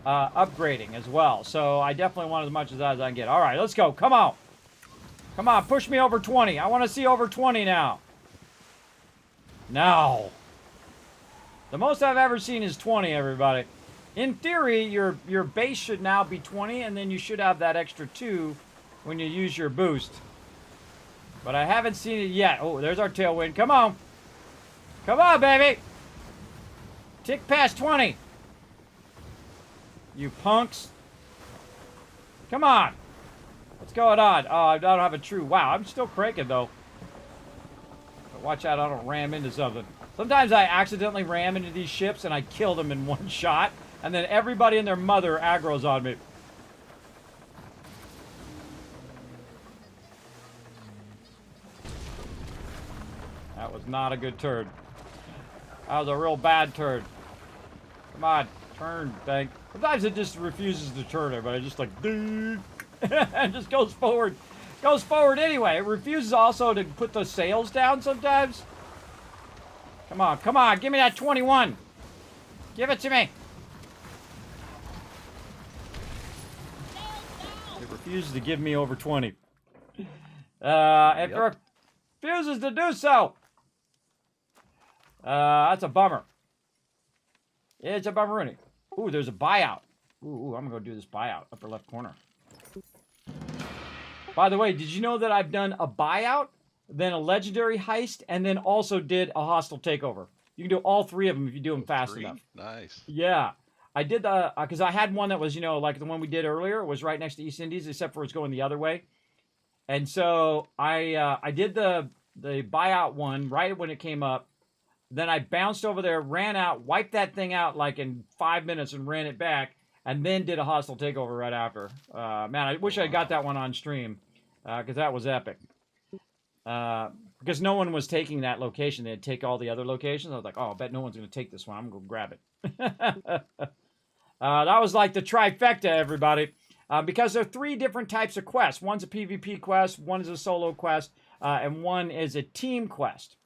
upgrading as well. So I definitely want as much as I can get. All right, let's go. Come on. Come on, push me over 20. I want to see over 20 now. No. The most I've ever seen is 20, everybody. In theory, your base should now be 20, and then you should have that extra 2 when you use your boost. But I haven't seen it yet. Oh, there's our tailwind. Come on. Come on, baby. Tick past 20. You punks. Come on. What's going on? Oh, I don't have a true... Wow, I'm still cranking, though. But watch out, I don't ram into something. Sometimes I accidentally ram into these ships, and I kill them in one shot. And then everybody and their mother aggro's on me. That was not a good turn. That was a real bad turn. Come on, turn, thing. Sometimes it just refuses to turn, everybody. Just like, and just goes forward. Goes forward anyway. It refuses also to put the sails down sometimes. Come on, come on. Give me that 21. Give it to me. It refuses to give me over 20. It refuses to do so. That's a bummer. It's a bummeroonie. Ooh, there's a buyout. Ooh, I'm gonna go do this buyout. Upper left corner. By the way, did you know that I've done a buyout, then a legendary heist, and then also did a hostile takeover? You can do all three of them if you do them fast enough. Nice. Yeah. I did the, because I had one that was, you know, like the one we did earlier. It was right next to East Indies, except for it's going the other way. And so I did the buyout one right when it came up. Then I bounced over there, ran out, wiped that thing out like in 5 minutes and ran it back, and then did a hostile takeover right after. Man, I wish I got that one on stream, because that was epic. Because no one was taking that location. They'd take all the other locations. I was like, oh, I bet no one's going to take this one. I'm going to grab it. That was like the trifecta, everybody. Because there are 3 different types of quests. One's a PvP quest, one is a solo quest, and one is a team quest.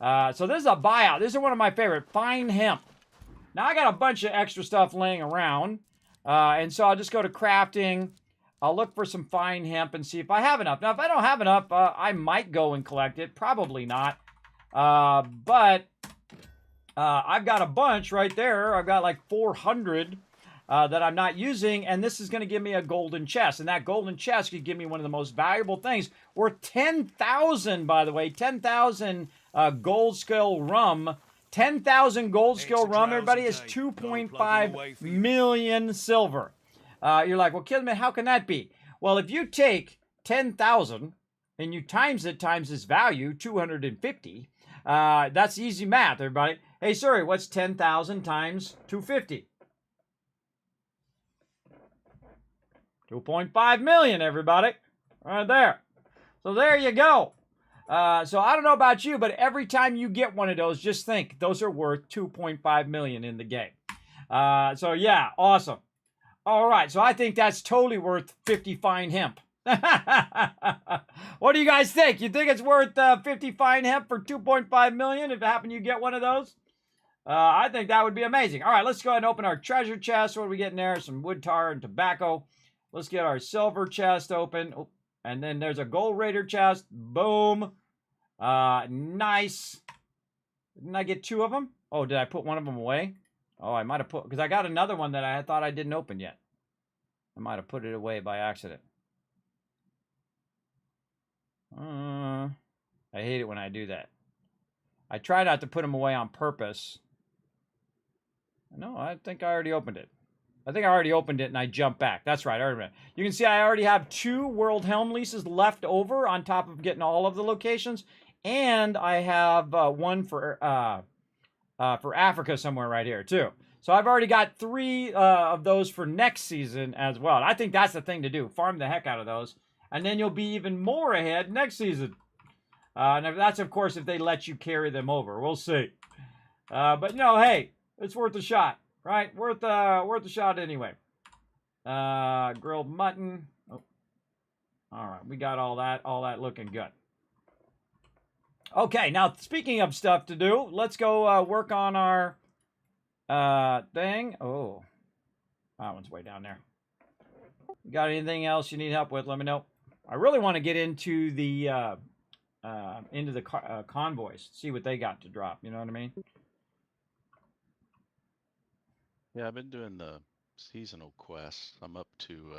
So this is a buyout. This is one of my favorite. Fine hemp. Now I got a bunch of extra stuff laying around. And so I'll just go to crafting. I'll look for some fine hemp and see if I have enough. Now, if I don't have enough, I might go and collect it. Probably not. But I've got a bunch right there. I've got like 400 that I'm not using. And this is going to give me a golden chest. And that golden chest could give me one of the most valuable things. Worth 10,000, by the way. 10,000 gold skill rum. 10,000 gold skill rum, everybody, is 2.5 million silver. You're like, well, Kismet, how can that be? Well, if you take 10,000 and you times it times its value, 250, that's easy math, everybody. Hey, sorry, what's 10,000 times 250? 2.5 million, everybody. Right there. So there you go. So I don't know about you, but every time you get one of those, just think those are worth 2.5 million in the game. So yeah, awesome. All right, so I think that's totally worth 50 fine hemp. What do you guys think? You think it's worth 50 fine hemp for 2.5 million if it happened you get one of those? I think that would be amazing. All right, let's go ahead and open our treasure chest. What are we getting there? Some wood tar and tobacco. Let's get our silver chest open. Oh, and then there's a gold raider chest. Boom. Nice. Didn't I get 2 of them? Oh, did I put one of them away? Oh, I might have put, because I got another one that I thought I didn't open yet. I might have put it away by accident. I hate it when I do that. I try not to put them away on purpose. No, I think I already opened it. I think I already opened it and I jumped back. That's right. I already. You can see I already have 2 World Helm leases left over on top of getting all of the locations. And I have one for Africa somewhere right here, too. So I've already got 3 of those for next season as well. And I think that's the thing to do. Farm the heck out of those. And then you'll be even more ahead next season. And that's, of course, if they let you carry them over. We'll see. But, you know, hey, it's worth a shot, right? Worth a shot anyway. Grilled mutton. Oh. All right, we got all that looking good. Okay, now speaking of stuff to do, let's go work on our thing. Oh, that one's way down there. You got anything else you need help with? Let me know. I really want to get into the convoys, see what they got to drop. You know what I mean? Yeah, I've been doing the seasonal quests. I'm up to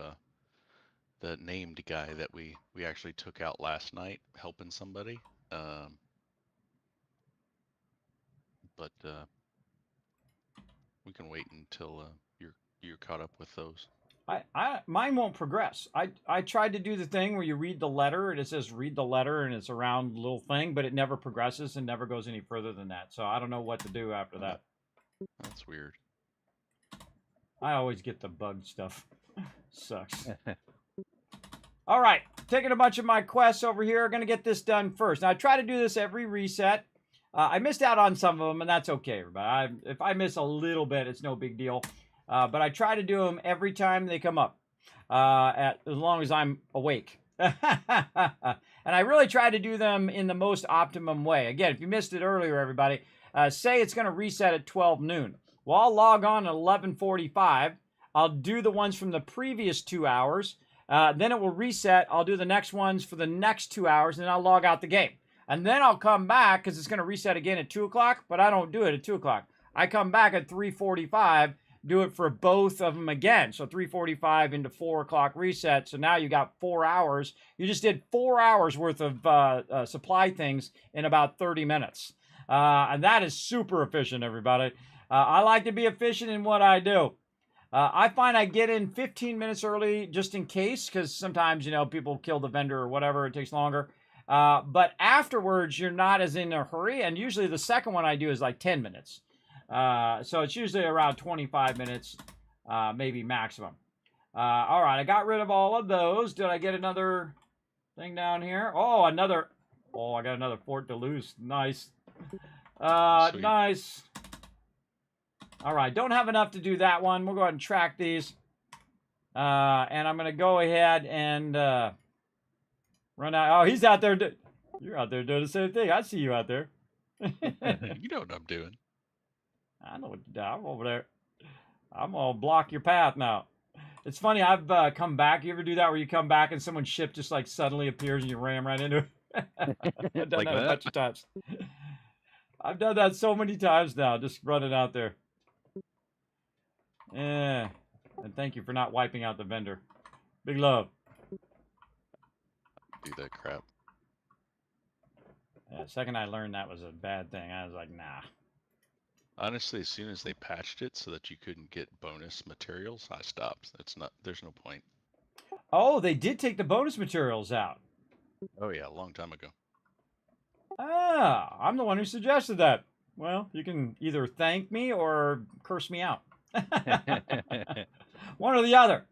the named guy that we actually took out last night, helping somebody. But we can wait until you're caught up with those. Mine won't progress. I tried to do the thing where you read the letter and it says read the letter and it's a round little thing, but it never progresses and never goes any further than that. So I don't know what to do after that. That's weird. I always get the bug stuff. Sucks. All right, taking a bunch of my quests over here. Going to get this done first. Now I try to do this every reset. I missed out on some of them, and that's okay, everybody. If I miss a little bit, it's no big deal. But I try to do them every time they come up, as long as I'm awake. And I really try to do them in the most optimum way. Again, if you missed it earlier, everybody, say it's going to reset at 12 noon. Well, I'll log on at 11:45. I'll do the ones from the previous 2 hours. Then it will reset. I'll do the next ones for the next 2 hours, and then I'll log out the game. And then I'll come back, because it's going to reset again at 2 o'clock, but I don't do it at 2 o'clock. I come back at 3:45, do it for both of them again. So 3:45 into 4 o'clock reset. So now you got 4 hours. You just did 4 hours worth of supply things in about 30 minutes. And that is super efficient, everybody. I like to be efficient in what I do. I find I get in 15 minutes early just in case, because sometimes, you know, people kill the vendor or whatever. It takes longer. But afterwards, you're not as in a hurry. And usually the second one I do is like 10 minutes. So it's usually around 25 minutes, maybe maximum. All right, I got rid of all of those. Did I get another thing down here? Oh, another. Oh, I got another Fort de Luz. Nice. Nice. All right, don't have enough to do that one. We'll go ahead and track these. And I'm going to go ahead and run out. Oh, he's out there. You're out there doing the same thing. I see you out there. You know what I'm doing. I know what to do. I'm over there. I'm going to block your path now. It's funny, I've come back. You ever do that where you come back and someone's ship just like suddenly appears and you ram right into it? I've done Like that a that? bunch of times. I've done that so many times now, just running out there. Yeah. And thank you for not wiping out the vendor. Big love. Do that crap. Yeah, the second I learned that was a bad thing, I was like, nah. Honestly, as soon as they patched it so that you couldn't get bonus materials, I stopped. There's no point. Oh, they did take the bonus materials out. Oh yeah, a long time ago. Ah, I'm the one who suggested that. Well, you can either thank me or curse me out. One or the other.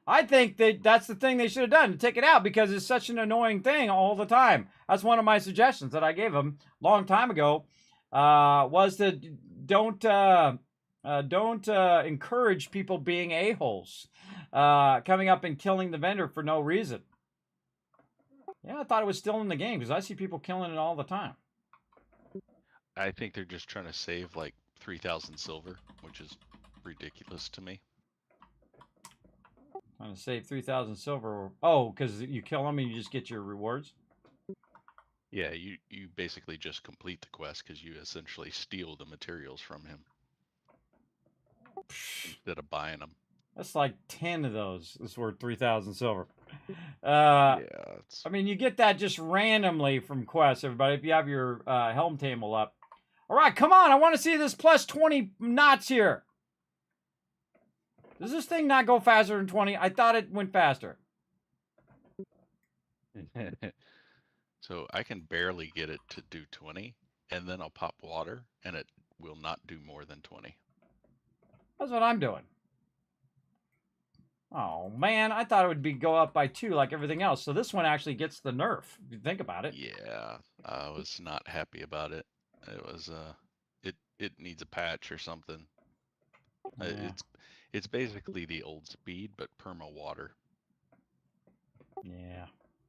I think that's the thing they should have done, to take it out, because it's such an annoying thing all the time. That's one of my suggestions that I gave them a long time ago, was to don't encourage people being a-holes, coming up and killing the vendor for no reason. Yeah, I thought it was still in the game, because I see people killing it all the time. I think they're just trying to save like 3,000 silver, which is ridiculous to me. Trying to save 3,000 silver. Oh, because you kill them and you just get your rewards? Yeah, you basically just complete the quest because you essentially steal the materials from him instead of buying them. That's like 10 of those is worth 3,000 silver. Yeah, I mean, you get that just randomly from quests, everybody, if you have your helm table up. All right, come on. I want to see this plus 20 knots here. Does this thing not go faster than 20? I thought it went faster. So I can barely get it to do 20, and then I'll pop water, and it will not do more than 20. That's what I'm doing. Oh, man, I thought it would go up by 2 like everything else. So this one actually gets the nerf, if you think about it. Yeah, I was not happy about it. It was it needs a patch or something. Yeah. It's basically the old speed, but perma water. Yeah.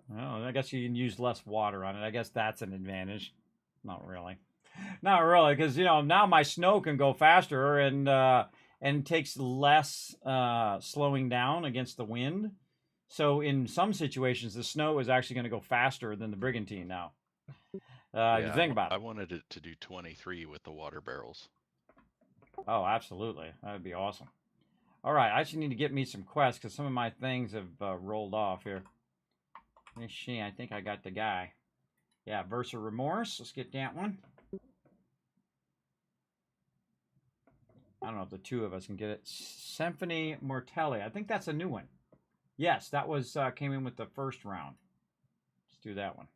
Well, I guess you can use less water on it. I guess that's an advantage. Not really. Not really, because, you know, now my snow can go faster and takes less slowing down against the wind. So in some situations, the snow is actually going to go faster than the brigantine now. If you think about it. I wanted it to do 23 with the water barrels. Oh, absolutely. That would be awesome. All right, I actually need to get me some quests because some of my things have rolled off here. Let's see, I think I got the guy. Yeah, Versa Remorse. Let's get that one. I don't know if the two of us can get it. Symphony Mortelli. I think that's a new one. Yes, that was came in with the first round. Let's do that one.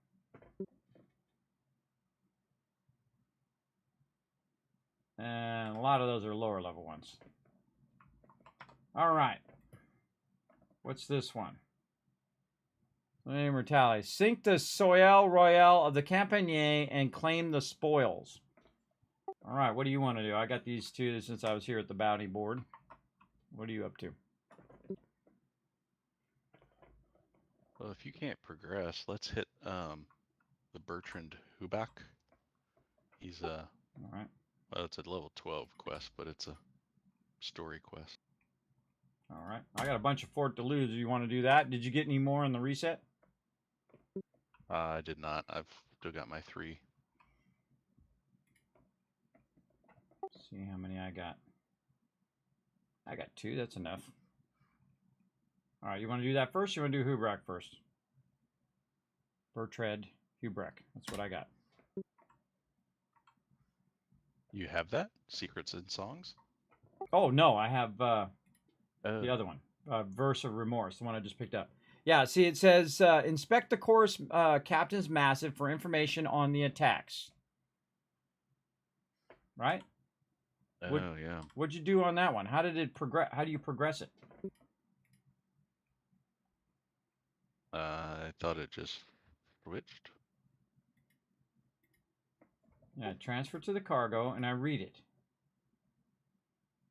And a lot of those are lower level ones. All right. What's this one? Mortality. Sink the Soil Royale of the Campagner and claim the spoils. All right, what do you want to do? I got these two since I was here at the bounty board. What are you up to? Well, if you can't progress, let's hit the Bertrand Hubach. He's all right. Well, it's a level 12 quest, but it's a story quest. All right. I got a bunch of Fort Deleuze. Do you want to do that? Did you get any more on the reset? I did not. I've still got my 3. Let's see how many I got. I got 2. That's enough. All right. You want to do that first? Or you want to do Hubach first? Bertrand Hubach. That's what I got. You have that? Secrets and Songs? Oh, no. I have the other one. Verse of Remorse, the one I just picked up. Yeah, see, it says, inspect the course Captain's Massive for information on the attacks. Right? Oh, yeah. What'd you do on that one? How did it progress? How do you progress it? I thought it just switched. Yeah, transfer to the cargo, and I read it.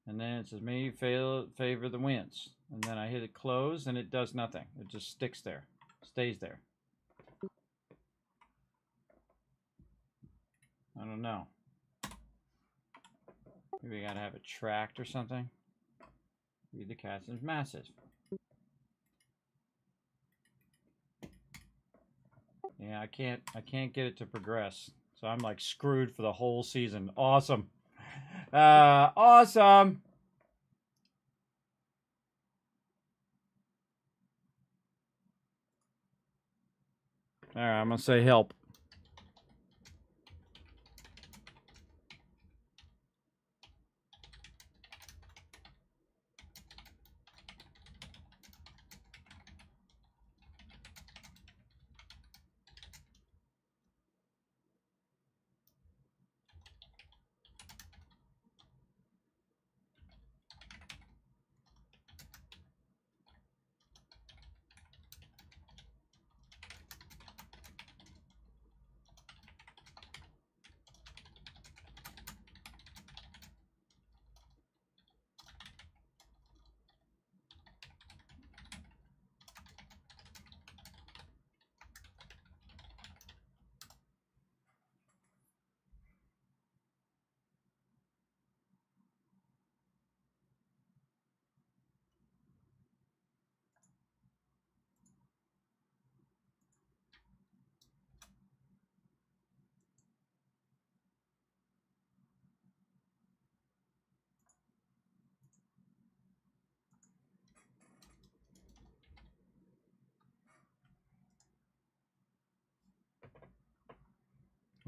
And then it says, may you favor the winds. And then I hit it close, and it does nothing. It just sticks there. Stays there. I don't know. Maybe I gotta have it tracked or something. Read the Captain's Massive. Yeah, I can't get it to progress. So I'm like screwed for the whole season. Awesome. Awesome. All right, I'm gonna say help.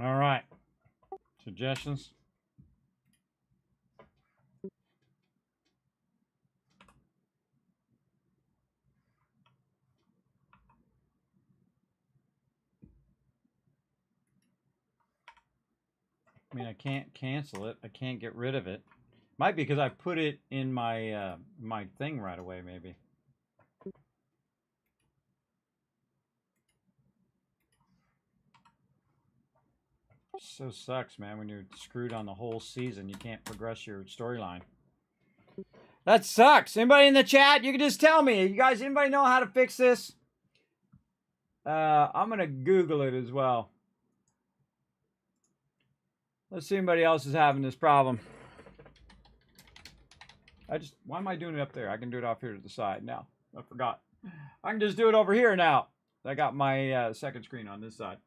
All right. Suggestions? I mean, I can't cancel it. I can't get rid of it. Might be because I put it in my my thing right away, maybe. So sucks, man, when you're screwed on the whole season. You can't progress your storyline. That sucks. Anybody in the chat? You can just tell me. You guys, anybody know how to fix this? I'm going to Google it as well. Let's see if anybody else is having this problem. Why am I doing it up there? I can do it off here to the side now. I forgot. I can just do it over here now. I got my second screen on this side.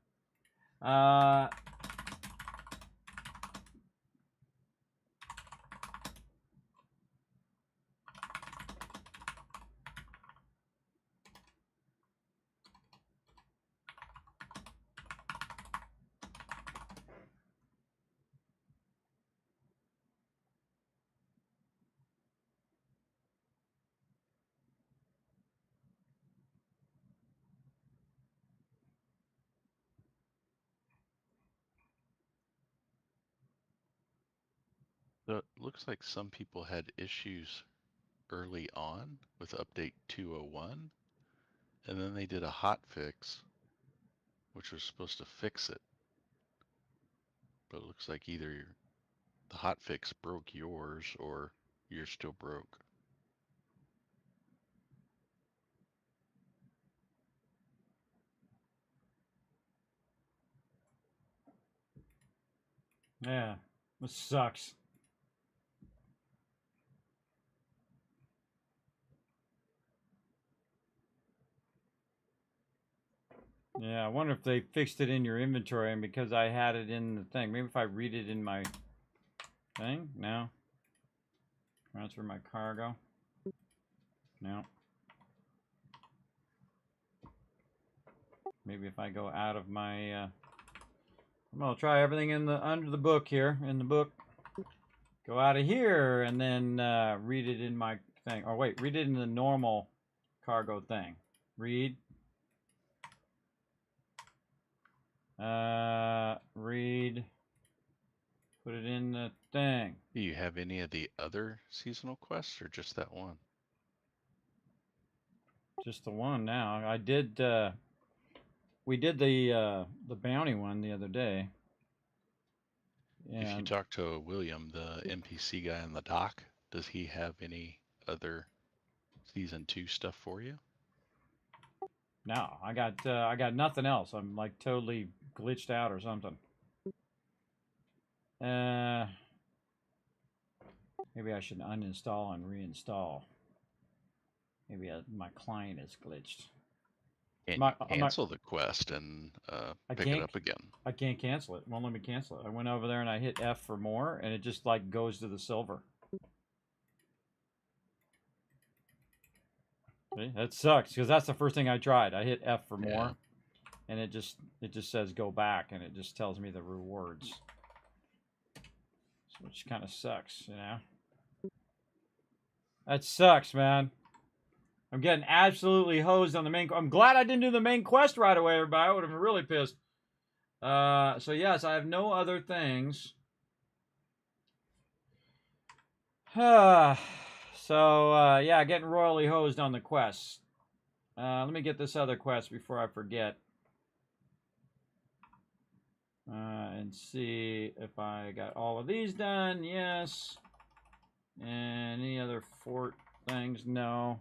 So it looks like some people had issues early on with update 201, and then they did a hot fix, which was supposed to fix it. But it looks like either the hot fix broke yours or you're still broke. Yeah, this sucks. Yeah, I wonder if they fixed it in your inventory, and because I had it in the thing. Maybe if I read it in my thing? No. Transfer my cargo? No. Maybe if I go out of my... I'm going to try everything in the under the book here, in the book. Go out of here, and then read it in my thing. Or wait, read it in the normal cargo thing. Read. Read. Put it in the thing. Do you have any of the other seasonal quests or just that one? Just the one now. I did we did the bounty one the other day. If you And talk to William, the NPC guy on the dock, does he have any other season 2 stuff for you? no, I got nothing else. I'm like totally glitched out or something. Maybe I should uninstall and reinstall. Maybe my client is glitched. And cancel the quest and pick it up again. I can't cancel it. It won't let me cancel it. I went over there and I hit F for more, and it just like goes to the silver. See? That sucks because that's the first thing I tried. I hit F for more, and it just says go back, and it just tells me the rewards, which kind of sucks, you know. That sucks, man. I'm getting absolutely hosed on the main. I'm glad I didn't do the main quest right away, everybody. I would have been really pissed. So yes, I have no other things. Yeah, getting royally hosed on the quests. Let me get this other quest before I forget. And see if I got all of these done. Yes. And any other fort things? No.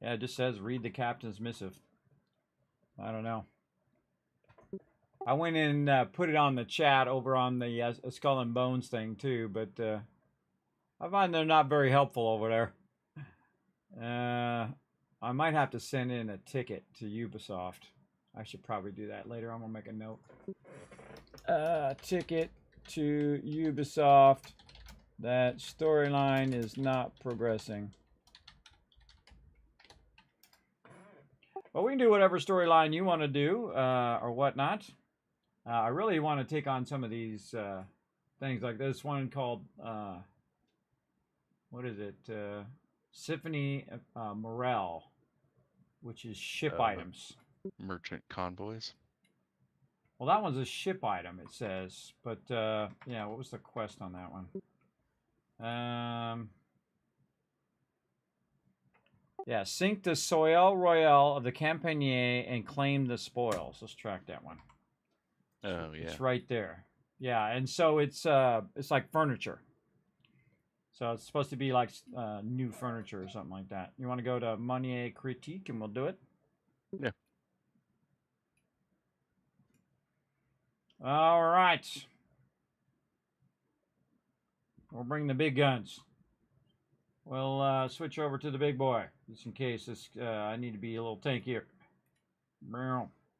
Yeah, it just says read the captain's missive. I don't know. I went in and put it on the chat over on the Skull and Bones thing too, but I find they're not very helpful over there. I might have to send in a ticket to Ubisoft. I should probably do that later. I'm gonna make a note. Ticket to Ubisoft. That storyline is not progressing. But we can do whatever storyline you want to do or whatnot. I really want to take on some of these things like this one called, what is it? Symphony Morale, which is ship items. Merchant convoys. Well, that one's a ship item, it says. But, yeah, what was the quest on that one? Yeah, sink the Soil Royale of the Campanier and claim the spoils. Let's track that one. Oh, yeah. It's right there. Yeah, and so it's like furniture. So it's supposed to be like new furniture or something like that. You want to go to Monnier Critique and we'll do it? Yeah. All right. We'll bring the big guns. We'll switch over to the big boy, just in case this. I need to be a little tankier.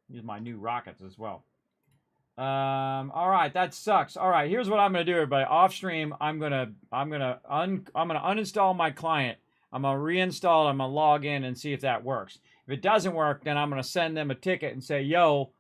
Use my new rockets as well. All right, that sucks. All right, here's what I'm gonna do, everybody. Off stream, I'm gonna uninstall my client. I'm gonna reinstall it. I'm gonna log in and see if that works. If it doesn't work, then I'm gonna send them a ticket and say, "Yo,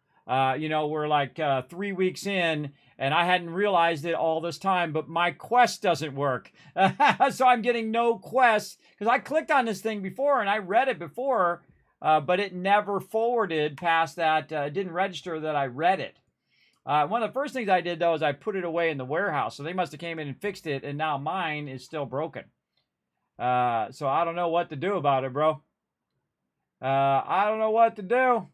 you know, we're like 3 weeks in." And I hadn't realized it all this time, but my quest doesn't work. So I'm getting no quests. Because I clicked on this thing before and I read it before, but it never forwarded past that. It didn't register that I read it. One of the first things I did, though, is I put it away in the warehouse. So they must have came in and fixed it, and now mine is still broken. So I don't know what to do about it, bro. I don't know what to do.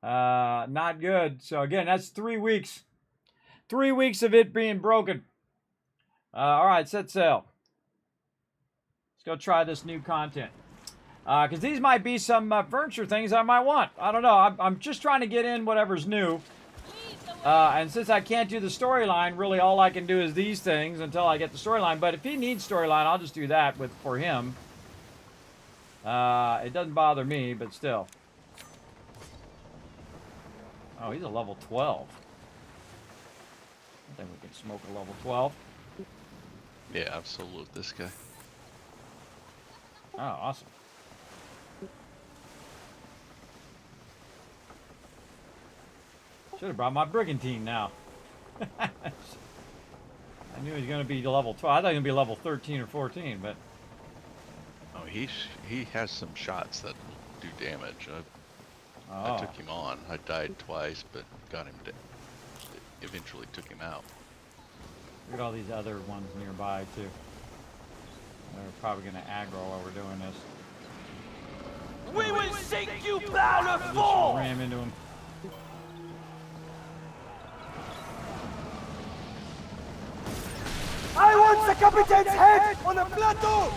Not good. So again, that's 3 weeks. 3 weeks of it being broken. All right, set sail. Let's go try this new content. Because these might be some furniture things I might want. I don't know. I'm just trying to get in whatever's new. And since I can't do the storyline, really all I can do is these things until I get the storyline. But if he needs storyline, I'll just do that for him. It doesn't bother me, but still. Oh, he's a level 12. I think we can smoke a level 12. Yeah, absolutely. This guy. Oh, awesome. Should have brought my brigantine now. I knew he was going to be level 12. I thought he was going to be level 13 or 14, but... Oh, he has some shots that do damage. I took him on. I died twice, but got him. Eventually took him out. Look at all these other ones nearby too. They're probably going to aggro while we're doing this. We will sink you par le Just fond! ram into him. I want the captain's head on the plateau!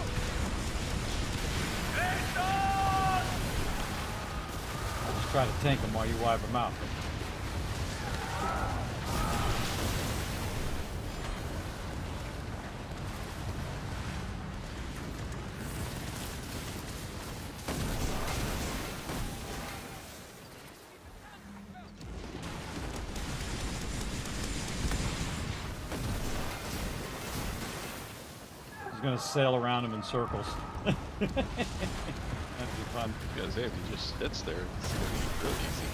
I'll just try to tank him while you wipe him out. Gonna sail around him in circles. That'd be fun. Because if he just sits there, it's gonna be real easy.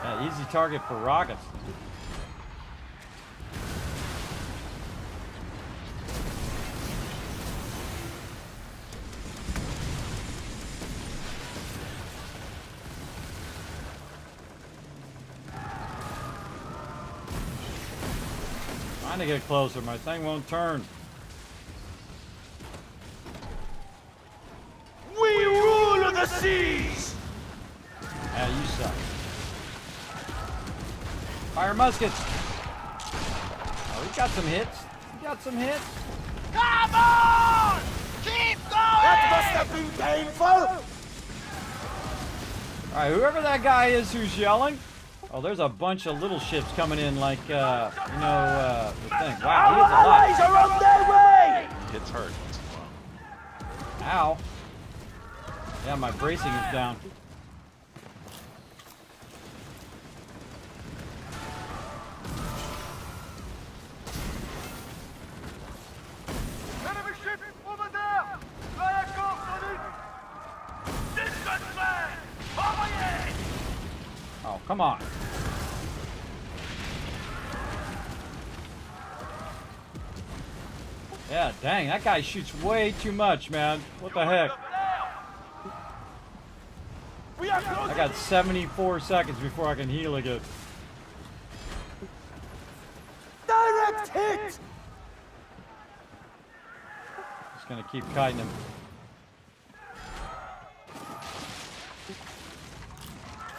Yeah, easy target for rockets. Trying to get closer, my thing won't turn. We rule the seas! Yeah, you suck. Fire muskets! Oh, he got some hits. He got some hits. Come on! Keep going! That must have been painful! Alright, whoever that guy is who's yelling. Oh, there's a bunch of little ships coming in like, the thing. Wow, he hits a lot. Allies are on their way! Hits hard once in a while. Ow. Yeah, my bracing is down. Enemy ship over there! Fly across on it! Distance man! Envoyez! Oh, come on. Yeah, dang, that guy shoots way too much, man. What the heck? We are I closing! got 74 seconds before I can heal again. Direct hit! Just gonna keep kiting him.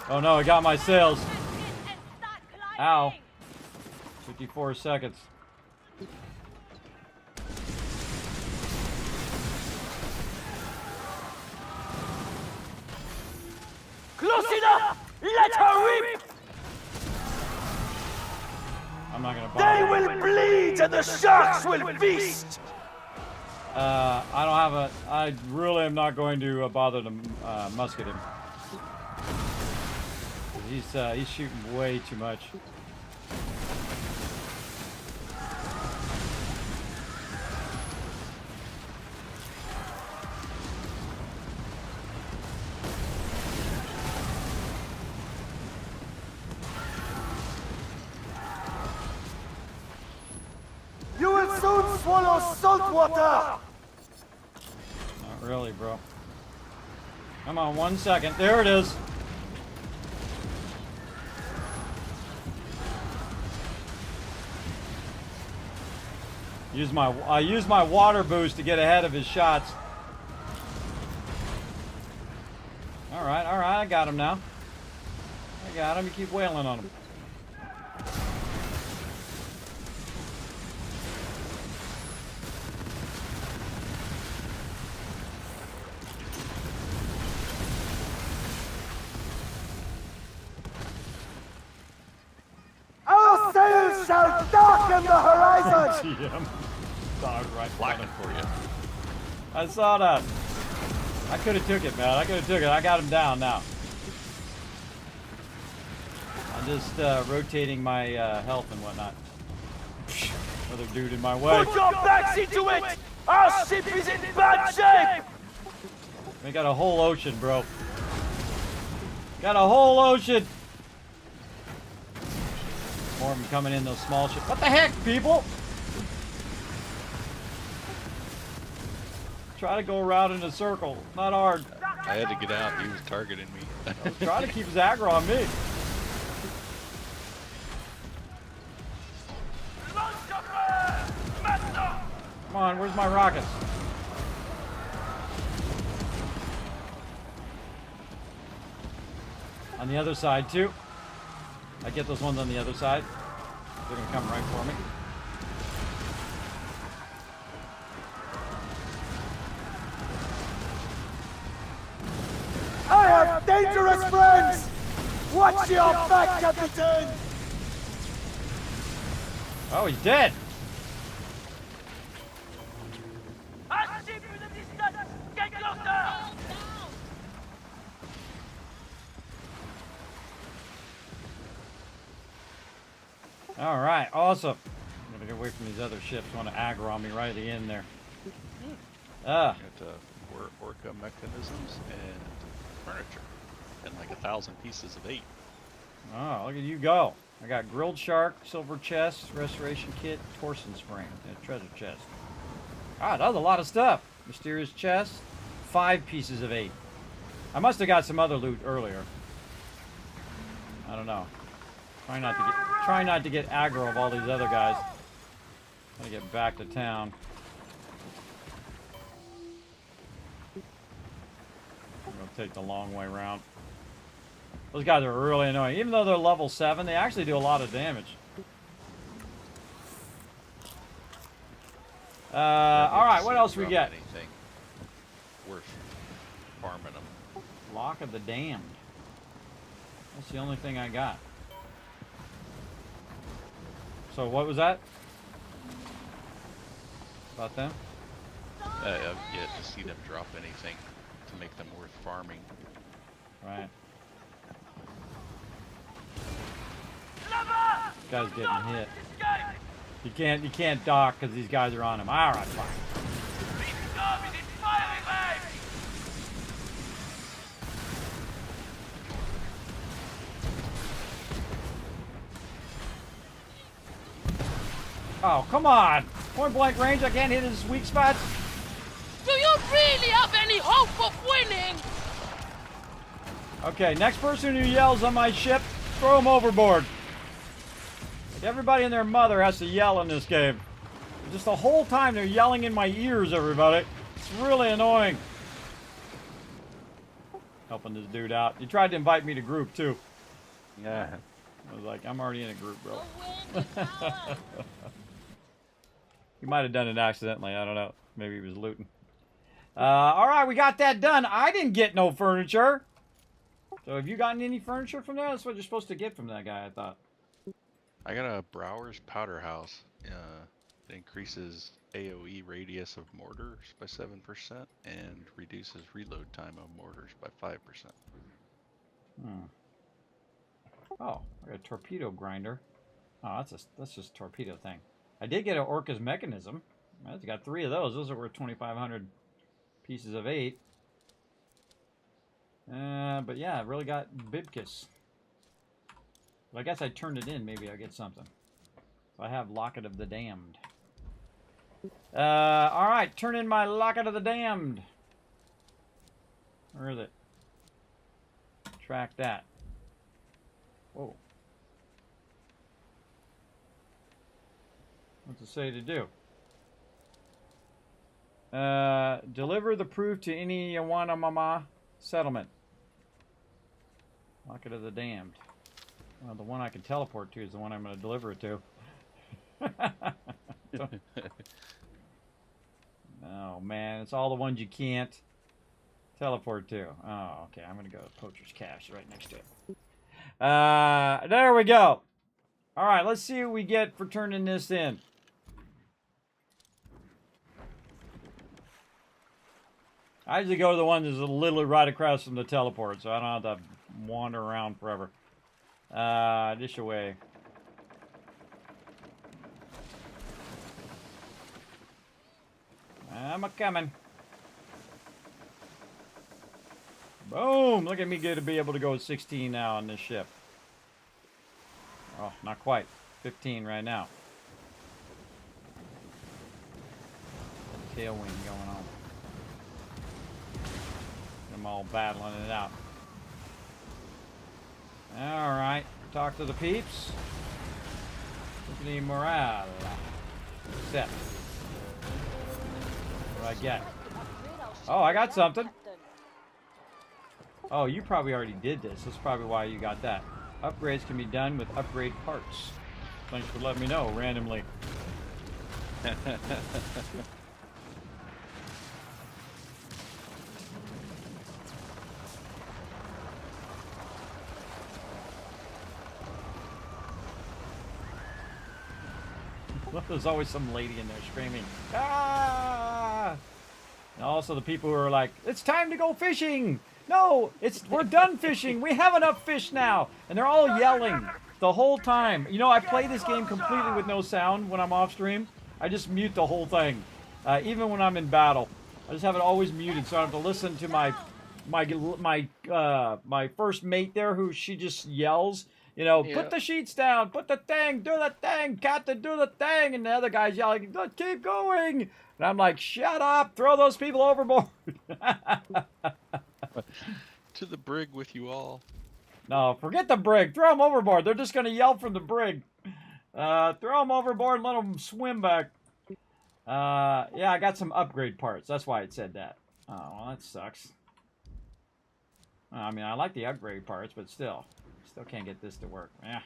Oh no, I got my sails. Ow. 54 seconds. Close enough! Let her rip! I'm not gonna They bother. will bleed and the sharks will feast! I don't have a. I really am not going to bother to musket him. He's shooting way too much. You will soon swallow salt water! Not really, bro. Come on, 1 second. There it is. I use my water boost to get ahead of his shots. All right, I got him now. I got him. You keep wailing on him. Our sails shall darken the horizon! GM. Dog right Blacking for you. I saw that. I could have took it, man. I could have took it. I got him down now. I'm just rotating my health and whatnot. Another dude in my way. Put your backs into it! Our ship is in bad shape! We got a whole ocean, bro. Got a whole ocean. More of them coming in those small ships. What the heck, people? Try to go around in a circle. Not hard. I had to get out. He was targeting me. I was trying to keep his aggro on me. Come on, where's my rockets? On the other side, too. I get those ones on the other side. They're gonna come right for me. I have dangerous friends! Watch your back, Captain! Oh, he's dead. Our ship in the distance! Get closer! All right, awesome. I'm gonna get away from these other ships. Want to aggro on me right at the end there. Ah, Got orca mechanisms and furniture, and like 1,000 pieces of 8. oh, look at you go. I got grilled shark, silver chest, restoration kit, torsion spring, and a treasure chest. Ah, that was a lot of stuff. Mysterious chest, 5 pieces of 8. I must have got some other loot earlier. I don't know. Try not to get aggro of all these other guys. Gotta get back to town. I'm gonna take the long way around. Those guys are really annoying. Even though they're level 7, they actually do a lot of damage. Alright, what else we get? Anything worth farming them. Lock of the Damned. That's the only thing I got. So what was that? About them? I've yet to see them drop anything to make them worth farming. Right. Lover! This guy's getting hit. Escape! You can't dock because these guys are on him. Alright, fine. This storm is in firing range! Oh, come on! Point blank range, I can't hit his weak spots. Do you really have any hope of winning? Okay, next person who yells on my ship, throw him overboard. Like everybody and their mother has to yell in this game. Just the whole time they're yelling in my ears, everybody. It's really annoying. Helping this dude out. He tried to invite me to group, too. Yeah. I was like, I'm already in a group, bro. He might have done it accidentally. I don't know. Maybe he was looting. All right, we got that done. I didn't get no furniture. So have you gotten any furniture from there? That's what you're supposed to get from that guy, I thought. I got a Brower's Powder House. It increases AoE radius of mortars by 7% and reduces reload time of mortars by 5%. Oh, I got a torpedo grinder. Oh, that's just a torpedo thing. I did get an Orca's mechanism. I got 3 of those. Those are worth 2,500 pieces of 8. But yeah, I really got Bibkis. Well, I guess I turned it in. Maybe I'll get something. So I have Locket of the Damned. Alright, turn in my Locket of the Damned. Where is it? Track that. Whoa. What's it say to do? Deliver the proof to any Yawanamama settlement. Locket of the Damned. Well, the one I can teleport to is the one I'm going to deliver it to. Oh, man. It's all the ones you can't teleport to. Oh, okay. I'm going to go to Poacher's Cache right next to it. There we go. All right. Let's see what we get for turning this in. I usually go to the one that's literally right across from the teleport, so I don't have to wander around forever. Dish away. I'm a-coming. Boom! Look at me get to be able to go 16 now on this ship. Oh, not quite. 15 right now. Tailwind going on. I'm all battling it out. Alright, talk to the peeps. Company morale. Set. What do I get? Oh, I got something. Oh, you probably already did this. That's probably why you got that. Upgrades can be done with upgrade parts. Thanks for letting me know randomly. There's always some lady in there screaming, ah! And also the people who are like, it's time to go fishing! No, we're done fishing! We have enough fish now! And they're all yelling the whole time. You know, I play this game completely with no sound when I'm off stream. I just mute the whole thing. Even when I'm in battle. I just have it always muted so I don't have to listen to my first mate there who she just yells. You know, put the sheets down, put the thing, do the thing, Captain, do the thing. And the other guy's yelling, keep going. And I'm like, shut up, throw those people overboard. To the brig with you all. No, forget the brig. Throw them overboard. They're just going to yell from the brig. Throw them overboard and let them swim back. Yeah, I got some upgrade parts. That's why it said that. Oh, well, that sucks. I mean, I like the upgrade parts, but still can't get this to work. Yeah.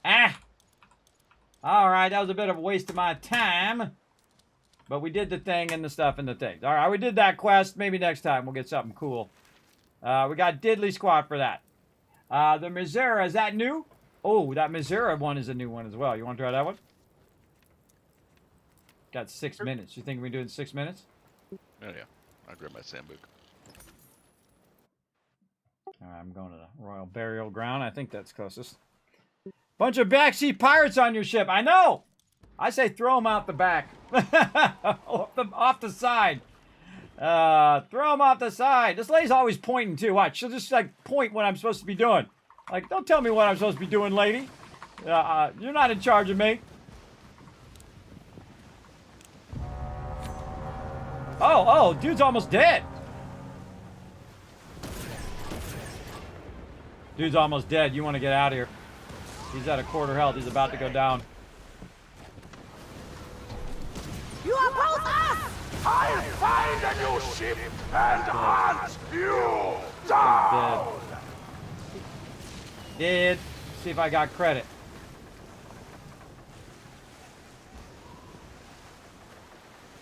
Ah! Alright, that was a bit of a waste of my time. But we did the thing and the stuff and the things. Alright, we did that quest. Maybe next time we'll get something cool. We got Diddley Squad for that. The Missouri, is that new? Oh, that Missouri one is a new one as well. You want to try that one? Got 6 minutes. You think we do it in 6 minutes? Oh, yeah. I'll grab my sandbook. Alright, I'm going to the Royal Burial Ground. I think that's closest. Bunch of backseat pirates on your ship. I know! I say throw them out the back. off the side. Throw them off the side. This lady's always pointing too. Watch. She'll just like point what I'm supposed to be doing. Like, don't tell me what I'm supposed to be doing, lady. You're not in charge of me. Oh, dude's almost dead. Dude's almost dead. You want to get out of here. He's at a quarter health. He's about to go down. You oppose us! I'll find a new ship and hunt you down! Dead. See if I got credit.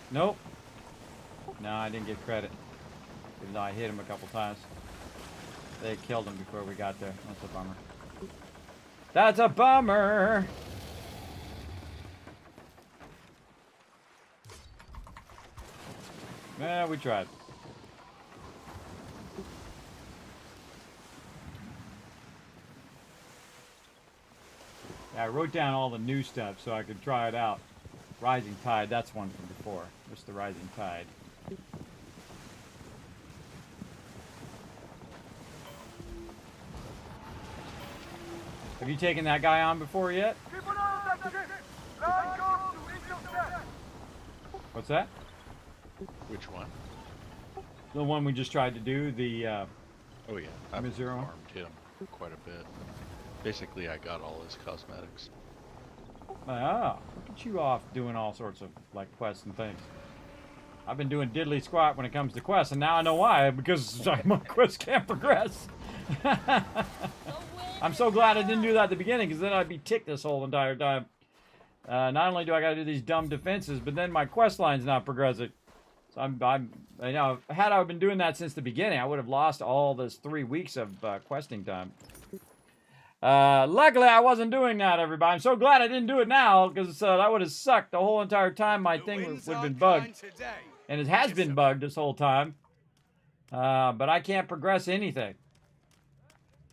Nope. No, I didn't get credit. Even though I hit him a couple times. They killed him before we got there. That's a bummer. That's a bummer! Yeah, we tried. Yeah, I wrote down all the new stuff so I could try it out. Rising Tide, that's one from before. Just the Rising Tide. Have you taken that guy on before yet? Keep an eye on that ship! Line goes to intercept! What's that? Which one? The one we just tried to do, the, Oh yeah, I've Missouri? farmed him quite a bit. Basically, I got all his cosmetics. look at you off doing all sorts of, like, quests and things. I've been doing diddly squat when it comes to quests, and now I know why. Because my quests can't progress. I'm so glad I didn't do that at the beginning, because then I'd be ticked this whole entire time. Not only do I got to do these dumb defenses, but then my quest line's not progressing. So you know, had I been doing that since the beginning, I would have lost all this 3 weeks of questing time. Luckily, I wasn't doing that, everybody. I'm so glad I didn't do it now, because that would have sucked the whole entire time. My thing would have been bugged. And it has been bugged this whole time. But I can't progress anything.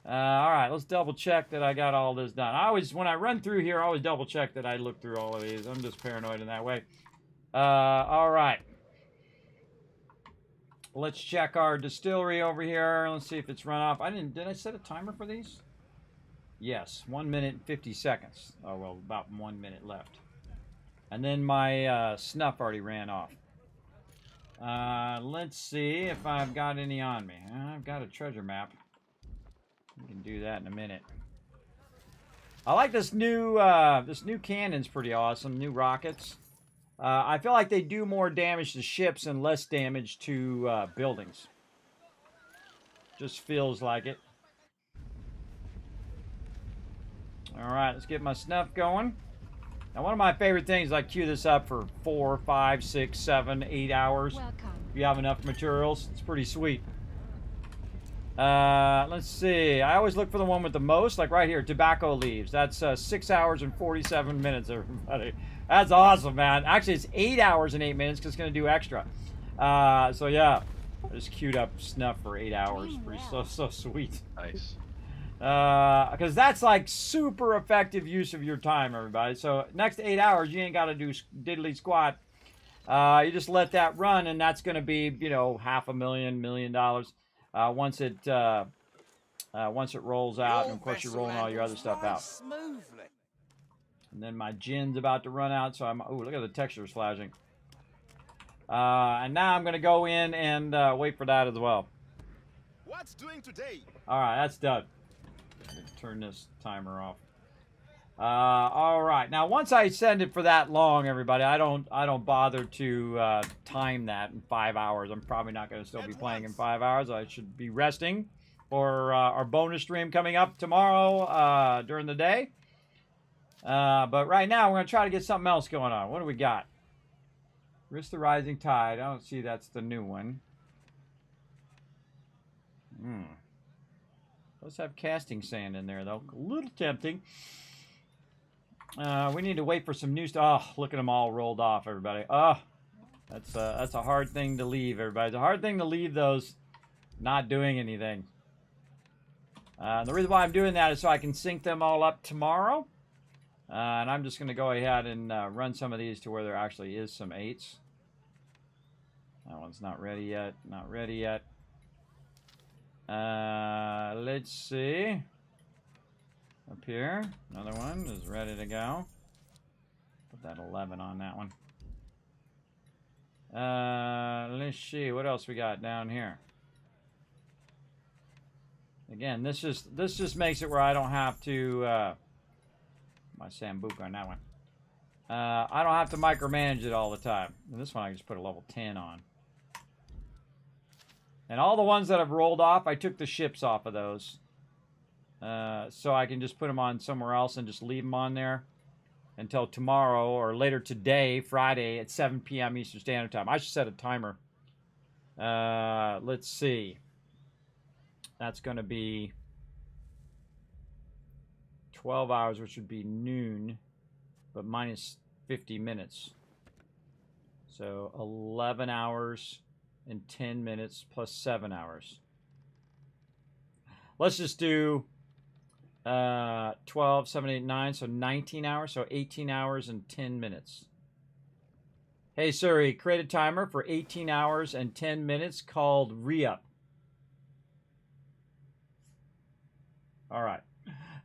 All right, let's double check that I got all this done. When I run through here, I always double check that I look through all of these. I'm just paranoid in that way. All right. Let's check our distillery over here. Let's see if it's run off. Did I set a timer for these? Yes, 1 minute and 50 seconds. Oh, well, about 1 minute left. And then my snuff already ran off. Let's see if I've got any on me. I've got a treasure map. We can do that in a minute. I like this new cannon's pretty awesome. New rockets. I feel like they do more damage to ships and less damage to buildings. Just feels like it. Alright, let's get my snuff going. Now, one of my favorite things is I queue this up for 4, 5, 6, 7, 8 hours. Welcome. If you have enough materials, it's pretty sweet. Let's see. I always look for the one with the most, like right here, tobacco leaves. That's 6 hours and 47 minutes, everybody. That's awesome, man. Actually, it's 8 hours and 8 minutes because it's going to do extra. So, yeah. I just queued up snuff for 8 hours. Pretty so sweet. Nice. Because that's like super effective use of your time, everybody. So, next 8 hours, you ain't got to do diddly squat. You just let that run, and that's going to be, you know, $500,000, $1 million. Once it rolls out, and of course you're rolling all your other stuff out. And then my gin's about to run out, so oh, look at the textures flashing. And now I'm gonna go in and wait for that as well. What's doing today? All right, that's done. Turn this timer off. All right, now once I send it for that long, everybody, I don't bother to time that in 5 hours. I'm probably not going to still be playing in 5 hours. I should be resting for our bonus stream coming up tomorrow during the day. But right now, we're going to try to get something else going on. What do we got? Risk the Rising Tide. I don't see that's the new one. Let's have casting sand in there, though. A little tempting. We need to wait for some new stuff. Oh, look at them all rolled off, everybody. Oh, that's a hard thing to leave, everybody. It's a hard thing to leave those not doing anything. The reason why I'm doing that is so I can sync them all up tomorrow. And I'm just going to go ahead and run some of these to where there actually is some 8s. That one's not ready yet. Not ready yet. Let's see. Up here, another one is ready to go. Put that 11 on that one. Let's see what else we got down here. Again, this just makes it where I don't have to my Sambuca on that one. I don't have to micromanage it all the time. And this one I just put a level 10 on. And all the ones that have rolled off, I took the ships off of those. So I can just put them on somewhere else and just leave them on there until tomorrow or later today, Friday at 7 p.m. Eastern Standard Time. I should set a timer. Let's see. That's going to be 12 hours, which would be noon, but minus 50 minutes. So 11 hours and 10 minutes plus 7 hours. Let's just do 12, 7, 8, 9, so 19 hours, so 18 hours and 10 minutes. Hey Siri, create a timer for 18 hours and 10 minutes called re-up. All right.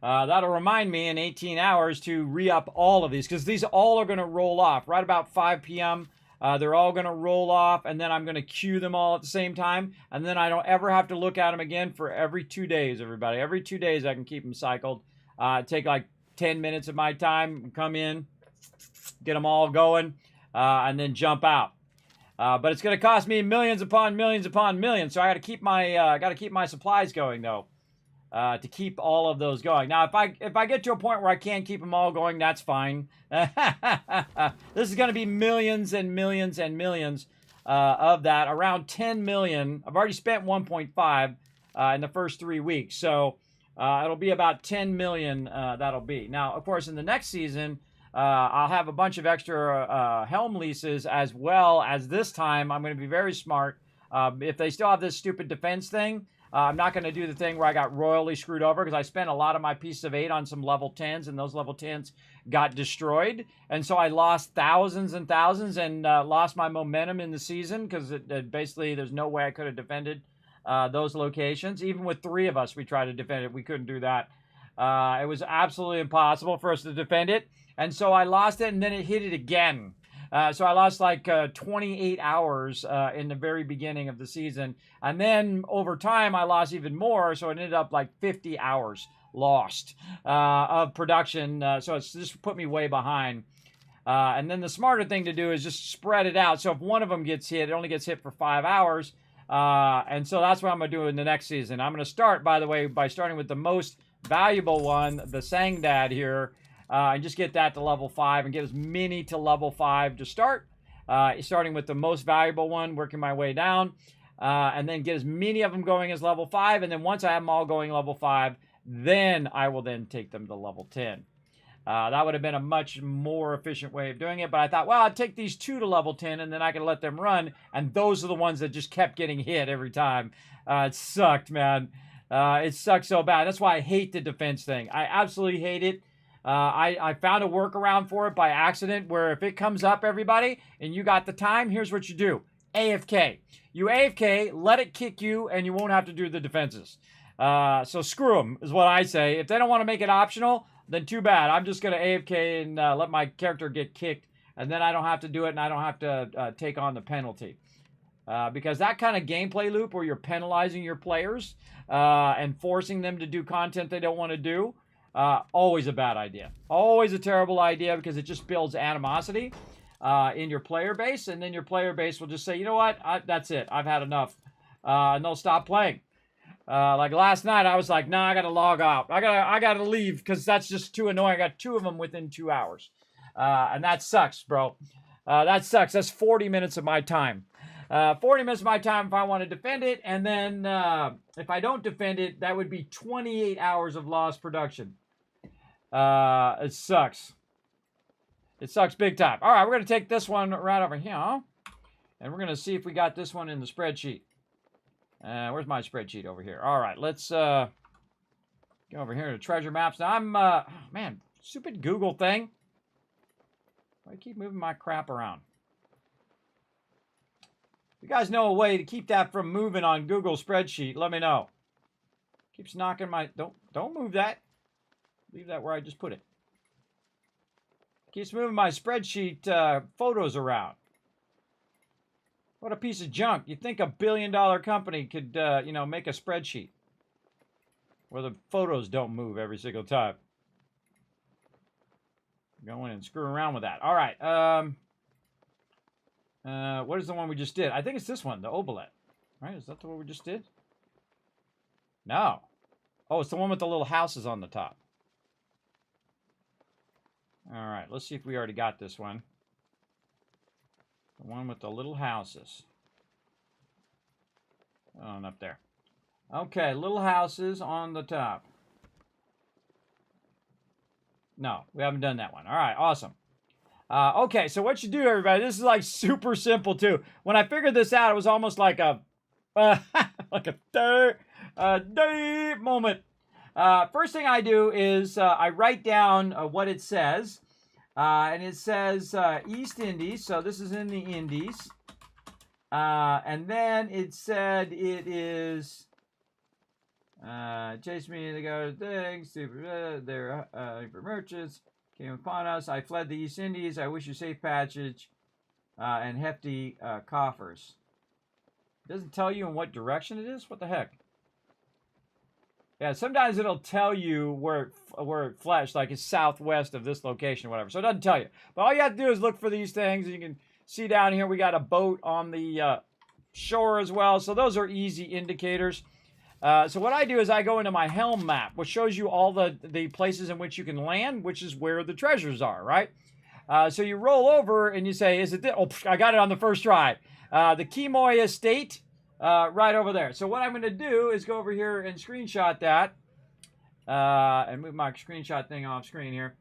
That'll remind me in 18 hours to re-up all of these, because these all are going to roll off right about 5 p.m. They're all going to roll off, and then I'm going to queue them all at the same time, and then I don't ever have to look at them again for every 2 days, everybody. Every 2 days I can keep them cycled. Take like 10 minutes of my time, come in, get them all going, and then jump out. But it's going to cost me millions upon millions upon millions. So I got to keep my supplies going though, to keep all of those going. Now, if I get to a point where I can't keep them all going, that's fine. This is going to be millions and millions and millions of that. Around 10 million. I've already spent 1.5 in the first 3 weeks, so it'll be about 10 million. That'll be. Now, of course, in the next season. I'll have a bunch of extra helm leases, as well as this time I'm going to be very smart. If they still have this stupid defense thing, I'm not going to do the thing where I got royally screwed over, because I spent a lot of my piece of 8 on some level 10s, and those level 10s got destroyed. And so I lost thousands and thousands, and lost my momentum in the season, because basically there's no way I could have defended those locations. Even with 3 of us, we tried to defend it. We couldn't do that. It was absolutely impossible for us to defend it. And so I lost it, and then it hit it again. So I lost like 28 hours in the very beginning of the season. And then over time, I lost even more. So it ended up like 50 hours lost of production. So it's just put me way behind. And then the smarter thing to do is just spread it out. So if one of them gets hit, it only gets hit for 5 hours. And so that's what I'm going to do in the next season. I'm going to start, by the way, by starting with the most valuable one, the Sangdad here. And just get that to level 5 and get as many to level 5 to start. Starting with the most valuable one, working my way down. And then get as many of them going as level 5. And then once I have them all going level 5, then I will then take them to level 10. That would have been a much more efficient way of doing it. But I thought, well, I'd take these 2 to level 10 and then I can let them run. And those are the ones that just kept getting hit every time. It sucked, man. It sucked so bad. That's why I hate the defense thing. I absolutely hate it. I found a workaround for it by accident, where if it comes up, everybody, and you got the time, here's what you do. AFK. You AFK, let it kick you, and you won't have to do the defenses. So screw them, is what I say. If they don't want to make it optional, then too bad. I'm just going to AFK and let my character get kicked, and then I don't have to do it, and I don't have to take on the penalty. Because that kind of gameplay loop where you're penalizing your players and forcing them to do content they don't want to do, always a bad idea. Always a terrible idea, because it just builds animosity in your player base, and then your player base will just say, you know what, that's it, I've had enough, and they'll stop playing. Like last night, I was like, nah, I gotta log out. I gotta leave, because that's just too annoying. I got 2 of them within 2 hours, and that sucks, bro. That sucks. That's 40 minutes of my time. 40 minutes of my time if I want to defend it, and then if I don't defend it, that would be 28 hours of lost production. It sucks. It sucks big time. All right, we're going to take this one right over here, and we're going to see if we got this one in the spreadsheet. Where's my spreadsheet over here? All right, let's go over here to treasure maps. Now, I'm, man, stupid Google thing. I keep moving my crap around. If you guys know a way to keep that from moving on Google spreadsheet, let me know. Keeps knocking my... Don't move that. Leave that where I just put it. Keeps moving my spreadsheet photos around. What a piece of junk. You'd think a billion-dollar company could, you know, make a spreadsheet where the photos don't move every single time. Go in and screw around with that. All right. What is the one we just did? I think it's this one, the Obolet. Right? Is that the one we just did? No. Oh, it's the one with the little houses on the top. All right, let's see if we already got this one. The one with the little houses. On up there. Okay, little houses on the top. No, we haven't done that one. All right, awesome. Okay, so what you do, everybody, this is like super simple too. When I figured this out, it was almost like a like a day moment. First thing I do is I write down what it says. And it says East Indies, so this is in the Indies. And then it said it is chase me to go to things, their merchants came upon us. I fled the East Indies. I wish you safe passage and hefty coffers. It doesn't tell you in what direction it is? What the heck? Yeah, sometimes it'll tell you where it flashed, like it's southwest of this location or whatever. So it doesn't tell you. But all you have to do is look for these things, and you can See down here, we got a boat on the shore as well. So those are easy indicators. So what I do is I go into my helm map, which shows you all the places in which you can land, which is where the treasures are, right? So you roll over and you say, is it this? Oh, I got it on the first try. The Kismet estate, right over there. So what I'm going to do is go over here and screenshot that. And move my screenshot thing off screen here.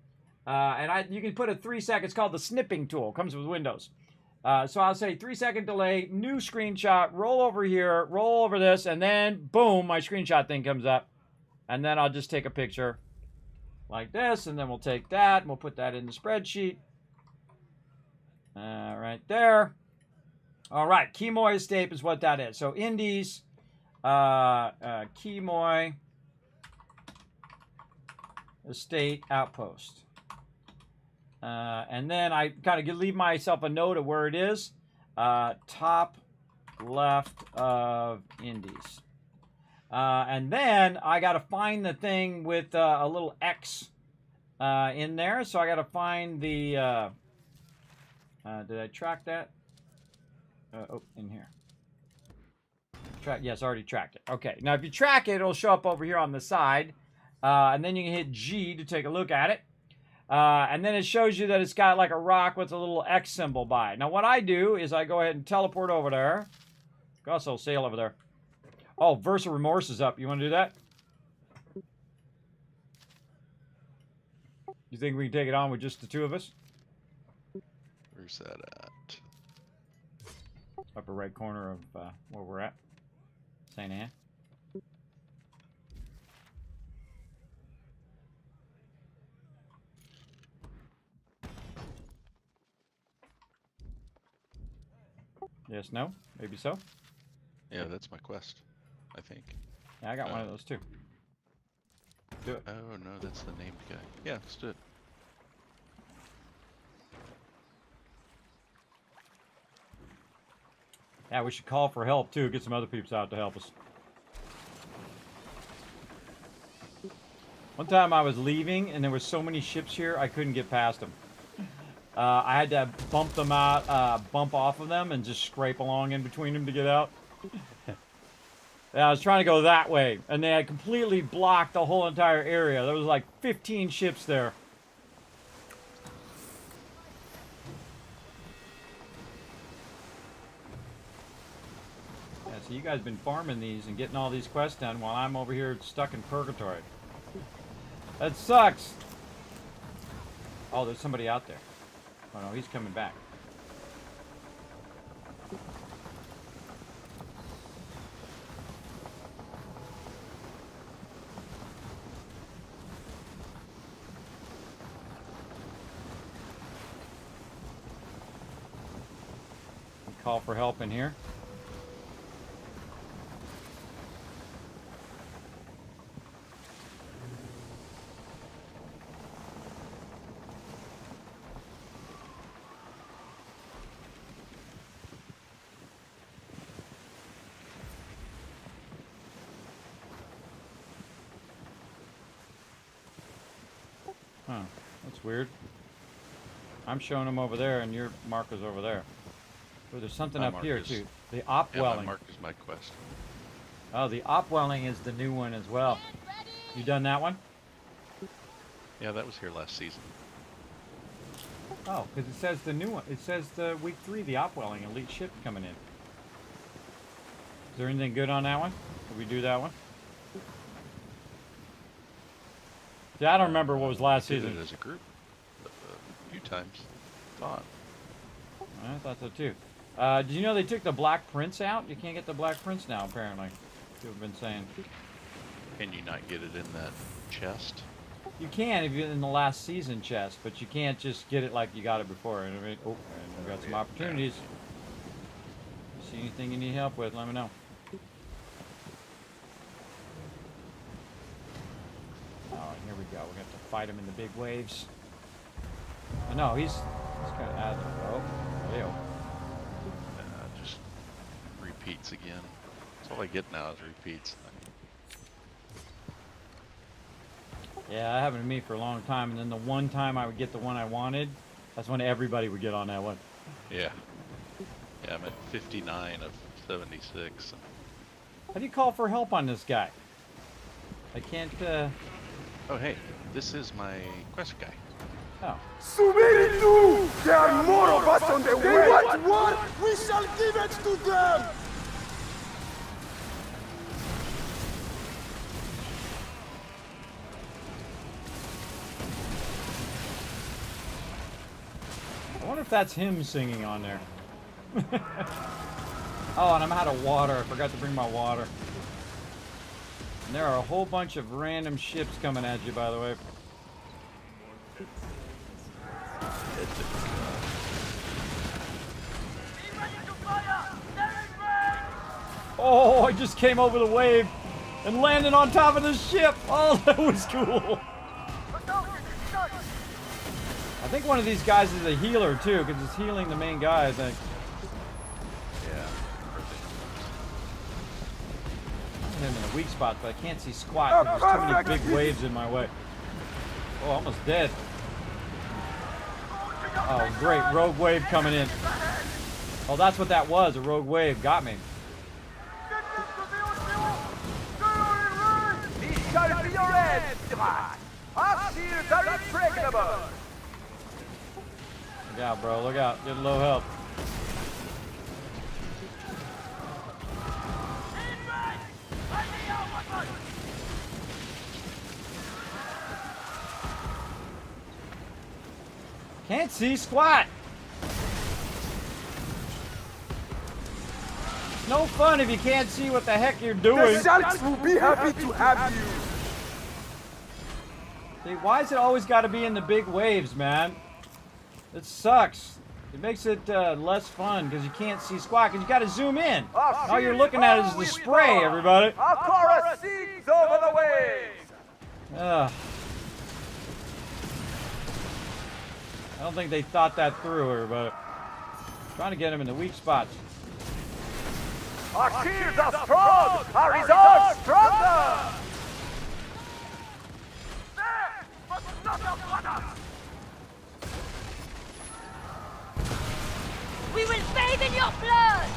And you can put a 3 second, it's called the snipping tool, comes with Windows. So I'll say 3 second delay, new screenshot, roll over here, roll over this, and then boom, my screenshot thing comes up. And then I'll just take a picture like this, and then we'll take that, and we'll put that in the spreadsheet. Right there. All right, Kismet estate is what that is. So Indies, Kismet estate outpost. And then I kind of leave myself a note of where it is. Top left of Indies. And then I got to find the thing with a little X in there. So I got to find the... did I track that? Oh, in here. Yes, I already tracked it. Okay, now if you track it, it'll show up over here on the side. And then you can hit G to take a look at it. And then it shows you that it's got like a rock with a little X symbol by it. Now what I do is I go ahead and teleport over there. Also sail over there. Oh, Versa Remorse is up. You want to do that? You think we can take it on with just the two of us? Where's that at? Upper right corner of where we're at. St. Anne. Yes, no? Maybe so? Yeah, that's my quest, I think. Yeah, I got one of those too. Do it. Oh, no, that's the named guy. Yeah, let's do it. Yeah, we should call for help too. Get some other peeps out to help us. One time I was leaving and there were so many ships here I couldn't get past them. I had to bump them out, bump off of them and just scrape along in between them to get out. Yeah, I was trying to go that way and they had completely blocked the whole entire area. There was like 15 ships there. So you guys been farming these and getting all these quests done while I'm over here stuck in purgatory. That sucks. Oh, there's somebody out there. Oh no, he's coming back. Call for help in here. Huh, that's weird. I'm showing them over there and your marker's over there. Oh, there's something My up here marker's- too. The Opwelling. Yeah, my marker's my quest. Oh, the Opwelling is the new one as well. You done that one? Yeah, that was here last season. Oh, because it says the new one. It says the week 3, the Opwelling elite ship coming in. Is there anything good on that one? Did we do that one? Yeah, I don't remember what was last We did season. it as a group a few times. Thought. I thought so too. Did you know they took the Black Prince out? You can't get the Black Prince now, apparently. People have been saying. Can you not get it in that chest? You can if you're in the last season chest, but you can't just get it like you got it before. You know what I mean? Oh, and we've got some opportunities. See anything you need help with, let me know. Oh, here we go. We're going to have to fight him in the big waves. Oh, no, he's kind of out of the boat. Leo. Just repeats again. That's all I get now is repeats. Yeah, that happened to me for a long time, and then the one time I would get the one I wanted, that's when everybody would get on that one. Yeah. Yeah, I'm at 59 of 76. How do you call for help on this guy? I can't, Oh, hey, this is my quest guy. oh. Subiritu! There are more of us on the way! They want war! We shall give it to them! I wonder if that's him singing on there. Oh, and I'm out of water. I forgot to bring my water. And there are a whole bunch of random ships coming at you, by the way. Oh, I just came over the wave and landed on top of this ship. Oh, that was cool. I think one of these guys is a healer too, because it's healing the main guy, I think. Yeah. I'm him in the weak spots, but I can't see squat because there's too many big waves in my way. Oh, almost dead. Oh, great. Rogue wave coming in. Oh, that's what that was. A rogue wave got me. This shall be your end, Kismet! Our shields are impregnable! Look out, bro. Look out. Get low health. Can't see squat. No fun if you can't see what the heck you're doing. The Sharks will be happy to have you! See, why is it always got to be in the big waves, man? It sucks. It makes it less fun because you can't see squat because you got to zoom in. All you're looking at is the spray, everybody. Our chorus sings over the waves! Ugh. I don't think they thought that through, everybody. Trying to get him in the weak spots. Our shields are strong! Our resolve stronger! There, but not upon us! We will bathe in your blood!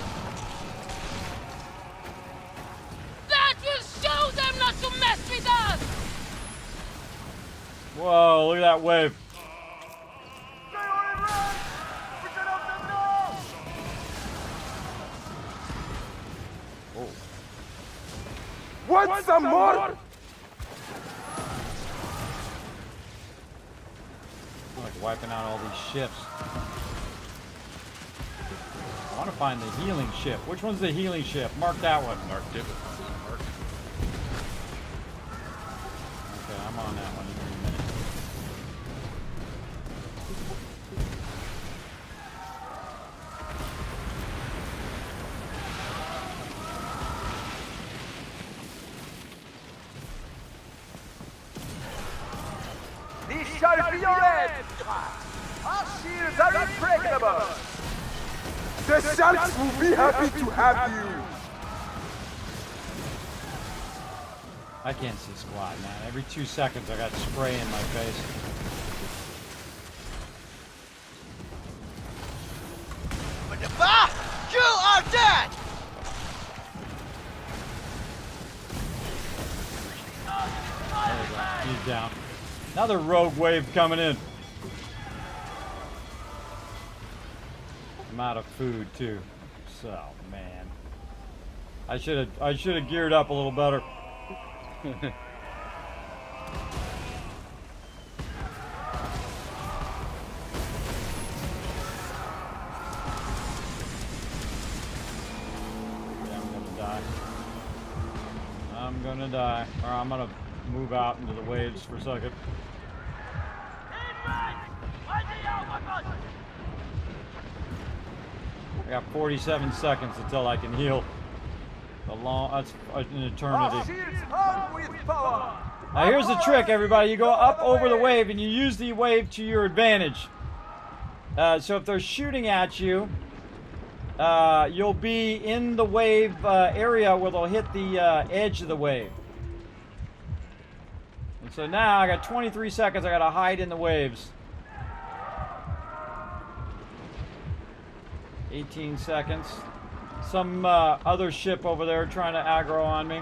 That will show them not to mess with us! Whoa, look at that wave. Stay on and run! We can help them now! Oh. Want some more? I'm like wiping out all these ships. I want to find the healing ship. Which one's the healing ship? Mark that one. Marked it with mark. Okay, I'm on that one in a minute. This shall be your end! Our shields are impregnable! The Sharks will be happy to have you! I can't see squat, man. Every 2 seconds I got spray in my face. You are dead! There we go. He's down. Another rogue wave coming in. I'm out of food too. So, man. I should have geared up a little better. I'm gonna die. Or I'm gonna move out into the waves for a second. I got 47 seconds until I can heal. That's an eternity. Now here's the trick, everybody. You go up over the wave and you use the wave to your advantage. So if they're shooting at you, you'll be in the wave area where they'll hit the edge of the wave. And so now I got 23 seconds. I got to hide in the waves. 18 seconds. Some other ship over there trying to aggro on me.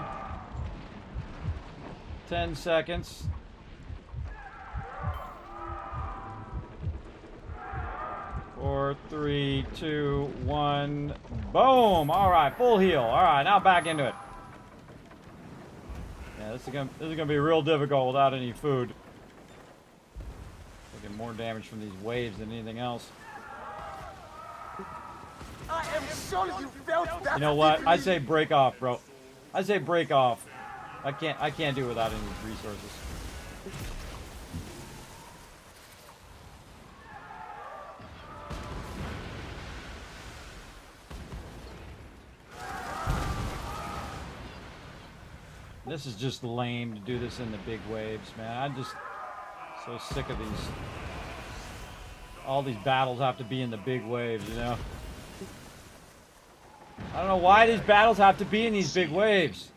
10 seconds. 4, 3, 2, 1. Boom! Alright, full heal. Alright, now back into it. Yeah, this is gonna be real difficult without any food. Taking more damage from these waves than anything else. I am sure you felt that. You know what? I say break off, bro. I say break off. I can't do it without any resources. This is just lame to do this in the big waves, man. I'm just so sick of these. All these battles have to be in the big waves, you know? I don't know why these battles have to be in these big waves.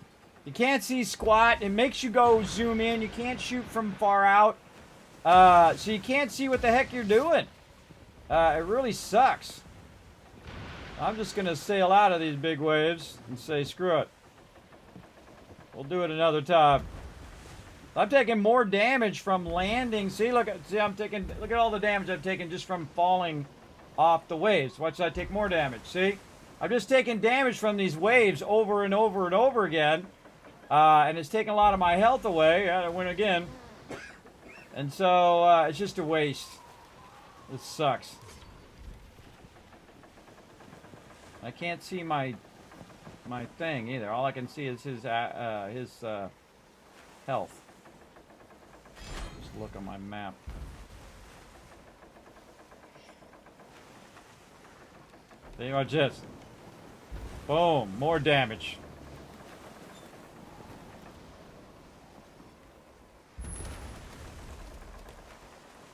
You can't see squat. It makes you go zoom in. You can't shoot from far out. So you can't see what the heck you're doing. It really sucks. I'm just going to sail out of these big waves and say, screw it. We'll do it another time. I'm taking more damage from landing. See, look at all the damage I've taken just from falling off the waves. Watch I take more damage. See? I'm just taking damage from these waves over and over and over again. And it's taking a lot of my health away. I win again. And so it's just a waste. This sucks. I can't see my thing either. All I can see is his health. Just look on my map. Think about this. Boom, more damage.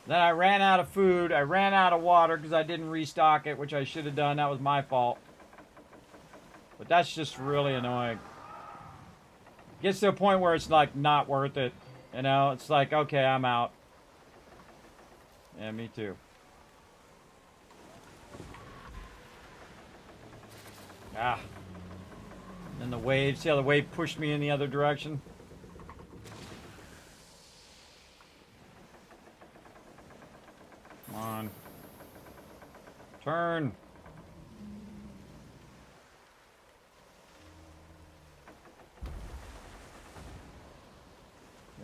Then I ran out of food. I ran out of water because I didn't restock it, which I should have done. That was my fault. But that's just really annoying. Gets to a point where it's like not worth it. You know, it's like, okay, I'm out. Yeah, me too. Ah. And the wave, see how the wave pushed me in the other direction? Come on. Turn.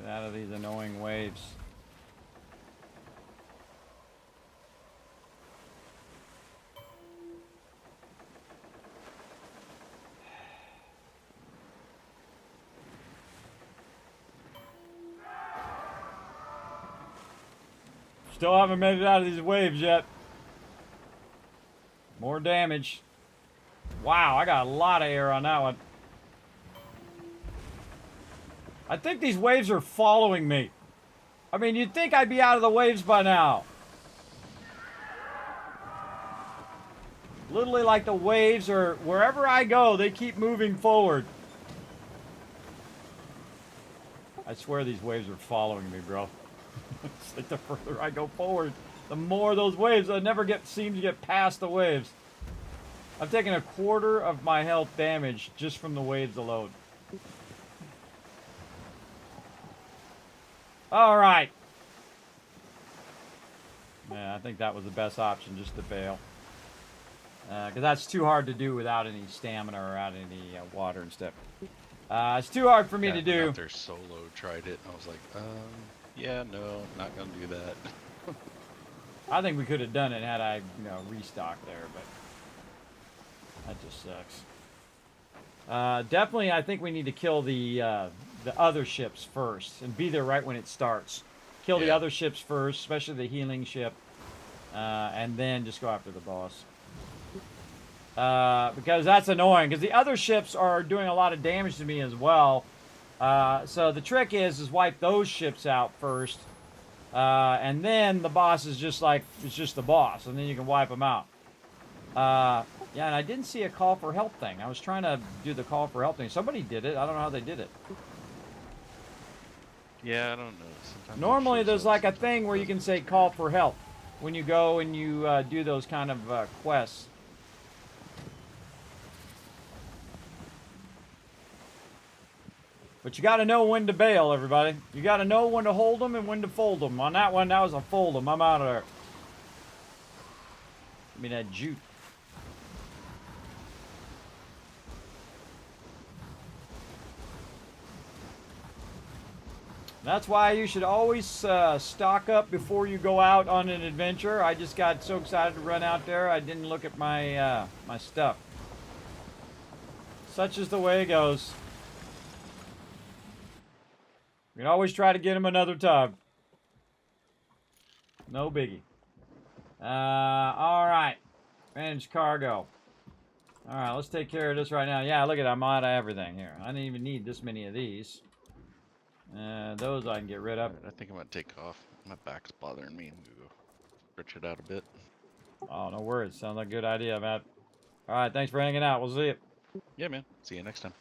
Get out of these annoying waves. Still haven't made it out of these waves yet. More damage. Wow, I got a lot of air on that one. I think these waves are following me. I mean, you'd think I'd be out of the waves by now. Literally like the waves are, wherever I go, they keep moving forward. I swear these waves are following me, bro. It's like the further I go forward, the more those waves, I never seem to get past the waves. I've taken a quarter of my health damage just from the waves alone. All right. Yeah, I think that was the best option, just to bail. Because that's too hard to do without any stamina or without any water and stuff. It's too hard for me to do. Out there solo tried it, and I was like, yeah, no, not gonna do that. I think we could have done it had I, restocked there, but that just sucks. Definitely, I think we need to kill the other ships first and be there right when it starts. Kill the other ships first, especially the healing ship, and then just go after the boss. Because that's annoying, because the other ships are doing a lot of damage to me as well. So the trick is wipe those ships out first, and then the boss is just like, it's just the boss, and then you can wipe them out. Yeah, and I didn't see a call for help thing. I was trying to do the call for help thing. Somebody did it. I don't know how they did it. Yeah, I don't know. Sometimes Normally there's like a thing where you can say call for help when you go and you do those kind of quests. But you got to know when to bail, everybody. You got to know when to hold them and when to fold them. On that one, that was a fold them. I'm out of there. Give me that jute. That's why you should always stock up before you go out on an adventure. I just got so excited to run out there, I didn't look at my my stuff. Such is the way it goes. You can always try to get him another tub. No biggie. All right. Manage cargo. All right, let's take care of this right now. Yeah, look at it. I'm out of everything here. I didn't even need this many of these. Those I can get rid of. I think I'm gonna take off. My back's bothering me. I'm gonna go stretch it out a bit. Oh, no worries. Sounds like a good idea, Matt. All right, thanks for hanging out. We'll see you. Yeah, man. See you next time.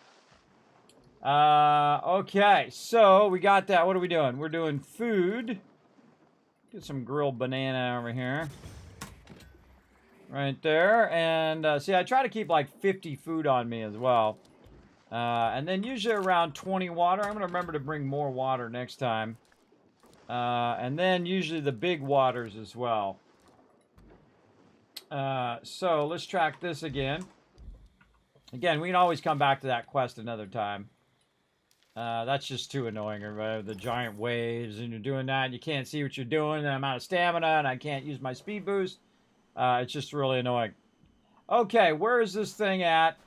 Okay, so we got that. What are we doing? We're doing food. Get some grilled banana over here. Right there. And see, I try to keep like 50 food on me as well. And then usually around 20 water. I'm going to remember to bring more water next time. And then usually the big waters as well. So let's track this again. Again, we can always come back to that quest another time. That's just too annoying, everybody. The giant waves, and you're doing that, and you can't see what you're doing, and I'm out of stamina, and I can't use my speed boost. It's just really annoying. Okay, where is this thing at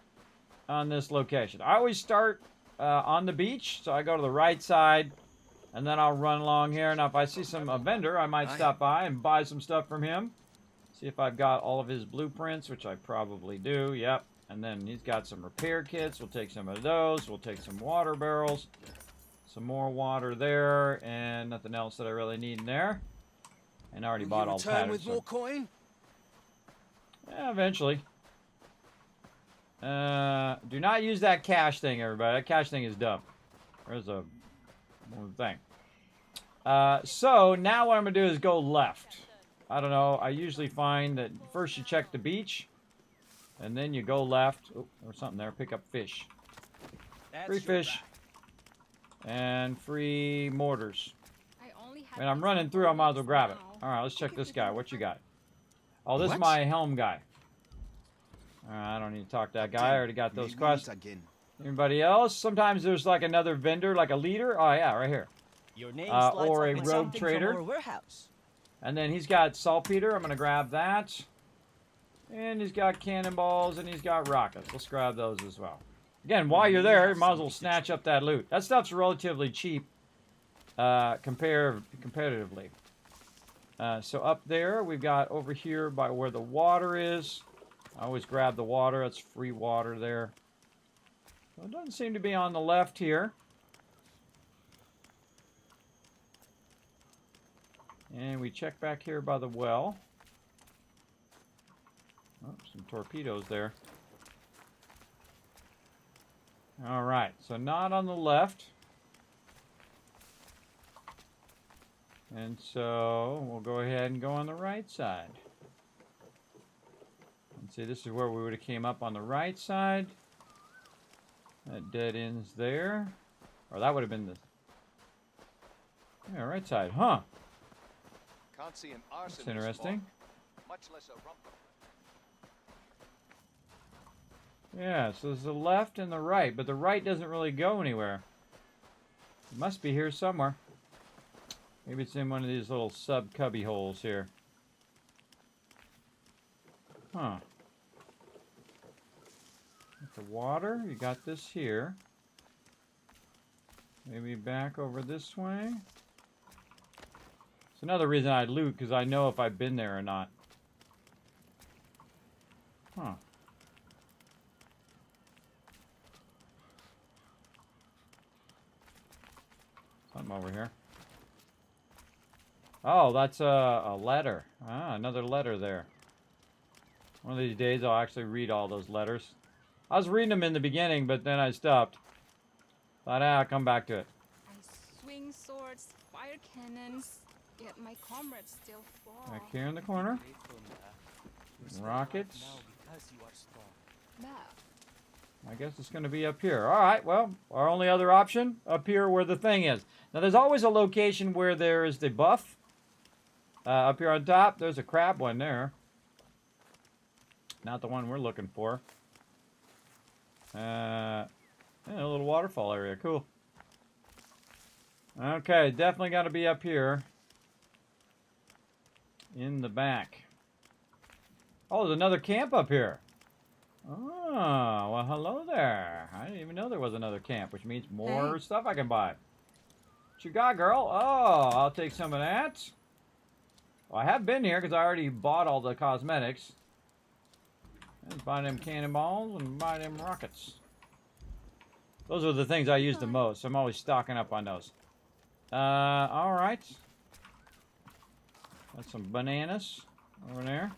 on this location? I always start on the beach, so I go to the right side, and then I'll run along here. Now, if I see a vendor, I might stop by and buy some stuff from him. See if I've got all of his blueprints, which I probably do. Yep. And then he's got some repair kits. We'll take some of those. We'll take some water barrels. Some more water there. And nothing else that I really need in there. And I already bought all the patterns. with more coin? Yeah, eventually. Do not use that cash thing, everybody. That cash thing is dumb. There's a thing. So now what I'm going to do is go left. I don't know. I usually find that first you check the beach. And then you go left. Oh, there's something there. Pick up fish. Free fish. And free mortars. And I'm running through. I might as well grab it. Alright, let's check this guy. What you got? Oh, this is my helm guy. Alright, I don't need to talk to that guy. I already got those quests. Anybody else? Sometimes there's like another vendor, like a leader. Oh, yeah, right here. Or a rogue trader. And then he's got saltpeter. I'm going to grab that. And he's got cannonballs and he's got rockets. Let's grab those as well. Again, while you're there, you might as well snatch up that loot. That stuff's relatively cheap comparatively. So up there, we've got over here by where the water is. I always grab the water. That's free water there. So it doesn't seem to be on the left here. And we check back here by the well. Oh, some torpedoes there. All right, so not on the left. And so we'll go ahead and go on the right side. And see, this is where we would have came up on the right side. That dead ends there. Or that would have been the right side, huh? Can't see an arse That's interesting. Much less a rump. Yeah, so there's the left and the right, but the right doesn't really go anywhere. It must be here somewhere. Maybe it's in one of these little sub-cubby holes here. Huh. With the water, you got this here. Maybe back over this way. It's another reason I loot, because I know if I've been there or not. Huh. Something over here. Oh, that's a letter. Ah, another letter there. One of these days I'll actually read all those letters. I was reading them in the beginning, but then I stopped. Thought, I'll come back to it. I swing swords, fire cannons, yet my comrades still fall. Back here in the corner. Rockets. Bah. I guess it's going to be up here. All right, well, our only other option, up here where the thing is. Now, there's always a location where there is the buff. Up here on top, there's a crab one there. Not the one we're looking for. Yeah, a little waterfall area. Cool. Okay, definitely got to be up here. In the back. Oh, there's another camp up here. Oh, well, hello there. I didn't even know there was another camp, which means more stuff I can buy. What you got, girl? Oh, I'll take some of that. Well, I have been here because I already bought all the cosmetics. And buy them cannonballs and buy them rockets. Those are the things I use the most. So I'm always stocking up on those. All right. Got some bananas over there.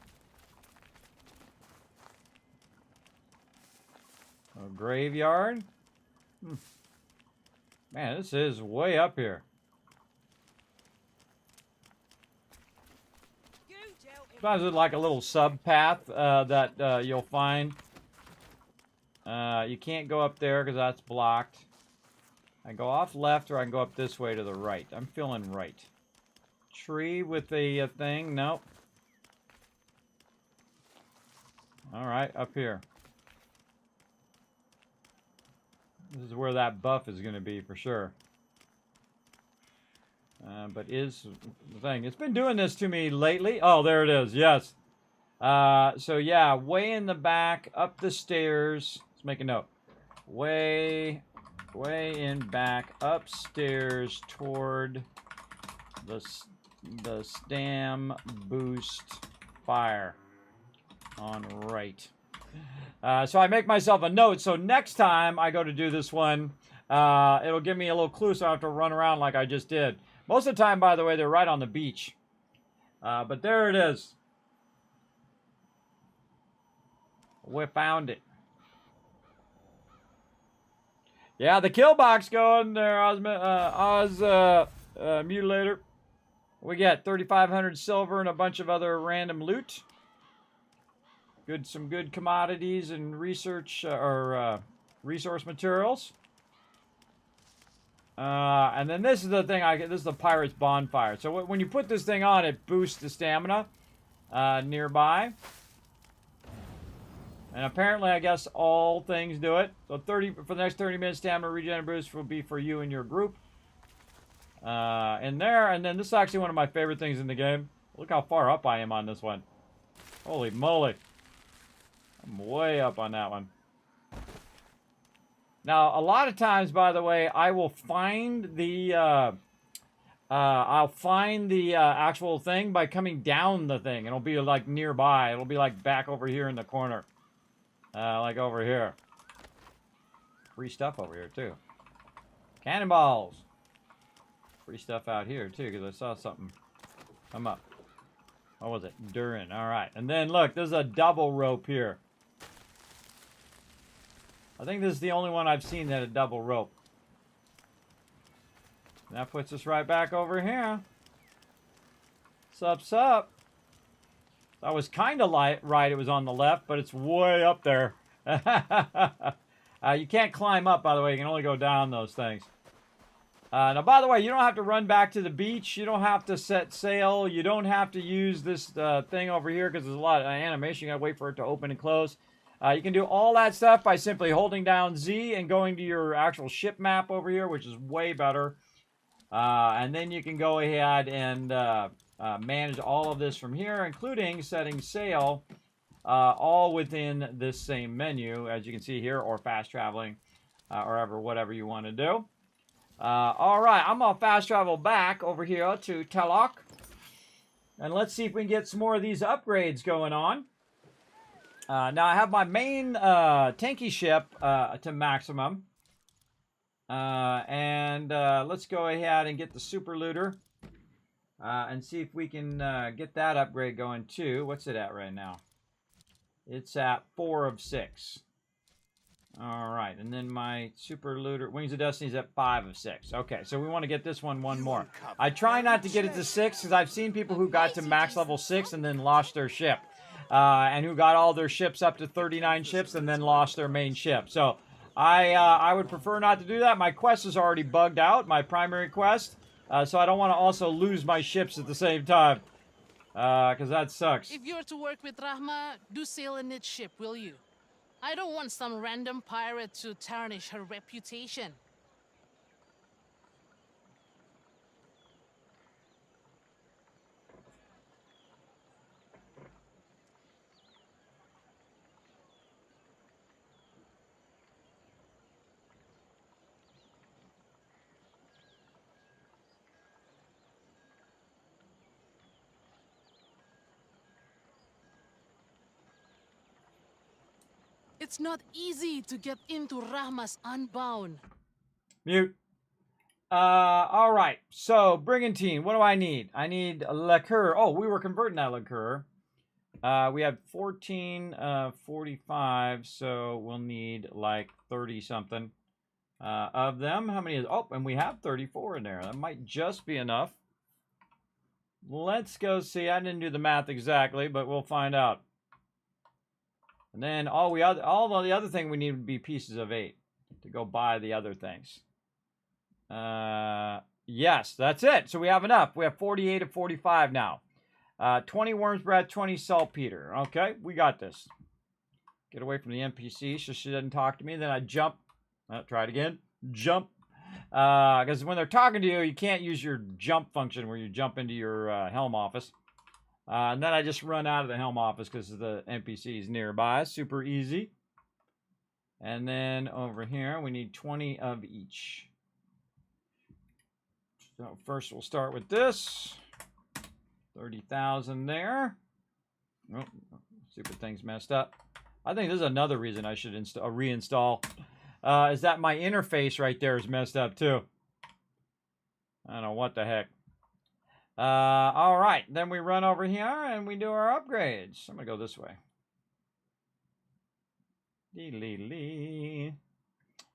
A graveyard. Man, this is way up here. Sometimes it's like a little sub path that you'll find. You can't go up there because that's blocked. I go off left or I can go up this way to the right. I'm feeling right. Tree with the thing. Nope. All right, up here. This is where that buff is going to be for sure. But is the thing. It's been doing this to me lately. Oh, there it is. Yes. So, yeah, way in the back, up the stairs. Let's make a note. Way in back, upstairs toward the stam boost fire on right. So I make myself a note. So next time I go to do this one, it'll give me a little clue so I don't have to run around like I just did. Most of the time, by the way, they're right on the beach. But there it is. We found it. Yeah, the kill box going there, Mutilator. We got 3,500 silver and a bunch of other random loot. Some good commodities and research resource materials. And then this is the thing this is the Pirate's Bonfire. So when you put this thing on, it boosts the stamina nearby. And apparently, I guess all things do it. So for the next 30 minutes, stamina regen boost will be for you and your group. And then this is actually one of my favorite things in the game. Look how far up I am on this one. Holy moly. I'm way up on that one. Now, a lot of times, by the way, I will find the actual thing by coming down the thing. It'll be like nearby. It'll be like back over here in the corner. Like over here. Free stuff over here, too. Cannonballs. Free stuff out here, too, because I saw something come up. What was it? Durin. All right. And then, look, there's a double rope here. I think this is the only one I've seen that a double rope. And that puts us right back over here. Sup, sup. I was kind of right. It was on the left, but it's way up there. You can't climb up, by the way. You can only go down those things. Now, by the way, you don't have to run back to the beach. You don't have to set sail. You don't have to use this thing over here because there's a lot of animation. You got to wait for it to open and close. You can do all that stuff by simply holding down Z and going to your actual ship map over here, which is way better. And then you can go ahead and manage all of this from here, including setting sail, all within this same menu, as you can see here, or fast traveling, or whatever you want to do. All right, I'm going to fast travel back over here to Telok. And let's see if we can get some more of these upgrades going on. Now, I have my main tanky ship to maximum. And let's go ahead and get the super looter. And see if we can get that upgrade going too. What's it at right now? It's at 4 of 6. All right, and then my super looter, Wings of Destiny, is at 5 of 6. Okay, so we want to get this one more. I try not to get it to 6 because I've seen people who got to max level 6 and then lost their ship. and who got all their ships up to 39 ships and then lost their main ship. So I would prefer not to do that. My quest is already bugged out, my primary quest, so I don't want to also lose my ships at the same time, because that sucks. If you're to work with Rahma, do sail in its ship, will you? I don't want some random pirate to tarnish her reputation. It's not easy to get into Rahma's Unbound. Mute. All right. So, Brigantine, what do I need? I need a liqueur. Oh, we were converting that liqueur. We had 1445, so we'll need like 30-something of them. How many is... Oh, and we have 34 in there. That might just be enough. Let's go see. I didn't do the math exactly, but we'll find out. And then all the other thing we need would be pieces of 8 to go buy the other things. Yes, that's it. So we have enough. We have 48 of 45 now. 20 worm's breath, 20 saltpeter. Okay, we got this. Get away from the NPC so she doesn't talk to me. Then I jump. Try it again. Jump. Because when they're talking to you, you can't use your jump function where you jump into your helm office. And then I just run out of the helm office because the NPC is nearby. Super easy. And then over here, we need 20 of each. So first we'll start with this. 30,000 there. Oh, stupid thing's messed up. I think this is another reason I should reinstall. Is that my interface right there is messed up too. I don't know what the heck. All right, then we run over here and we do our upgrades. I'm gonna go this way.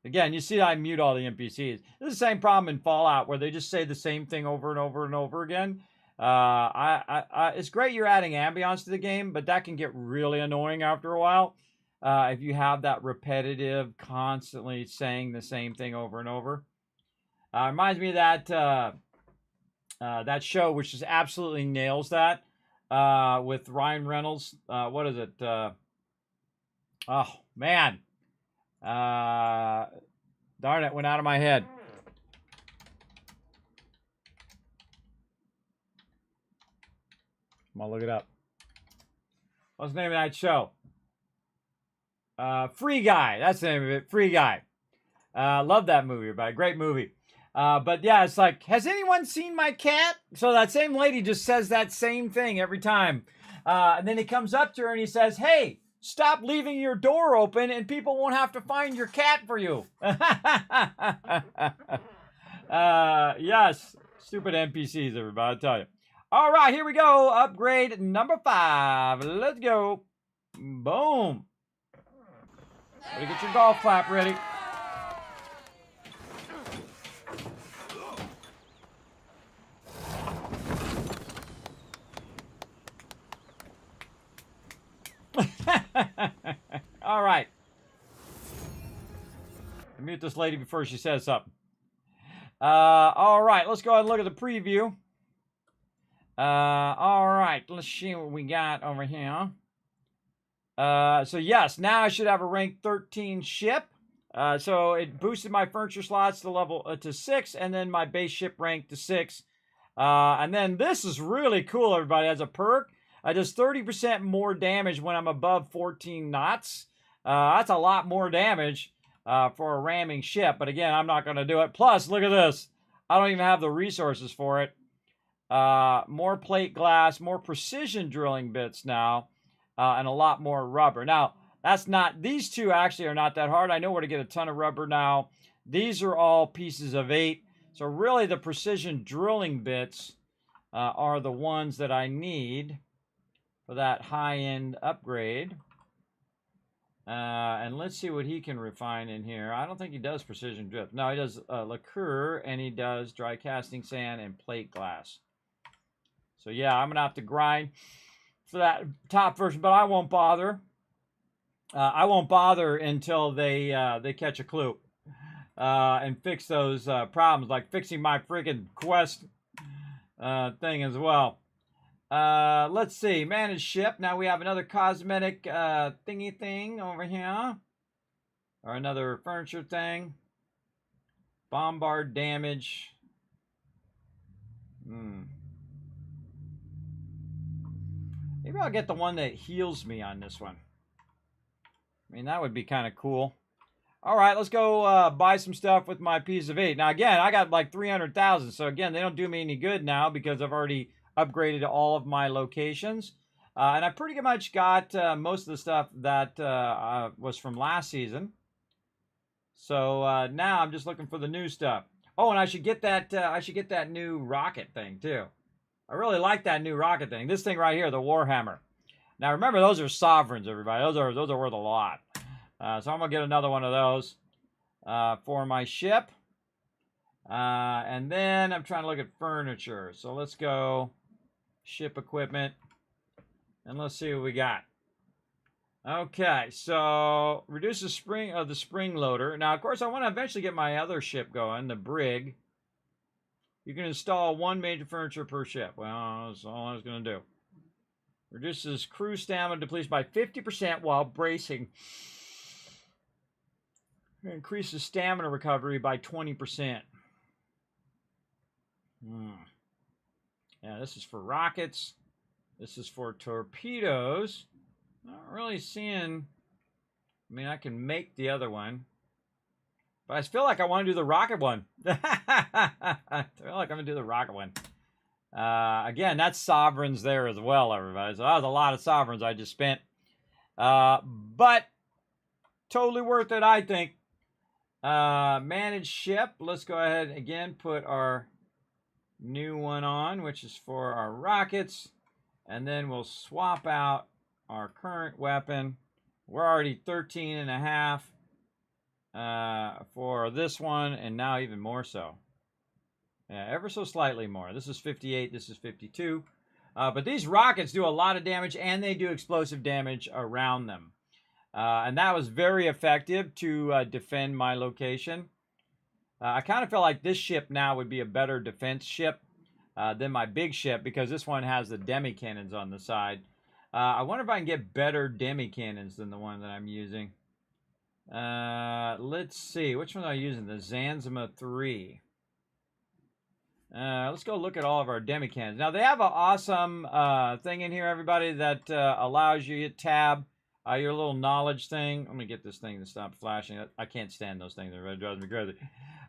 Again, you see I mute all the NPCs. This is the same problem in Fallout where they just say the same thing over and over and over again. It's great you're adding ambiance to the game, but that can get really annoying after a while. If you have that repetitive, constantly saying the same thing over and over. Reminds me of that that show, which just absolutely nails that, with Ryan Reynolds. What is it? Oh, man. Darn it, went out of my head. I'm gonna look it up. What's the name of that show? Free Guy. That's the name of it. Free Guy. Love that movie, everybody. Great movie. But yeah, it's like, has anyone seen my cat? So that same lady just says that same thing every time. And then he comes up to her and he says, hey, stop leaving your door open and people won't have to find your cat for you. Yes. Stupid NPCs, everybody, I'll tell you. All right, here we go. Upgrade number 5. Let's go. Boom. Better get your golf clap ready. All right. I'll mute this lady before she says something. All right, let's go ahead and look at the preview. All right, let's see what we got over here. So yes, now I should have a rank 13 ship. So it boosted my furniture slots to level to 6, and then my base ship rank to 6. And then this is really cool, everybody. As a perk, I does 30% more damage when I'm above 14 knots. That's a lot more damage for a ramming ship. But again, I'm not going to do it. Plus, look at this. I don't even have the resources for it. More plate glass, more precision drilling bits now, and a lot more rubber. Now, that's not, these two actually are not that hard. I know where to get a ton of rubber now. These are all pieces of 8. So really the precision drilling bits are the ones that I need for that high-end upgrade. And let's see what he can refine in here. I don't think he does precision drift. No, he does lacquer, and he does dry casting sand and plate glass. So yeah, I'm going to have to grind for that top version, but I won't bother. I won't bother until they catch a clue and fix those problems, like fixing my freaking quest thing as well. Let's see, manage ship. Now we have another cosmetic thingy thing over here, or another furniture thing. Bombard damage. Maybe I'll get the one that heals me on this one. I mean, that would be kind of cool. All right, let's go buy some stuff with my piece of 8. Now, again, I got like 300,000. So, again, they don't do me any good now because I've already upgraded all of my locations. And I pretty much got most of the stuff that was from last season. So, now I'm just looking for the new stuff. Oh, and I should get that new rocket thing, too. I really like that new rocket thing. This thing right here, the Warhammer. Now, remember, those are sovereigns, everybody. Those are worth a lot. So I'm going to get another one of those for my ship. And then I'm trying to look at furniture. So let's go ship equipment. And let's see what we got. Okay, so reduce the spring loader. Now, of course, I want to eventually get my other ship going, the brig. You can install 1 major furniture per ship. Well, that's all I was going to do. Reduces crew stamina depletion by 50% while bracing. Increases stamina recovery by 20%. Yeah, this is for rockets. This is for torpedoes. Not really seeing... I mean, I can make the other one. But I feel like I want to do the rocket one. I feel like I'm going to do the rocket one. Again, that's sovereigns there as well, everybody. So that was a lot of sovereigns I just spent. But totally worth it, I think. Manage ship. Let's go ahead and again put our new one on, which is for our rockets. And then we'll swap out our current weapon. We're already 13.5 for this one, and now even more so. Yeah, ever so slightly more. This is 58, this is 52. But these rockets do a lot of damage, and they do explosive damage around them. And that was very effective to defend my location. I kind of feel like this ship now would be a better defense ship than my big ship, because this one has the demi cannons on the side. I wonder if I can get better demi cannons than the one that I'm using. Let's see. Which one am I using? The Zanzima 3. Let's go look at all of our demi cannons. Now, they have an awesome thing in here, everybody, that allows you to tab your little knowledge thing. Let me get this thing to stop flashing. I can't stand those things. It drives me crazy.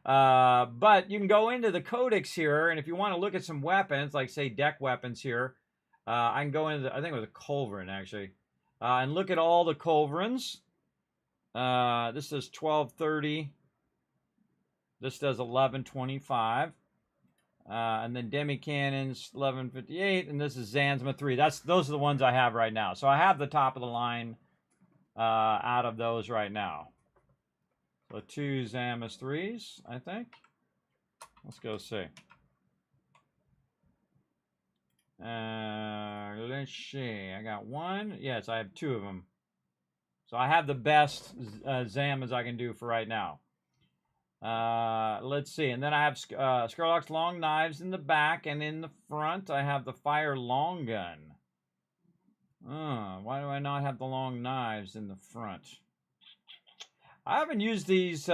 But you can go into the codex here, and if you want to look at some weapons, like, say, deck weapons here, I can go into, I think it was a culverin, actually, and look at all the culverins. This does 1230. This does 1125. And then demi cannons 1158, and this is Zanzima 3. Those are the ones I have right now. So I have the top of the line out of those right now. So 2 Zamas 3s, I think. Let's go see. Let's see. I got 1. Yes, I have 2 of them. So I have the best Zamas I can do for right now. Let's see. And then I have Skurlock's long knives in the back, and in the front I have the fire long gun. Why do I not have the long knives in the front? I haven't used these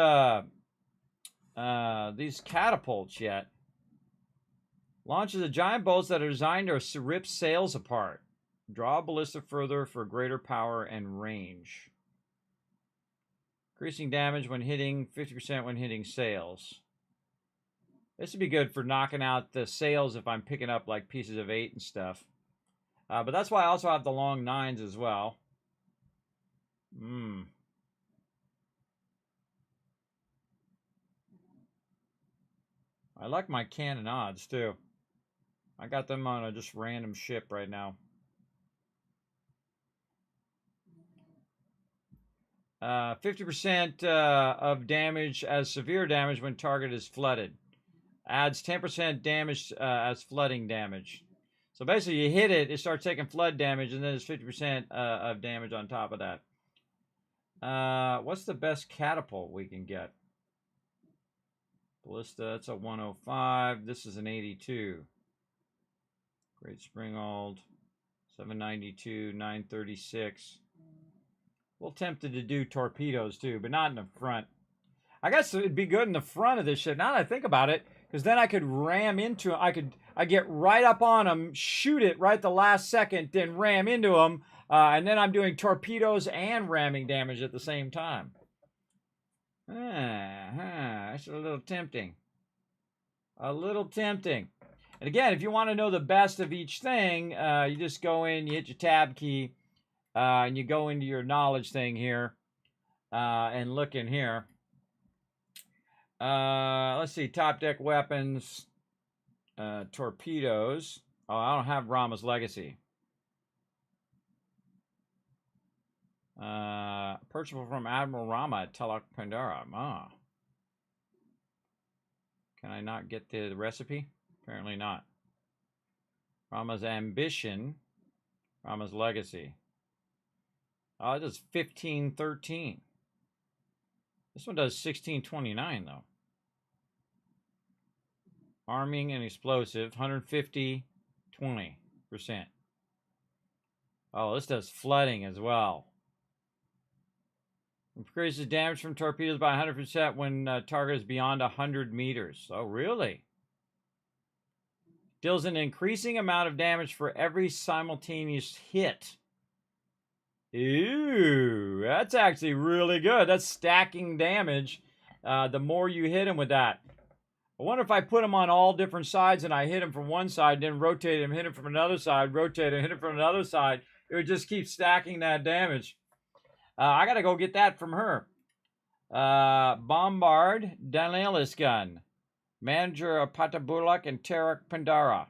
catapults yet. Launches a giant bolts that are designed to rip sails apart. Draw a ballista further for greater power and range. Increasing damage when hitting, 50% when hitting sails. This would be good for knocking out the sails if I'm picking up like pieces of 8 and stuff. But that's why I also have the long 9s as well. I like my cannonades too. I got them on a just random ship right now. 50% of damage as severe damage when target is flooded. Adds 10% damage as flooding damage. So basically, you hit it, it starts taking flood damage, and then there's 50% of damage on top of that. What's the best catapult we can get? Ballista, that's a 105. This is an 82. Great Springald, 792, 936. A little tempted to do torpedoes too, but not in the front. I guess it'd be good in the front of this ship. Now that I think about it, because then I could ram into it. I get right up on them, shoot it right the last second, then ram into them, and then I'm doing torpedoes and ramming damage at the same time. That's a little tempting. A little tempting. And again, if you want to know the best of each thing, you just go in, you hit your tab key, and you go into your knowledge thing here, and look in here. Let's see, top deck weapons, torpedoes. Oh, I don't have Rama's Legacy. Purchasable from Admiral Rama at Telok Pandara. Ah. Can I not get the recipe? Apparently not. Rama's Ambition. Rama's Legacy. Oh, it does 1513. This one does 1629 though. Arming and explosive, 150, 20%. Oh, this does flooding as well. Increases damage from torpedoes by 100% when target is beyond 100 meters. Oh, really? Deals an increasing amount of damage for every simultaneous hit. Ooh, that's actually really good. That's stacking damage. The more you hit him with that. I wonder if I put him on all different sides and I hit him from one side, then rotate him, hit him from another side, rotate him, hit him from another side. It would just keep stacking that damage. I got to go get that from her. Bombard Danilis gun. Manager of Patabulak and Terak Pandara.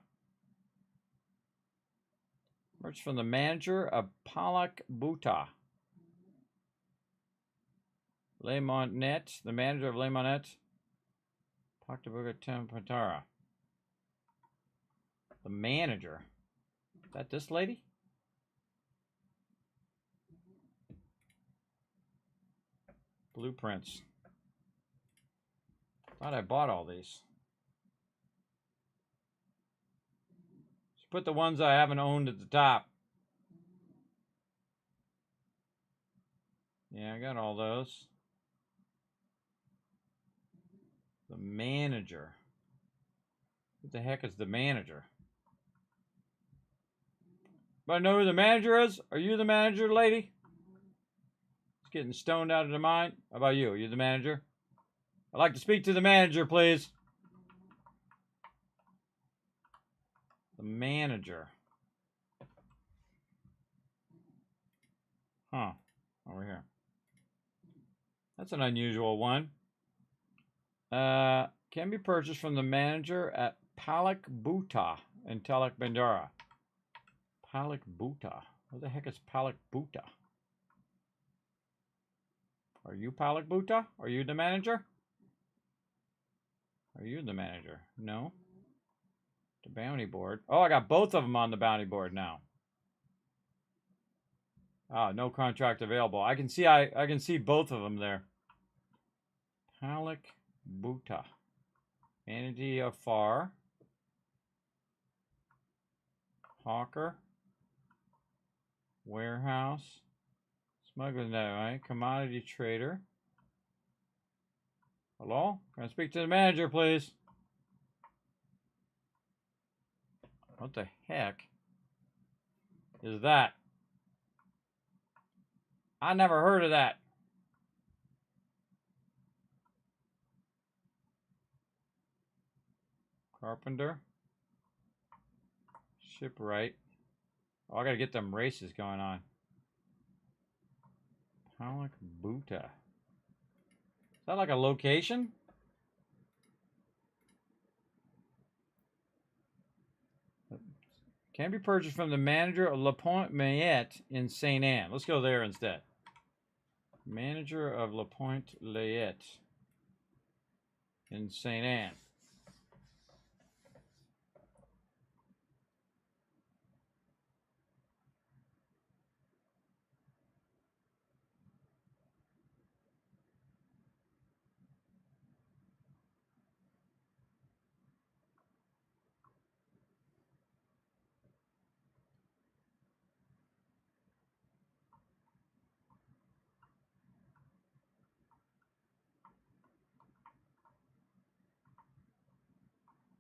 Merch from the manager of Palak Buta. Le Montnet, the manager of Le Montnet. Paktabuka Tempatara. The manager. Is that this lady? Blueprints. Thought I bought all these. Just put the ones I haven't owned at the top. Yeah, I got all those. The manager. What the heck is the manager? Do I know who the manager is? Are you the manager, lady? It's getting stoned out of the mind. How about you? Are you the manager? I'd like to speak to the manager, please. The manager. Huh. Over here. That's an unusual one. Can be purchased from the manager at Palak Buta in Telok Bandara. Palak Buta. What the heck is Palak Buta? Are you Palak Buta? Are you the manager? Are you the manager? No. The bounty board. Oh, I got both of them on the bounty board now. Ah, no contract available. I can see both of them there. Palak Buta. Vanity of Far. Hawker. Warehouse. Smuggling that, right? Commodity trader. Hello? Can I speak to the manager, please? What the heck is that? I never heard of that. Carpenter. Shipwright. Oh, I gotta get them races going on. Palak Buta. Is that like a location? Can be purchased from the manager of La Pointe Mayette in Saint Anne. Let's go there instead. Manager of La Pointe Layette in Saint Anne.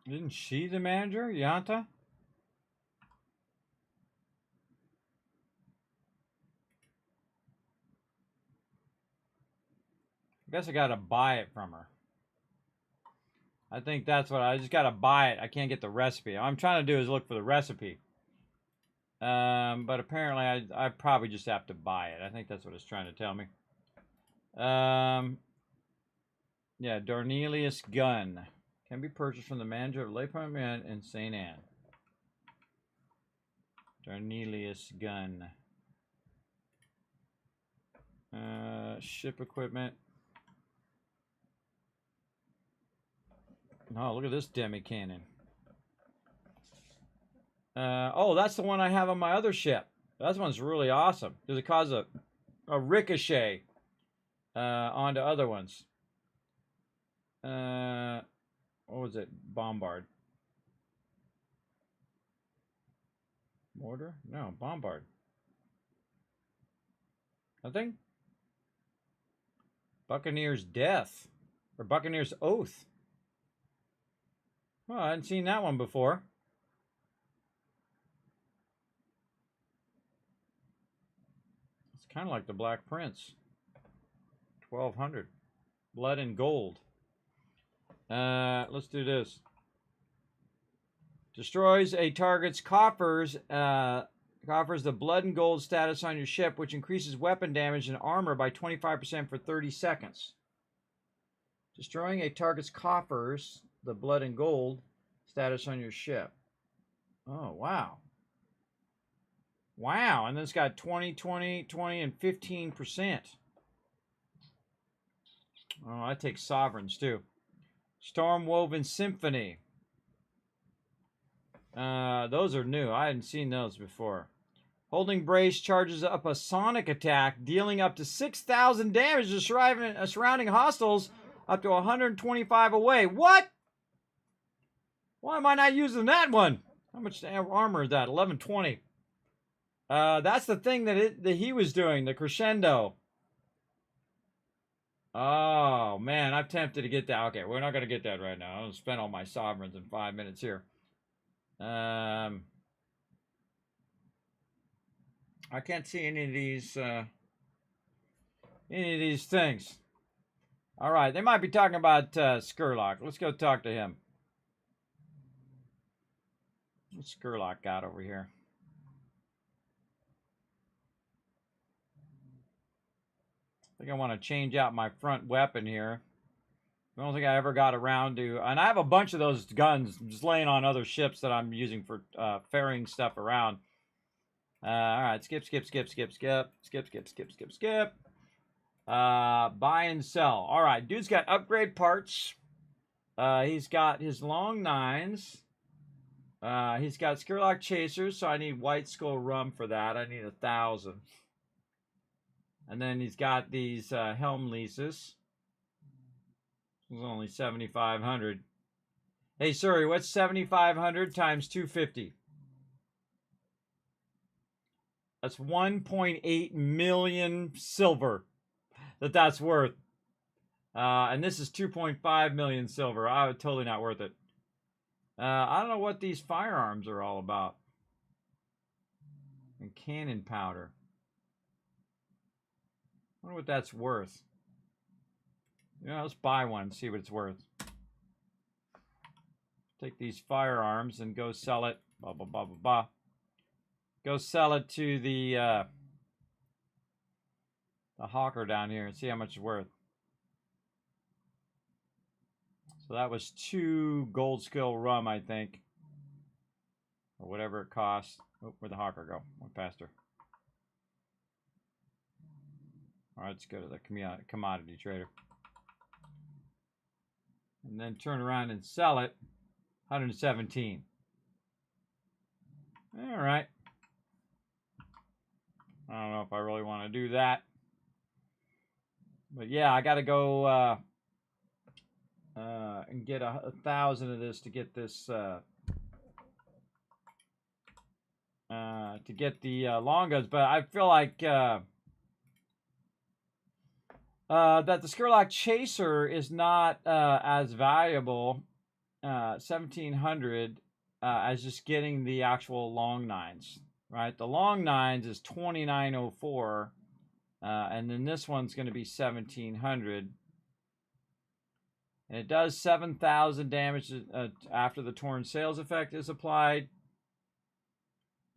Isn't she the manager, Yanta? I guess I gotta buy it from her. I think that's what I just gotta buy it. I can't get the recipe. All I'm trying to do is look for the recipe. But apparently I probably just have to buy it. I think that's what it's trying to tell me. Yeah, Dornelius gun can be purchased from the manager of Lake Parliament in St. Anne. Dornelius gun. Ship equipment. Oh, look at this demi cannon. Oh, that's the one I have on my other ship. That one's really awesome because it causes a ricochet onto other ones. What was it? Bombard. Mortar? No, bombard. Nothing? Buccaneer's Death. Or Buccaneer's Oath. Well, I hadn't seen that one before. It's kind of like the Black Prince. 1200. Blood and gold. Let's do this. Destroys a target's coffers. Offers the blood and gold status on your ship, which increases weapon damage and armor by 25% for 30 seconds. Destroying a target's coffers, the blood and gold status on your ship. Oh, wow. Wow, and then it's got 20, 20, 20, and 15%. Oh, I take sovereigns too. Stormwoven Symphony. Those are new. I hadn't seen those before. Holding Brace charges up a sonic attack, dealing up to 6,000 damage to surrounding hostiles up to 125 away. What? Why am I not using that one? How much armor is that? 1120. That's the thing that he was doing, the crescendo. Oh, man, I'm tempted to get that. Okay, we're not going to get that right now. I'll spend all my sovereigns in 5 minutes here. I can't see any of these things. All right, they might be talking about Skurlock. Let's go talk to him. What's Skurlock got over here? I think I want to change out my front weapon here. I don't think I ever got around to... And I have a bunch of those guns just laying on other ships that I'm using for ferrying stuff around. All right, skip. Buy and sell. All right, dude's got upgrade parts. He's got his long nines. He's got Skurlock chasers, so I need white skull rum for that. I need 1,000. And then he's got these helm leases. It's only 7,500. Hey, sorry, what's 7,500 times 250? That's 1.8 million silver that's worth. And this is 2.5 million silver. Totally not worth it. I don't know what these firearms are all about. And cannon powder. I wonder what that's worth. Yeah, let's buy one and see what it's worth. Take these firearms and go sell it. Blah, blah, blah, blah, blah. Go sell it to the hawker down here and see how much it's worth. So that was 2 gold skill rum, I think. Or whatever it costs. Oh, where'd the hawker go? Went past her. Alright, let's go to the commodity trader. And then turn around and sell it. 117. Alright. I don't know if I really want to do that. But yeah, I got to go and get 1,000 of this to get this to get the long guns. But I feel like that the Skurlock Chaser is not as valuable 1700 as just getting the actual long nines, right? The long nines is 2904, and then this one's going to be 1700. And it does 7,000 damage after the torn sales effect is applied.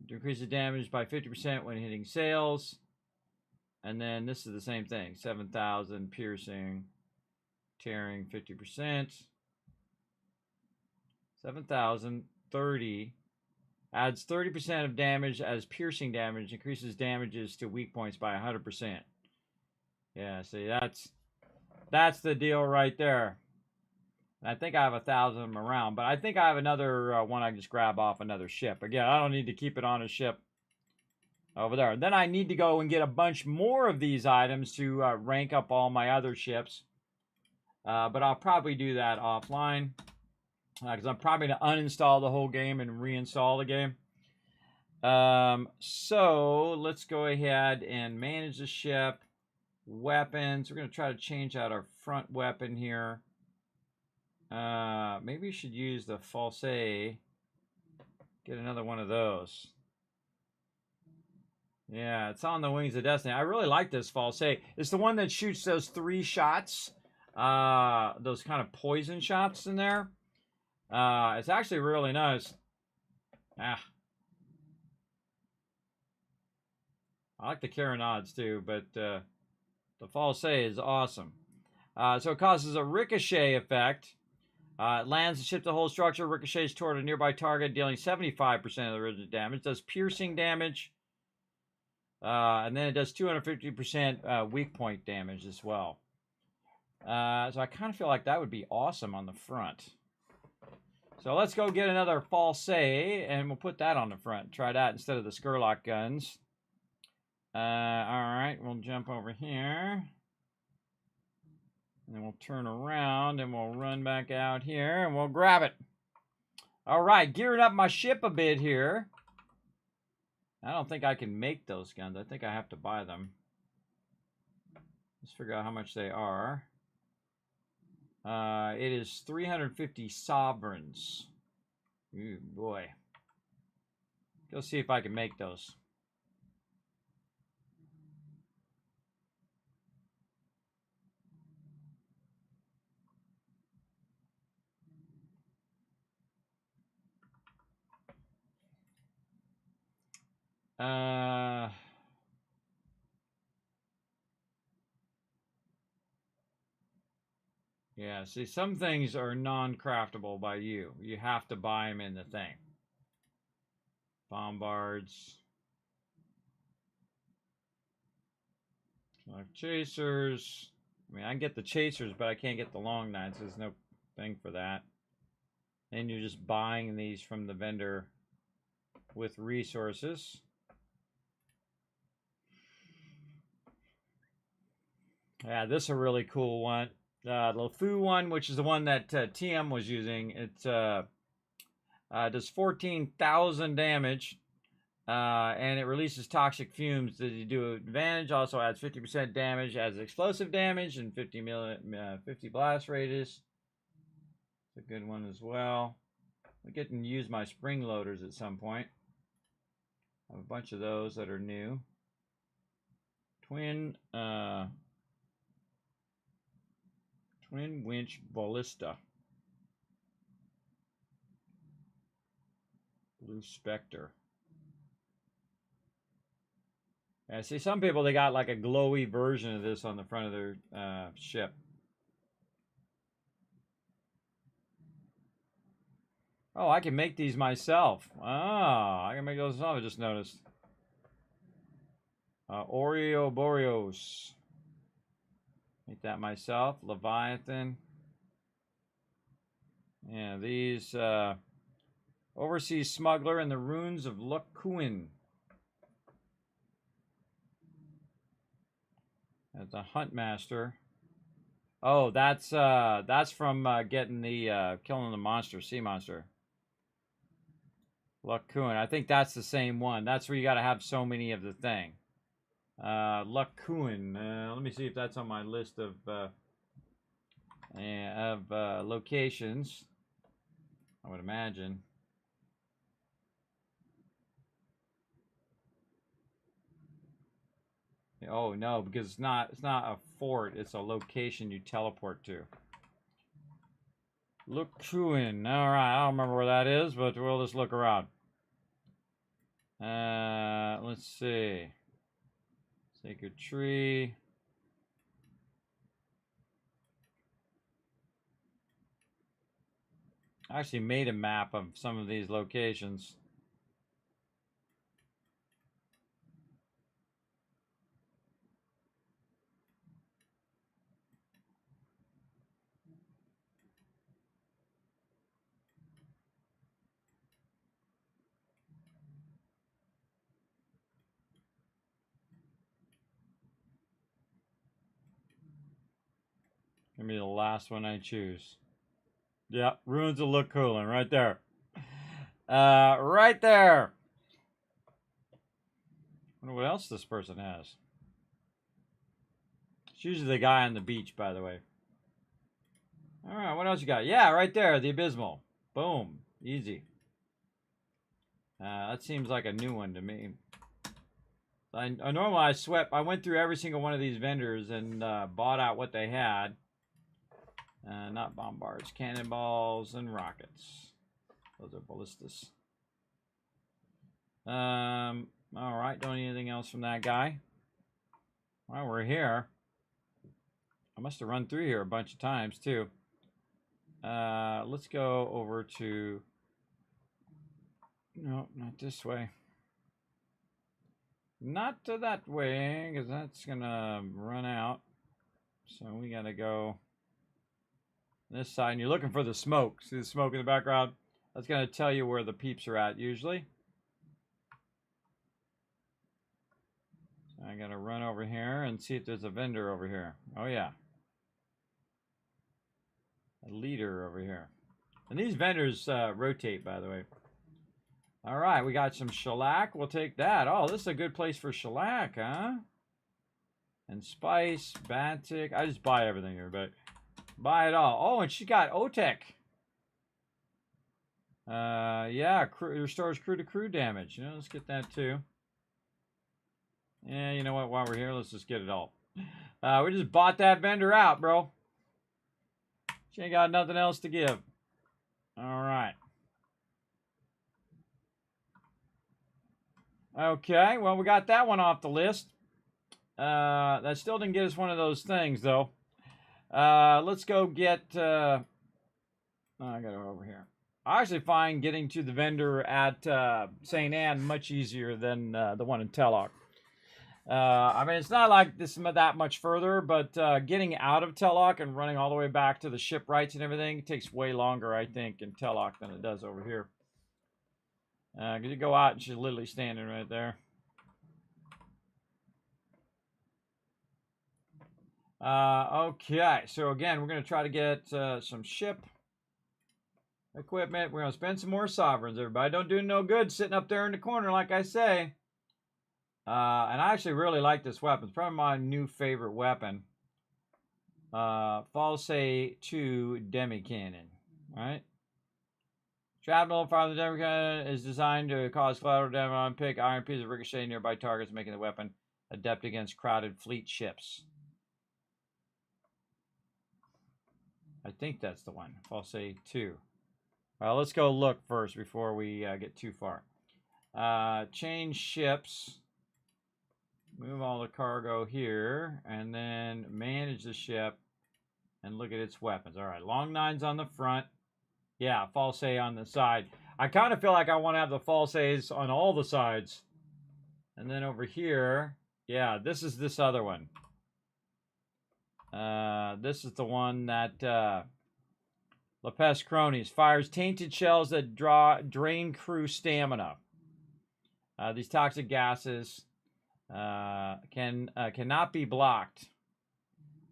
Decreases damage by 50% when hitting sales. And then this is the same thing. 7,000 piercing, tearing 50%. 7,030 adds 30% of damage as piercing damage, increases damages to weak points by 100%. Yeah, see, that's the deal right there. And I think I have 1,000 of them around, but I think I have another one I can just grab off another ship. Again, I don't need to keep it on a ship over there. Then I need to go and get a bunch more of these items to rank up all my other ships. But I'll probably do that offline. Because I'm probably going to uninstall the whole game and reinstall the game. So let's go ahead and manage the ship. Weapons. We're going to try to change out our front weapon here. Maybe you should use the False. Get another one of those. Yeah, it's on the Wings of Destiny. I really like this False. It's the one that shoots those 3 shots. Those kind of poison shots in there. It's actually really nice. I like the carronades too, but the False is awesome. So it causes a ricochet effect. It lands the ship, the whole structure, ricochets toward a nearby target, dealing 75% of the original damage. Does piercing damage. And then it does 250% weak point damage as well. So I kind of feel like that would be awesome on the front. So let's go get another False, and we'll put that on the front. Try that instead of the Skurlock guns. Alright, we'll jump over here. And then we'll turn around, and we'll run back out here, and we'll grab it. Alright, gearing up my ship a bit here. I don't think I can make those guns. I think I have to buy them. Let's figure out how much they are. It is 350 sovereigns. Ooh, boy. Go see if I can make those. Yeah, see, some things are non-craftable by you. You have to buy them in the thing. Bombards. Chasers. I mean, I can get the chasers, but I can't get the long nines. There's no thing for that. And you're just buying these from the vendor with resources. Yeah, this is a really cool one. The LeFou one, which is the one that TM was using, it does 14,000 damage, and it releases toxic fumes that you do advantage. Also adds 50% damage as explosive damage and 50 blast radius. It's a good one as well. I get to use my spring loaders at some point. I have a bunch of those that are new. Twin winch ballista. Blue Spectre. Yeah, see, some people, they got like a glowy version of this on the front of their ship. Oh, I can make these myself. Oh, I can make those myself, I just noticed. Ouroboros. Make that myself. Leviathan. Yeah, these Overseas Smuggler and the Runes of Lukuin. That's a Huntmaster. Oh, that's from getting the killing the monster, sea monster. Lukuin. I think that's the same one. That's where you got to have so many of the thing. Lukuin. Let me see if that's on my list of locations. I would imagine. Oh no, because it's not a fort, it's a location you teleport to. Lukuin. Alright, I don't remember where that is, but we'll just look around. Let's see. Sacred Tree. I actually made a map of some of these locations. Gonna be the last one I choose. Yep, Ruins of Lukuin, right there. Right there. I wonder what else this person has. It's usually the guy on the beach, by the way. Alright, what else you got? Yeah, right there, the Abysmal. Boom. Easy. That seems like a new one to me. Normally I went through every single one of these vendors and bought out what they had. Not bombards, cannonballs, and rockets. Those are ballistas. Alright, don't need anything else from that guy. While we're here, I must have run through here a bunch of times too. Let's go over to... No, not this way. Not to that way, because that's gonna run out. So we gotta go this side. And you're looking for the smoke. See the smoke in the background? That's gonna tell you where the peeps are at usually. So I gotta run over here and see if there's a vendor over here. Oh yeah. A leader over here. And these vendors rotate, by the way. All right, we got some shellac. We'll take that. Oh, this is a good place for shellac, huh? And spice, batik. I just buy everything here, but buy it all. Oh, and she got Otek. Yeah, restores crew-to-crew damage. You know, let's get that too. Yeah, you know what? While we're here, let's just get it all. We just bought that vendor out, bro. She ain't got nothing else to give. All right. Okay, well, we got that one off the list. That still didn't get us one of those things, though. Let's go get... I got it over here. I actually find getting to the vendor at St. Anne much easier than the one in Tellock. I mean, it's not like this is that much further, but getting out of Tellock and running all the way back to the shipwrights and everything takes way longer, I think, in Tellock than it does over here. Because you go out and she's literally standing right there. Okay, so again, we're going to try to get some ship equipment. We're going to spend some more sovereigns, everybody. Don't do no good sitting up there in the corner, like I say. And I actually really like this weapon. It's probably my new favorite weapon. False 2 Demi Cannon, right? Shrapnel fire the Demi Cannon is designed to cause collateral damage on pick iron pieces ricochet nearby targets, making the weapon adept against crowded fleet ships. I think that's the one. False 2. Well, let's go look first before we get too far. Change ships. Move all the cargo here, and then manage the ship and look at its weapons. All right, long 9's on the front. Yeah, false A on the side. I kind of feel like I want to have the false A's on all the sides. And then over here, yeah, this is this other one. This is the one that Lepes Cronies fires tainted shells that drain crew stamina. These toxic gases cannot be blocked.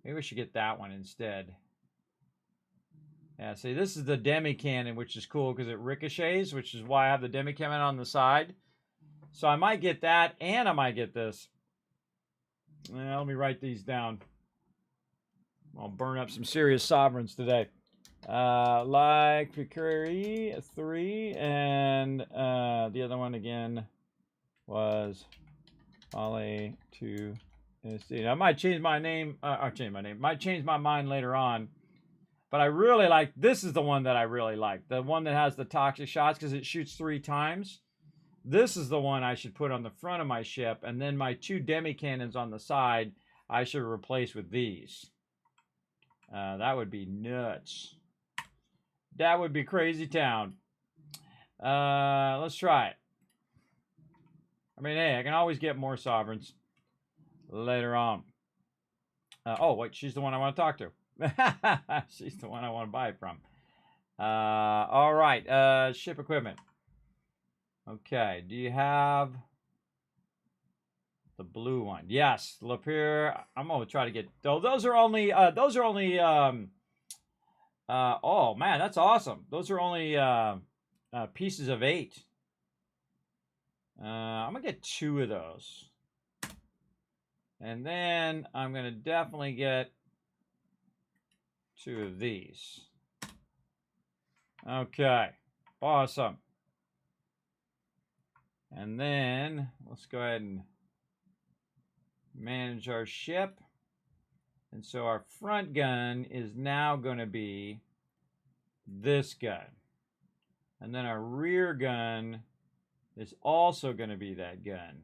Maybe we should get that one instead. Yeah, see, this is the Demi Cannon, which is cool because it ricochets, which is why I have the Demi Cannon on the side. So I might get that, and I might get this. Let me write these down. I'll burn up some serious sovereigns today. Like Picari 3, and the other one again was Ollie 2. I might change my name. Might change my mind later on. But I really like, this is the one that I really like. The one that has the toxic shots because it shoots 3 times. This is the one I should put on the front of my ship. And then my 2 demi cannons on the side, I should replace with these. That would be nuts. That would be crazy town. Let's try it. I mean, hey, I can always get more sovereigns later on. Oh, wait, she's the one I want to talk to. She's the one I want to buy it from. All right, ship equipment. Okay, do you have the blue one? Yes, Lapeer. I'm gonna try to get. Oh, those are only. Oh man, that's awesome. Those are only pieces of 8. I'm gonna get 2 of those, and then I'm gonna definitely get 2 of these. Okay, awesome. And then let's go ahead and manage our ship. And so our front gun is now going to be this gun. And then our rear gun is also going to be that gun.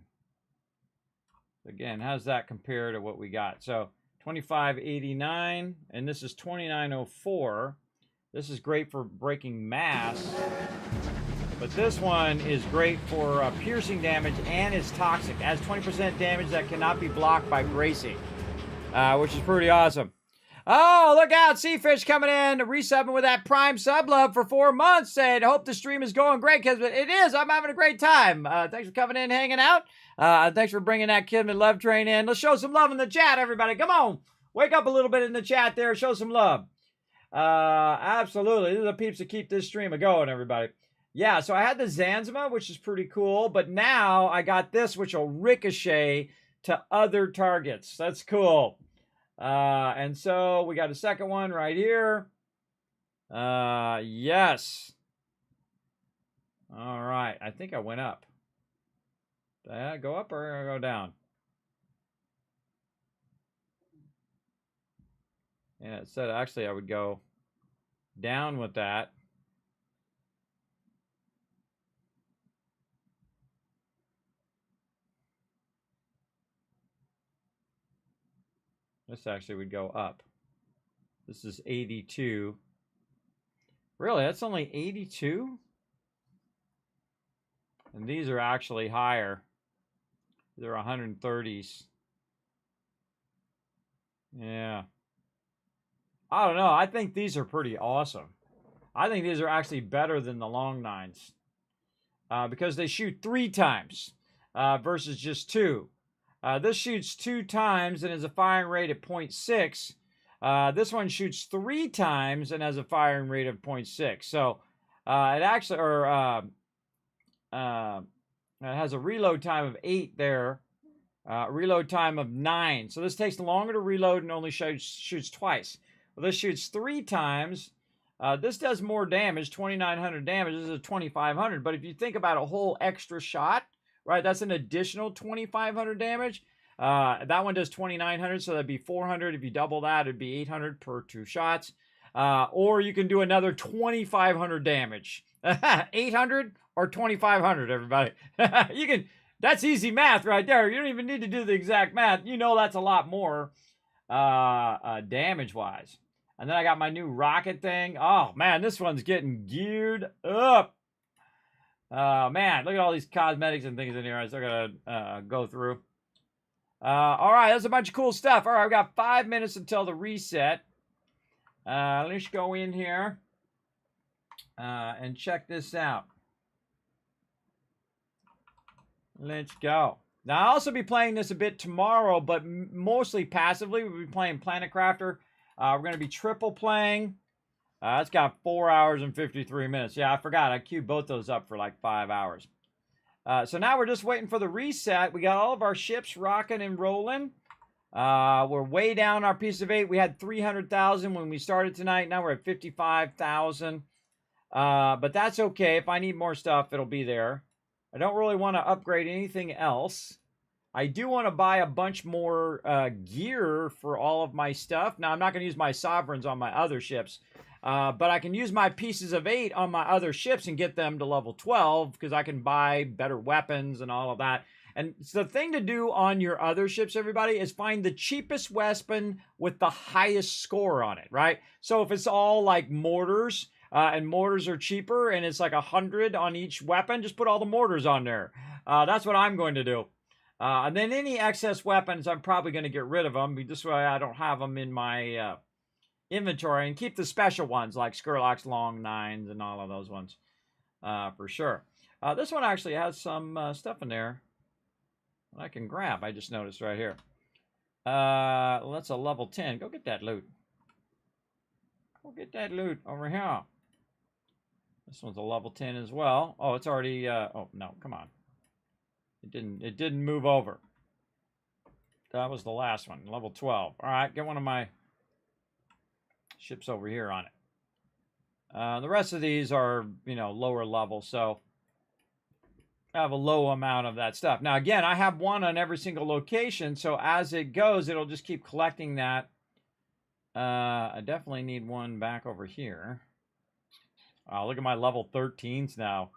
Again, how's that compare to what we got? So 2589, and this is 2904. This is great for breaking mass, but this one is great for piercing damage and is toxic. It has 20% damage that cannot be blocked by bracing, which is pretty awesome. Oh, look out, Seafish coming in, resubbing with that Prime sub love for 4 months. Said, hope the stream is going great, Kismet. It is. I'm having a great time. Thanks for coming in, hanging out. Thanks for bringing that Kismet love train in. Let's show some love in the chat, everybody. Come on. Wake up a little bit in the chat there. Show some love. Absolutely. These are the peeps that keep this stream going, everybody. Yeah, so I had the Zanzima, which is pretty cool, but now I got this, which will ricochet to other targets. That's cool. And so we got a second one right here. Yes. All right. I think I went up. Did I go up or go down? Yeah, it said actually I would go down with that. This actually would go up. This is 82. Really, that's only 82? And these are actually higher. They're 130s. Yeah. I don't know. I think these are pretty awesome. I think these are actually better than the long 9s. Because they shoot 3 times versus just 2. This shoots 2 times and has a firing rate of 0.6. This one shoots 3 times and has a firing rate of 0.6. So it actually, it has a reload time of 8 there, reload time of 9. So this takes longer to reload and only shoots twice. Well, this shoots 3 times. This does more damage, 2,900 damage. This is a 2,500. But if you think about a whole extra shot, right, that's an additional 2,500 damage. That one does 2,900, so that'd be 400. If you double that, it'd be 800 per 2 shots. Or you can do another 2,500 damage. 800 or 2,500, everybody. You can. That's easy math right there. You don't even need to do the exact math. You know that's a lot more damage-wise. And then I got my new rocket thing. Oh, man, this one's getting geared up. Man, look at all these cosmetics and things in here. I still gotta go through. All right, that's a bunch of cool stuff. All right, we got 5 minutes until the reset. Let's go in here and check this out. Let's go. Now, I'll also be playing this a bit tomorrow, but mostly passively. We'll be playing Planet Crafter. We're going to be triple playing. It's got 4 hours and 53 minutes. Yeah, I forgot. I queued both those up for like 5 hours. So now we're just waiting for the reset. We got all of our ships rocking and rolling. We're way down our piece of 8. We had 300,000 when we started tonight. Now we're at 55,000. But that's okay. If I need more stuff, it'll be there. I don't really want to upgrade anything else. I do want to buy a bunch more gear for all of my stuff. Now, I'm not going to use my sovereigns on my other ships. But I can use my pieces of 8 on my other ships and get them to level 12 because I can buy better weapons and all of that. And the thing to do on your other ships, everybody, is find the cheapest weapon with the highest score on it, right? So if it's all like mortars, and mortars are cheaper, and it's like 100 on each weapon, just put all the mortars on there. That's what I'm going to do. And then any excess weapons, I'm probably going to get rid of them. This way I don't have them in my inventory, and keep the special ones like Skurlock's Long Nines and all of those ones for sure. This one actually has some stuff in there I can grab. I just noticed right here. That's a level 10. Go get that loot. Go get that loot over here. This one's a level 10 as well. Oh, it's already oh no, come on. It didn't move over. That was the last one, level 12. All right, get one of my ships over here on it. The rest of these are, you know, lower level, so I have a low amount of that stuff. Now, again, I have one on every single location, so as it goes, it'll just keep collecting that. I definitely need one back over here. Oh, look at my level 13s now.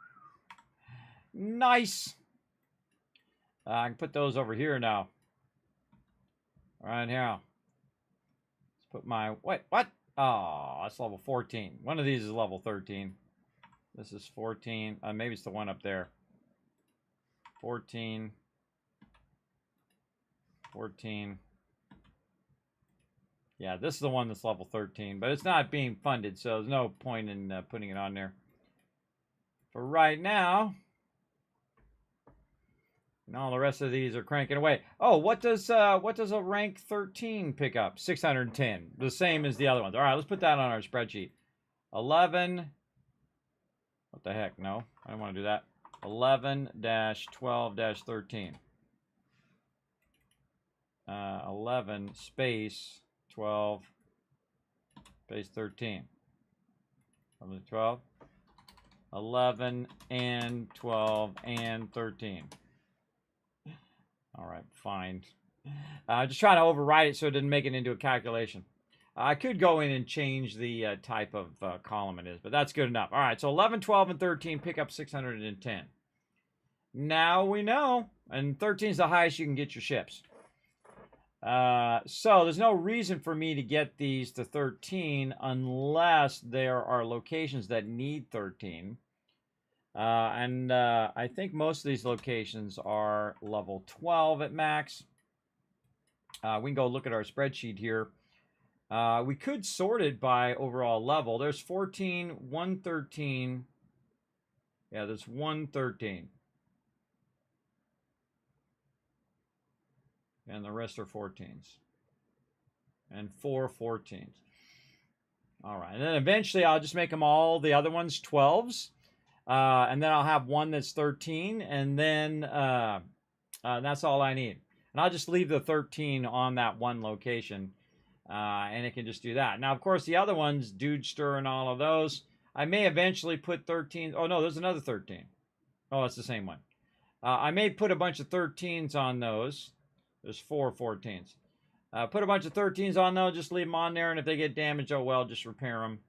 Nice. I can put those over here now. Right here. Let's put my... Wait, what? Oh, that's level 14. One of these is level 13. This is 14. Maybe it's the one up there. 14. 14. Yeah, this is the one that's level 13, but it's not being funded, so there's no point in putting it on there. For right now, and all the rest of these are cranking away. Oh, what does a rank 13 pick up? 610, the same as the other ones. All right, let's put that on our spreadsheet. 11. What the heck? No, I don't want to do that. 11-12-13. 11 space 12 space 13. 11, 12. 11 and 12 and 13. All right, fine. Just trying to override it so it didn't make it into a calculation. I could go in and change the type of column it is, but that's good enough. All right, so 11, 12, and 13 pick up 610. Now we know, and 13 is the highest you can get your ships. So there's no reason for me to get these to 13 unless there are locations that need 13. And I think most of these locations are level 12 at max. We can go look at our spreadsheet here. We could sort it by overall level. There's 14, 113. Yeah, there's 113. And the rest are 14s. And 4 14s. All right. And then eventually I'll just make them all, the other ones, 12s. And then I'll have one that's 13. And then that's all I need. And I'll just leave the 13 on that one location. And it can just do that. Now, of course, the other ones, Dudester and all of those, I may eventually put 13. Oh, no, there's another 13. Oh, it's the same one. I may put a bunch of 13s on those. There's 4 14s. Put a bunch of 13s on those. Just leave them on there. And if they get damaged, oh, well, just repair them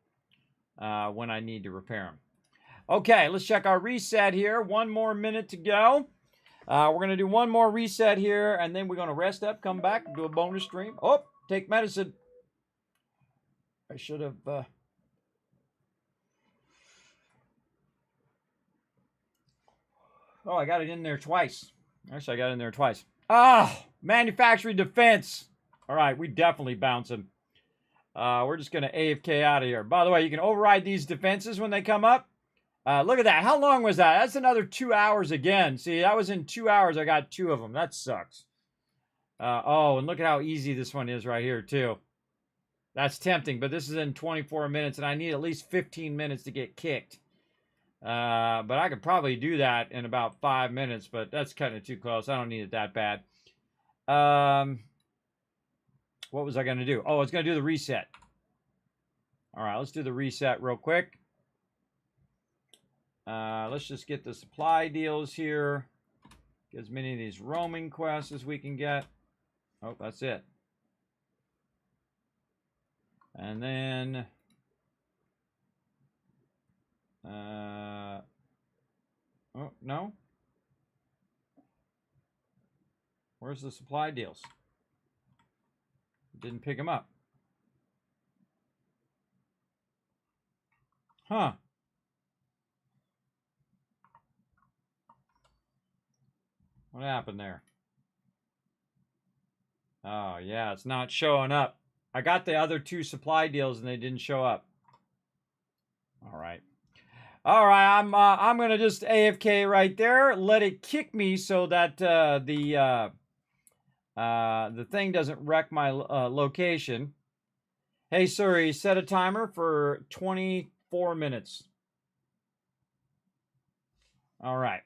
when I need to repair them. Okay, let's check our reset here. One more minute to go. We're going to do one more reset here. And then we're going to rest up, come back, and do a bonus stream. Oh, take medicine. I should have... Oh, I got it in there twice. Actually, I got it in there twice. Ah, manufacturing defense. All right, we definitely bouncing. We're just going to AFK out of here. By the way, you can override these defenses when they come up. Look at that. How long was that? That's another 2 hours again. See, that was in 2 hours. I got 2 of them. That sucks. Oh, and look at how easy this one is right here, too. That's tempting, but this is in 24 minutes, and I need at least 15 minutes to get kicked. But I could probably do that in about 5 minutes, but that's kind of too close. I don't need it that bad. What was I going to do? Oh, I was going to do the reset. All right, let's do the reset real quick. Let's just get the supply deals here. Get as many of these roaming quests as we can get. Oh, that's it. And then... oh, no. Where's the supply deals? Didn't pick them up. Huh. What happened there? Oh, yeah, it's not showing up. I got the other 2 supply deals and they didn't show up. All right. All right, I'm going to just AFK right there. Let it kick me so that the thing doesn't wreck my location. Hey, Suri, set a timer for 24 minutes. All right.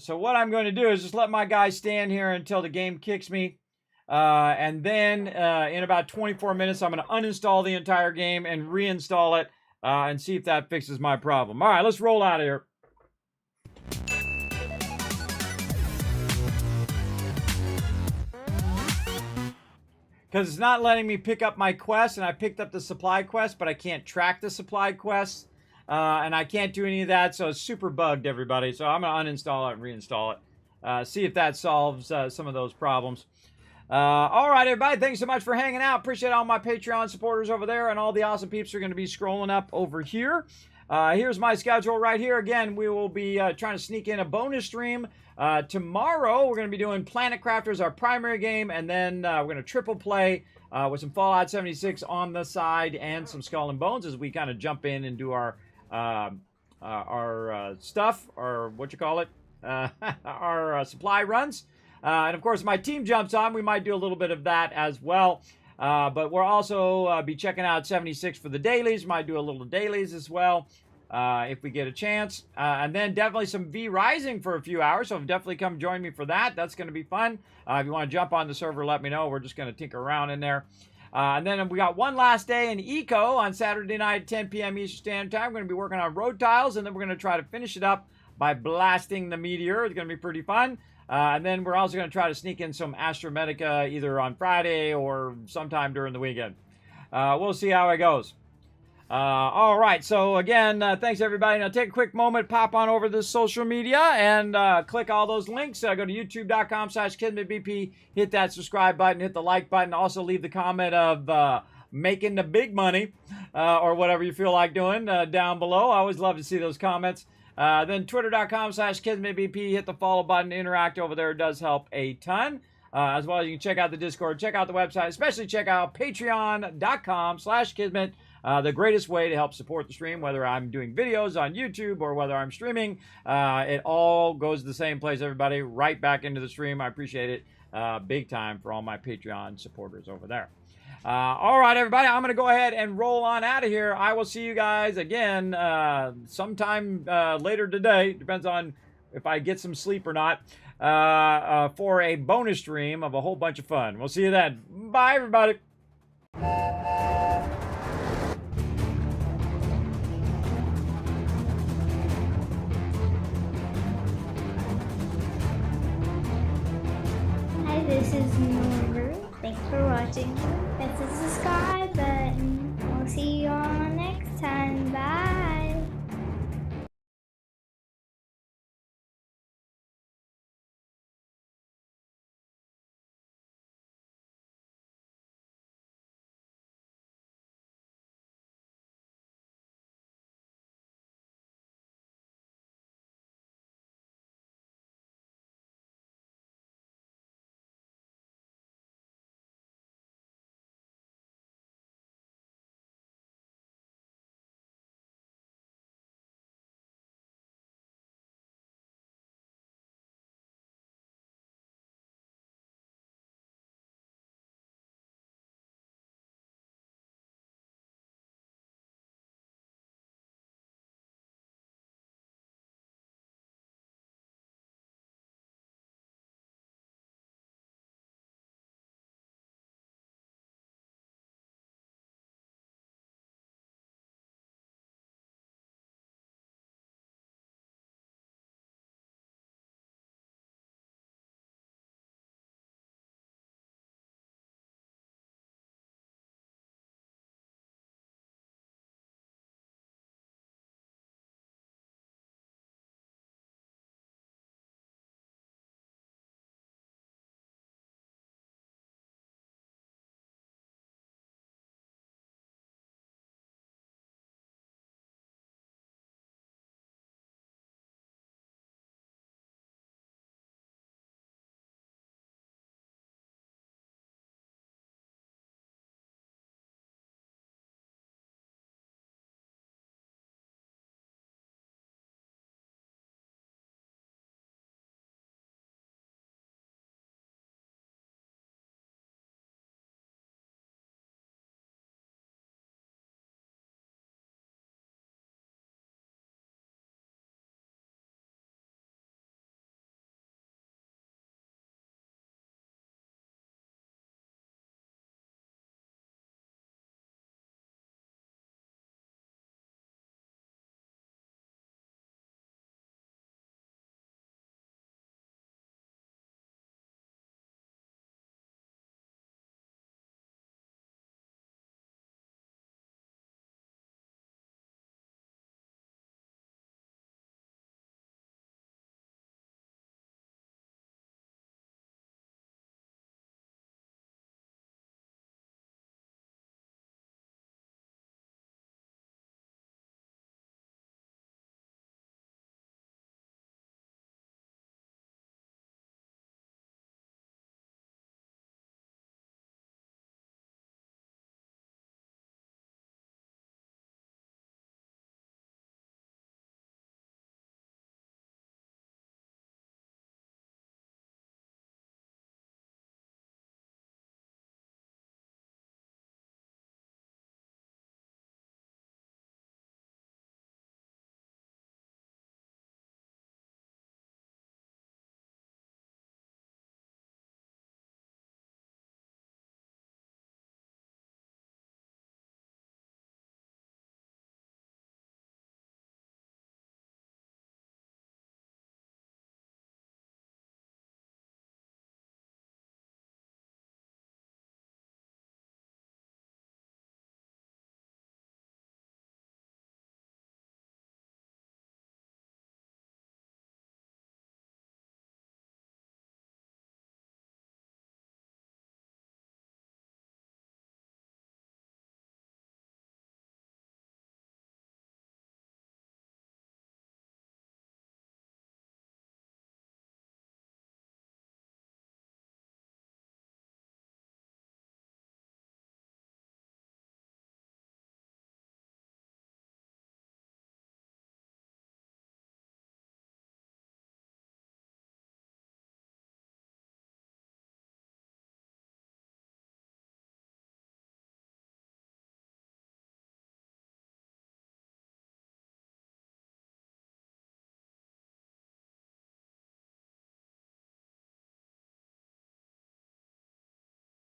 So what I'm going to do is just let my guy stand here until the game kicks me. And then in about 24 minutes, I'm going to uninstall the entire game and reinstall it and see if that fixes my problem. All right, let's roll out of here. Because it's not letting me pick up my quest, and I picked up the supply quest, but I can't track the supply quests. And I can't do any of that, so it's super bugged, everybody. So I'm going to uninstall it and reinstall it. See if that solves some of those problems. All right, everybody. Thanks so much for hanging out. Appreciate all my Patreon supporters over there, and all the awesome peeps are going to be scrolling up over here. Here's my schedule right here. Again, we will be trying to sneak in a bonus stream. Tomorrow, we're going to be doing Planet Crafters, our primary game, and then we're going to triple play with some Fallout 76 on the side and some Skull and Bones as we kind of jump in and do our stuff, or what you call it, our supply runs. And of course, my team jumps on. We might do a little bit of that as well. But we'll also be checking out 76 for the dailies. Might do a little dailies as well if we get a chance. And then definitely some V Rising for a few hours. So definitely come join me for that. That's going to be fun. If you want to jump on the server, let me know. We're just going to tinker around in there. And then we got one last day in Eco on Saturday night at 10 p.m. Eastern Standard Time. We're going to be working on road tiles, and then we're going to try to finish it up by blasting the meteor. It's going to be pretty fun. And then we're also going to try to sneak in some Astromedica either on Friday or sometime during the weekend. We'll see how it goes. All right, so again, thanks everybody. Now take a quick moment, pop on over to social media and click all those links. Go to youtube.com/KismetBP, hit that subscribe button, hit the like button. Also leave the comment of making the big money or whatever you feel like doing down below. I always love to see those comments. Then twitter.com/KismetBP, hit the follow button, interact over there. It does help a ton. As well as you can check out the Discord, check out the website, especially check out patreon.com/Kismet. The greatest way to help support the stream, whether I'm doing videos on YouTube or whether I'm streaming, it all goes to the same place, everybody, right back into the stream. I appreciate it big time for all my Patreon supporters over there. All right, everybody, I'm going to go ahead and roll on out of here. I will see you guys again sometime later today. Depends on if I get some sleep or not, for a bonus stream of a whole bunch of fun. We'll see you then. Bye, everybody. Hi, this is Norbert. Thanks for watching. Hit the subscribe button. We'll see you on